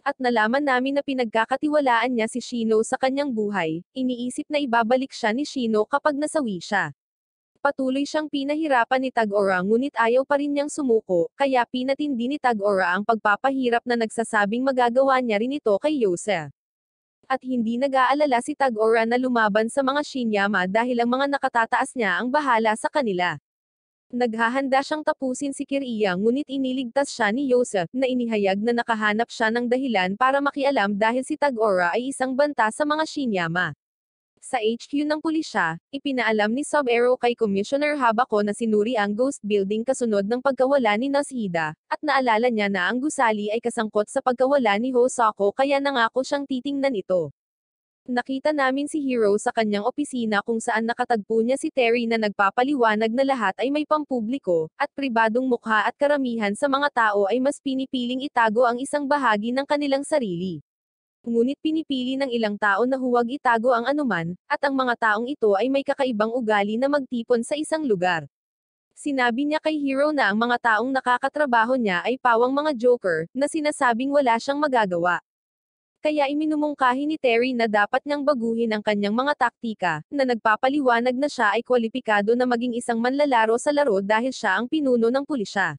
At nalaman namin na pinagkakatiwalaan niya si Shino sa kanyang buhay, iniisip na ibabalik siya ni Shino kapag nasawi siya. Patuloy siyang pinahirapan ni Tag-Ora ngunit ayaw pa rin niyang sumuko, kaya pinatindi ni Tag-Ora ang pagpapahirap na nagsasabing magagawa niya rin ito kay Yose. At hindi nag-aalala si Tag-Ora na lumaban sa mga Shinyama dahil ang mga nakatataas niya ang bahala sa kanila. Naghahanda siyang tapusin si Kiriya ngunit iniligtas siya ni Yose, na inihayag na nakahanap siya ng dahilan para makialam dahil si Tag-Ora ay isang banta sa mga Shinyama. Sa HQ ng pulisya, ipinaalam ni Sub-Aero kay Commissioner Habako na sinuri ang ghost building kasunod ng pagkawala ni Nashida, at naalala niya na ang gusali ay kasangkot sa pagkawala ni Hosako kaya nangako siyang titingnan ito. Nakita namin si Hiro sa kanyang opisina kung saan nakatagpo niya si Terry na nagpapaliwanag na lahat ay may pampubliko, at pribadong mukha at karamihan sa mga tao ay mas pinipiling itago ang isang bahagi ng kanilang sarili. Ngunit pinipili ng ilang tao na huwag itago ang anuman, at ang mga taong ito ay may kakaibang ugali na magtipon sa isang lugar. Sinabi niya kay Hiro na ang mga taong nakakatrabaho niya ay pawang mga joker, na sinasabing wala siyang magagawa. Kaya iminumungkahi ni Terry na dapat niyang baguhin ang kanyang mga taktika, na nagpapaliwanag na siya ay kwalipikado na maging isang manlalaro sa laro dahil siya ang pinuno ng pulisya.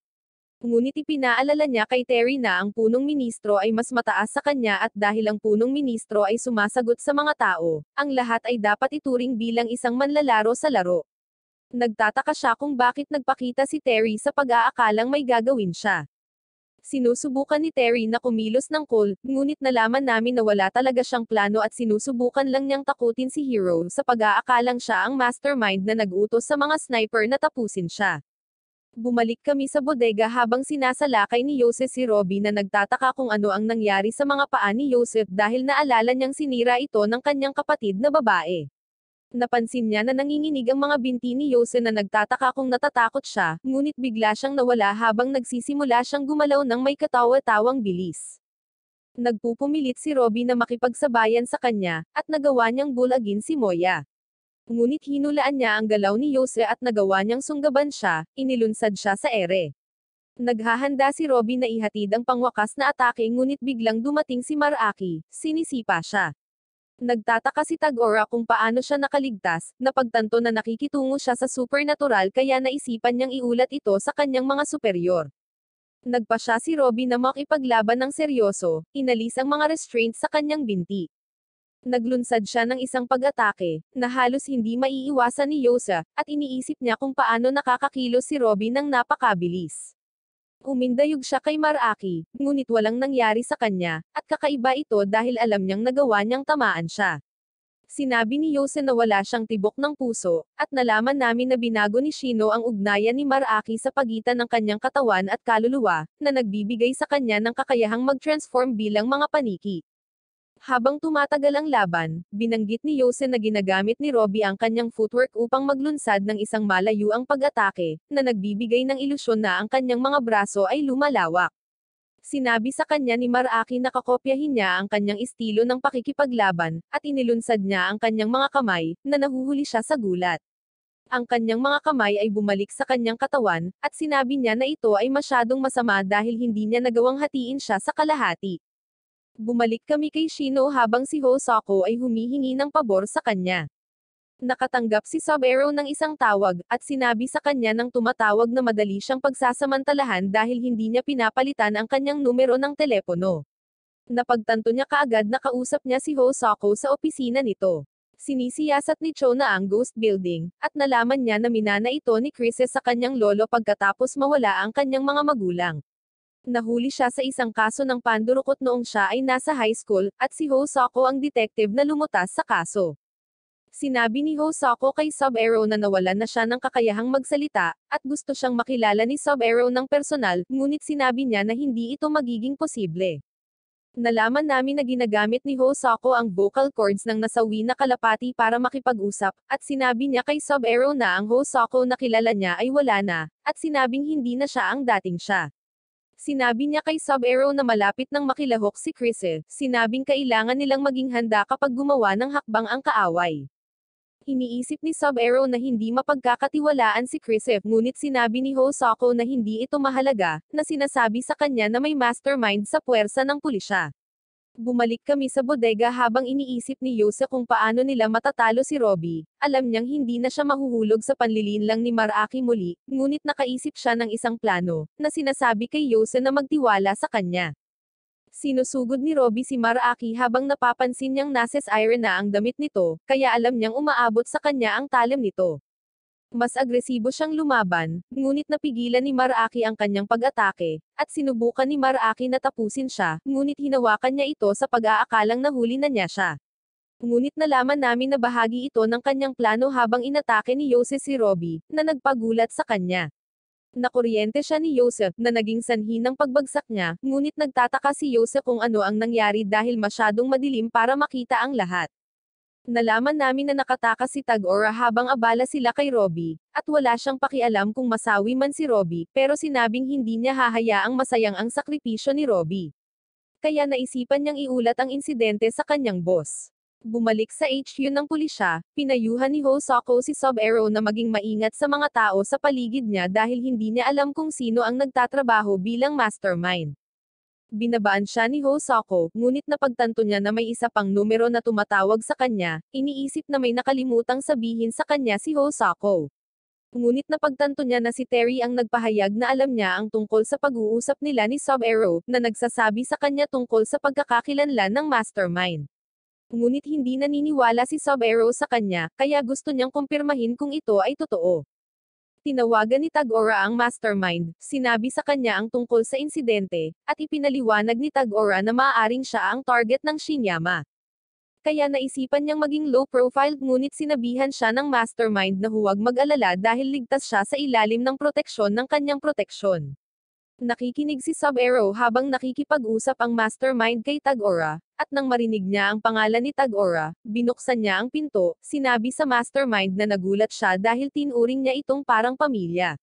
Ngunit ipinaalala niya kay Terry na ang punong ministro ay mas mataas sa kanya at dahil ang punong ministro ay sumasagot sa mga tao, ang lahat ay dapat ituring bilang isang manlalaro sa laro. Nagtataka siya kung bakit nagpakita si Terry sa pag-aakalang may gagawin siya. Sinusubukan ni Terry na kumilos ng cool, ngunit nalaman namin na wala talaga siyang plano at sinusubukan lang niyang takutin si Hiro sa pag-aakalang siya ang mastermind na nag-utos sa mga sniper na tapusin siya. Bumalik kami sa bodega habang sinasalakay ni Joseph si Robbie na nagtataka kung ano ang nangyari sa mga paa ni Joseph dahil naalala niyang sinira ito ng kanyang kapatid na babae. Napansin niya na nanginginig ang mga binti ni Joseph na nagtataka kung natatakot siya, ngunit bigla siyang nawala habang nagsisimula siyang gumalaw ng may katawa-tawang bilis. Nagpupumilit si Robbie na makipagsabayan sa kanya, at nagawa niyang bulagin si Moya. Ngunit hinulaan niya ang galaw ni Yose at nagawa niyang sunggaban siya, inilunsad siya sa ere. Naghahanda si Robbie na ihatid ang pangwakas na atake ngunit biglang dumating si Maraki, sinisipa siya. Nagtataka si Tag-Ora kung paano siya nakaligtas, napagtanto na nakikitungo siya sa supernatural kaya naisipan niyang iulat ito sa kanyang mga superior. Nagpa siya si Robbie na makipaglaban ng seryoso, inalis ang mga restraints sa kanyang binti. Naglunsad siya ng isang pag-atake, na halos hindi maiiwasan ni Yosa, at iniisip niya kung paano nakakakilos si Robbie ng napakabilis. Umindayog siya kay Maraki, ngunit walang nangyari sa kanya, at kakaiba ito dahil alam niyang nagawa niyang tamaan siya. Sinabi ni Yose na wala siyang tibok ng puso, at nalaman namin na binago ni Shino ang ugnayan ni Maraki sa pagitan ng kanyang katawan at kaluluwa, na nagbibigay sa kanya ng kakayahang mag-transform bilang mga paniki. Habang tumatagal ang laban, binanggit ni Yose na ginagamit ni Robbie ang kanyang footwork upang maglunsad ng isang malayuang pag-atake, na nagbibigay ng ilusyon na ang kanyang mga braso ay lumalawak. Sinabi sa kanya ni Maraki na kakopyahin niya ang kanyang estilo ng pakikipaglaban, at inilunsad niya ang kanyang mga kamay, na nahuhuli siya sa gulat. Ang kanyang mga kamay ay bumalik sa kanyang katawan, at sinabi niya na ito ay masyadong masama dahil hindi niya nagawang hatiin siya sa kalahati. Bumalik kami kay Shino habang si Hosako ay humihingi ng pabor sa kanya. Nakatanggap si Sub-Zero ng isang tawag, at sinabi sa kanya ng tumatawag na madali siyang pagsasamantalahan dahil hindi niya pinapalitan ang kanyang numero ng telepono. Napagtanto niya kaagad na kausap niya si Hosako sa opisina nito. Sinisiyasat ni Cho na ang ghost building, at nalaman niya na minana ito ni Chris sa kanyang lolo pagkatapos mawala ang kanyang mga magulang. Nahuli siya sa isang kaso ng pandurukot noong siya ay nasa high school, at si Hosako ang detective na lumutas sa kaso. Sinabi ni Hosako kay Sub-Zero na nawalan na siya ng kakayahang magsalita, at gusto siyang makilala ni Sub-Zero ng personal, ngunit sinabi niya na hindi ito magiging posible. Nalaman namin na ginagamit ni Hosako ang vocal cords ng nasawi na kalapati para makipag-usap, at sinabi niya kay Sub-Zero na ang Hosako na kilala niya ay wala na, at sinabing hindi na siya ang dating siya. Sinabi niya kay Sub-Zero na malapit nang makilahok si Chris. Sinabing kailangan nilang maging handa kapag gumawa ng hakbang ang kaaway. Iniisip ni Sub-Zero na hindi mapagkakatiwalaan si Chris, ngunit sinabi ni Hosako na hindi ito mahalaga, na sinasabi sa kanya na may mastermind sa puwersa ng pulisya. Bumalik kami sa bodega habang iniisip ni Yose kung paano nila matatalo si Robbie. Alam niyang hindi na siya mahuhulog sa panlilinlang ni Maraki muli, ngunit nakaisip siya ng isang plano, na sinasabi kay Yose na magtiwala sa kanya. Sinusugod ni Robbie si Maraki habang napapansin niyang nases iron na ang damit nito, kaya alam niyang umaabot sa kanya ang talim nito. Mas agresibo siyang lumaban, ngunit napigilan ni Maraki ang kanyang pag-atake, at sinubukan ni Maraki na tapusin siya, ngunit hinawakan niya ito sa pag-aakalang nahuli na niya siya. Ngunit nalaman namin na bahagi ito ng kanyang plano habang inatake ni Yose si Robbie, na nagpagulat sa kanya. Nakuryente siya ni Yose, na naging sanhi ng pagbagsak niya, ngunit nagtataka si Yose kung ano ang nangyari dahil masyadong madilim para makita ang lahat. Nalaman namin na nakatakas si Tag-Ora habang abala sila kay Robbie, at wala siyang pakialam kung masawi man si Robbie, pero sinabing hindi niya hahayaang masayang ang sakripisyo ni Robbie. Kaya naisipan niyang iulat ang insidente sa kanyang boss. Bumalik sa HQ ng pulisya, pinayuhan ni Hosako si Sub-Zero na maging maingat sa mga tao sa paligid niya dahil hindi niya alam kung sino ang nagtatrabaho bilang mastermind. Binabaan siya ni Hosako, ngunit napagtanto niya na may isa pang numero na tumatawag sa kanya, iniisip na may nakalimutang sabihin sa kanya si Hosako. Ngunit napagtanto niya na si Terry ang nagpahayag na alam niya ang tungkol sa pag-uusap nila ni Sub-Zero, na nagsasabi sa kanya tungkol sa pagkakakilanlan ng mastermind. Ngunit hindi naniniwala si Sub-Zero sa kanya, kaya gusto niyang kumpirmahin kung ito ay totoo. Tinawagan ni Tag-Ora ang mastermind, sinabi sa kanya ang tungkol sa insidente, at ipinaliwanag ni Tag-Ora na maaaring siya ang target ng Shinyama. Kaya naisipan niyang maging low profile, ngunit sinabihan siya ng mastermind na huwag mag-alala dahil ligtas siya sa ilalim ng proteksyon ng kanyang proteksyon. Nakikinig si Sub-Zero habang nakikipag-usap ang mastermind kay Tag-Ora, at nang marinig niya ang pangalan ni Tag-Ora, binuksan niya ang pinto, sinabi sa mastermind na nagulat siya dahil tinuring niya itong parang pamilya.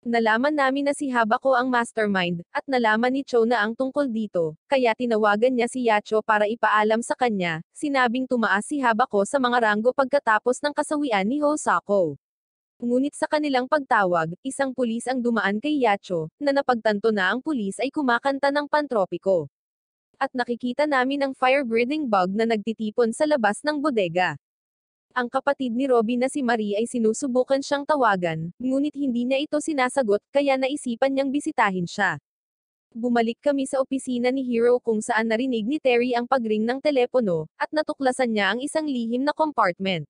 Nalaman namin na si Habako ang mastermind, at nalaman ni Cho na ang tungkol dito, kaya tinawagan niya si Yacho para ipaalam sa kanya, sinabing tumaas si Habako sa mga ranggo pagkatapos ng kasawian ni Hosako. Ngunit sa kanilang pagtawag, isang pulis ang dumaan kay Yacho, na napagtanto na ang pulis ay kumakanta ng pantropiko. At nakikita namin ang fire-breathing bug na nagtitipon sa labas ng bodega. Ang kapatid ni Robbie na si Marie ay sinusubukan siyang tawagan, ngunit hindi niya ito sinasagot, kaya naisipan niyang bisitahin siya. Bumalik kami sa opisina ni Hero kung saan narinig ni Terry ang pagring ng telepono, at natuklasan niya ang isang lihim na compartment.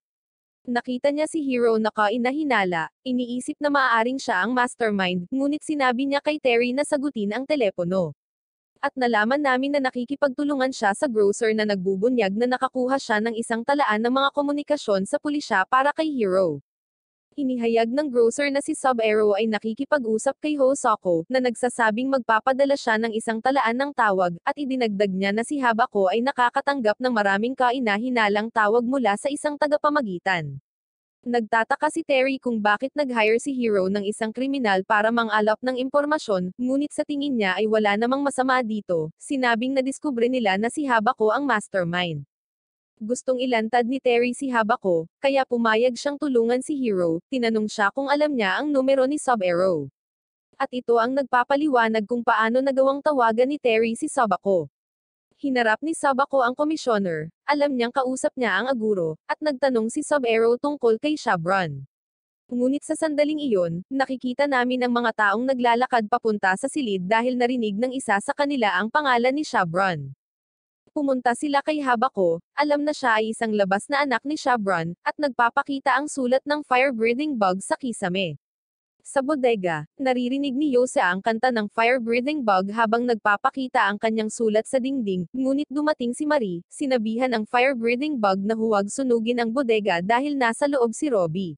Nakita niya si Hero na kainahinala, iniisip na maaaring siya ang mastermind, ngunit sinabi niya kay Terry na sagutin ang telepono. At nalaman namin na nakikipagtulungan siya sa grocer na nagbubunyag na nakakuha siya ng isang talaan ng mga komunikasyon sa pulisya para kay Hero. Inihayag ng grocer na si Sub-Zero ay nakikipag-usap kay Hosoko, na nagsasabing magpapadala siya ng isang talaan ng tawag, at idinagdag niya na si Habako ay nakakatanggap ng maraming kaina-hinalang tawag mula sa isang tagapamagitan. Nagtataka si Terry kung bakit nag-hire si Hero ng isang kriminal para mang-alap ng impormasyon, ngunit sa tingin niya ay wala namang masama dito, sinabing nadiskubre nila na si Habako ang mastermind. Gustong ilantad ni Terry si Habako, kaya pumayag siyang tulungan si Hero, tinanong siya kung alam niya ang numero ni Sub-Zero. At ito ang nagpapaliwanag kung paano nagawang tawagan ni Terry si Sabako. Hinarap ni Sabako ang komisyoner, alam niyang kausap niya ang Aguro, at nagtanong si Sub-Zero tungkol kay Shabron. Ngunit sa sandaling iyon, nakikita namin ang mga taong naglalakad papunta sa silid dahil narinig ng isa sa kanila ang pangalan ni Shabron. Pumunta sila kay Habako, alam na siya ay isang labas na anak ni Shabron, at nagpapakita ang sulat ng fire-breathing bug sa kisame. Sa bodega, naririnig ni Yose ang kanta ng fire-breathing bug habang nagpapakita ang kanyang sulat sa dingding, ngunit dumating si Marie, sinabihan ang fire-breathing bug na huwag sunugin ang bodega dahil nasa loob si Robbie.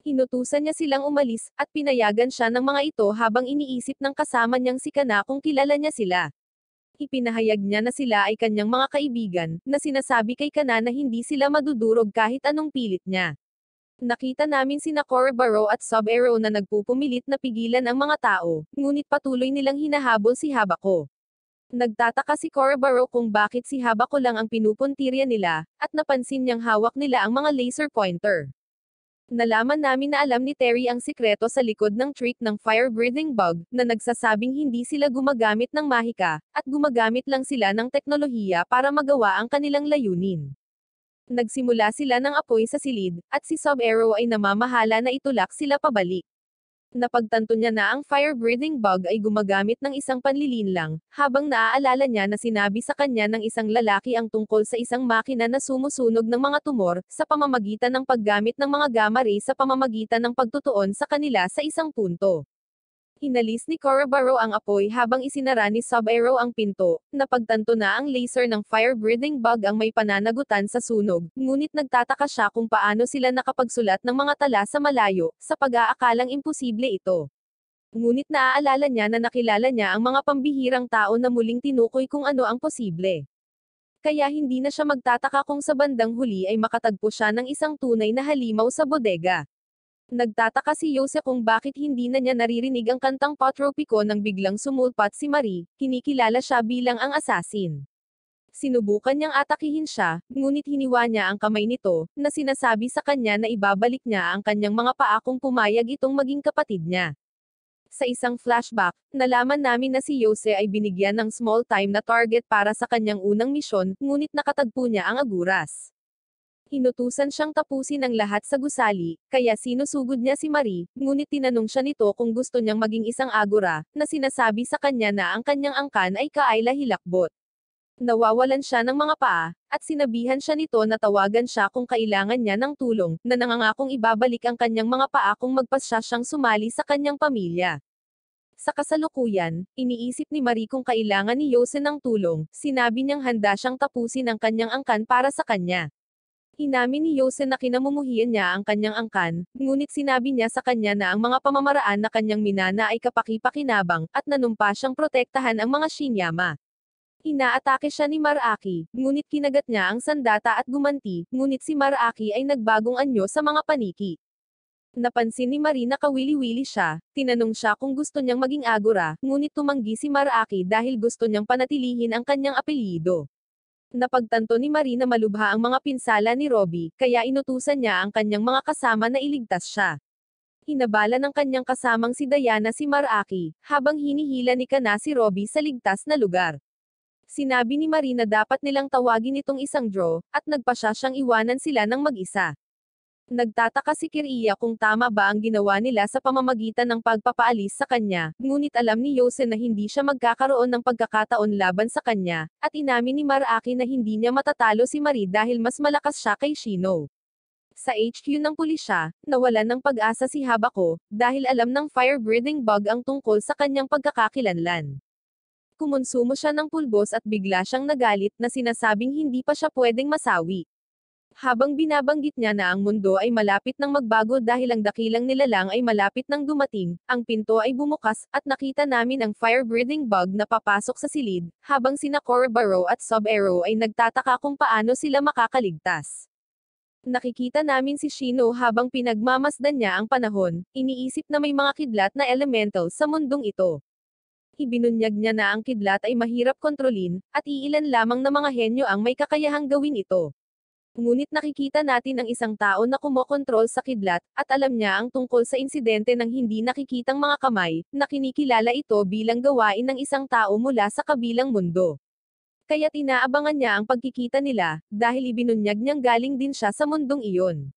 Inutusan niya silang umalis, at pinayagan siya ng mga ito habang iniisip ng kasama niyang si Kana kung kilala niya sila. Ipinahayag niya na sila ay kanyang mga kaibigan, na sinasabi kay Kana na hindi sila madudurog kahit anong pilit niya. Nakita namin sina Korobaro at Sub-Zero na nagpupumilit na pigilan ang mga tao, ngunit patuloy nilang hinahabol si Habako. Nagtataka si Korobaro kung bakit si Habako lang ang pinupuntirya nila, at napansin niyang hawak nila ang mga laser pointer. Nalaman namin na alam ni Terry ang sikreto sa likod ng trick ng fire-breathing bug, na nagsasabing hindi sila gumagamit ng mahika, at gumagamit lang sila ng teknolohiya para magawa ang kanilang layunin. Nagsimula sila ng apoy sa silid, at si Sub-Zero ay namamahala na itulak sila pabalik. Napagtanto niya na ang fire-breathing bug ay gumagamit ng isang panlilinlang, habang naaalala niya na sinabi sa kanya ng isang lalaki ang tungkol sa isang makina na sumusunog ng mga tumor, sa pamamagitan ng paggamit ng mga gamma ray sa pamamagitan ng pagtutuon sa kanila sa isang punto. Inalis ni Korobaro ang apoy habang isinara ni Sub-Zero ang pinto, napagtanto na ang laser ng fire-breathing bug ang may pananagutan sa sunog, ngunit nagtataka siya kung paano sila nakapagsulat ng mga tala sa malayo, sa pag-aakalang imposible ito. Ngunit naaalala niya na nakilala niya ang mga pambihirang tao na muling tinukoy kung ano ang posible. Kaya hindi na siya magtataka kung sa bandang huli ay makatagpo siya ng isang tunay na halimaw sa bodega. Nagtataka si Yose kung bakit hindi na niya naririnig ang kantang Patropiko nang biglang sumulpat si Marie, kinikilala siya bilang ang assassin. Sinubukan niyang atakihin siya, ngunit hiniwa niya ang kamay nito, na sinasabi sa kanya na ibabalik niya ang kanyang mga paa kung pumayag itong maging kapatid niya. Sa isang flashback, nalaman namin na si Yose ay binigyan ng small time na target para sa kanyang unang misyon, ngunit nakatagpo niya ang Aguras. Inutusan siyang tapusin ang lahat sa gusali, kaya sinusugod niya si Marie, ngunit tinanong siya nito kung gusto niyang maging isang agura, na sinasabi sa kanya na ang kanyang angkan ay Kaayla Hilakbot. Nawawalan siya ng mga paa, at sinabihan siya nito na tawagan siya kung kailangan niya ng tulong, na nangangakong ibabalik ang kanyang mga paa kung magpasya siyang sumali sa kanyang pamilya. Sa kasalukuyan, iniisip ni Marie kung kailangan ni Yose ng tulong, sinabi niyang handa siyang tapusin ang kanyang angkan para sa kanya. Inamin ni Yose na kinamumuhian niya ang kanyang angkan, ngunit sinabi niya sa kanya na ang mga pamamaraan na kanyang minana ay kapaki-pakinabang, at nanumpa siyang protektahan ang mga Shinyama. Inaatake siya ni Maraki, ngunit kinagat niya ang sandata at gumanti, ngunit si Maraki ay nagbagong anyo sa mga paniki. Napansin ni Marie na kawili-wili siya, tinanong siya kung gusto niyang maging agora, ngunit tumanggi si Maraki dahil gusto niyang panatilihin ang kanyang apelyido. Napagtanto ni Marie na malubha ang mga pinsala ni Robbie, kaya inutusan niya ang kanyang mga kasama na iligtas siya. Hinabala ng kanyang kasamang si Diana si Maraki, habang hinihila ni Kana si Robbie sa ligtas na lugar. Sinabi ni Marie na dapat nilang tawagin itong isang draw, at nagpasya siyang iwanan sila ng mag-isa. Nagtataka si Kiriya kung tama ba ang ginawa nila sa pamamagitan ng pagpapaalis sa kanya, ngunit alam ni Yose na hindi siya magkakaroon ng pagkakataon laban sa kanya, at inamin ni Maraki na hindi niya matatalo si Marie dahil mas malakas siya kay Shino. Sa HQ ng pulisya, nawalan ng pag-asa si Habako, dahil alam ng fire-breathing bug ang tungkol sa kanyang pagkakakilanlan. Kumonsumo siya ng pulbos at bigla siyang nagalit na sinasabing hindi pa siya pwedeng masawi. Habang binabanggit niya na ang mundo ay malapit ng magbago dahil ang dakilang nilalang ay malapit nang dumating, ang pinto ay bumukas, at nakita namin ang fire-breathing bug na papasok sa silid, habang sina Corobaro at Sub-Aero ay nagtataka kung paano sila makakaligtas. Nakikita namin si Shino habang pinagmamasdan niya ang panahon, iniisip na may mga kidlat na elemental sa mundong ito. Ibinunyag niya na ang kidlat ay mahirap kontrolin, at iilan lamang na mga henyo ang may kakayahang gawin ito. Ngunit nakikita natin ang isang tao na kumokontrol sa kidlat, at alam niya ang tungkol sa insidente ng hindi nakikitang mga kamay, na kinikilala ito bilang gawain ng isang tao mula sa kabilang mundo. Kaya't inaabangan niya ang pagkikita nila, dahil ibinunyag niyang galing din siya sa mundong iyon.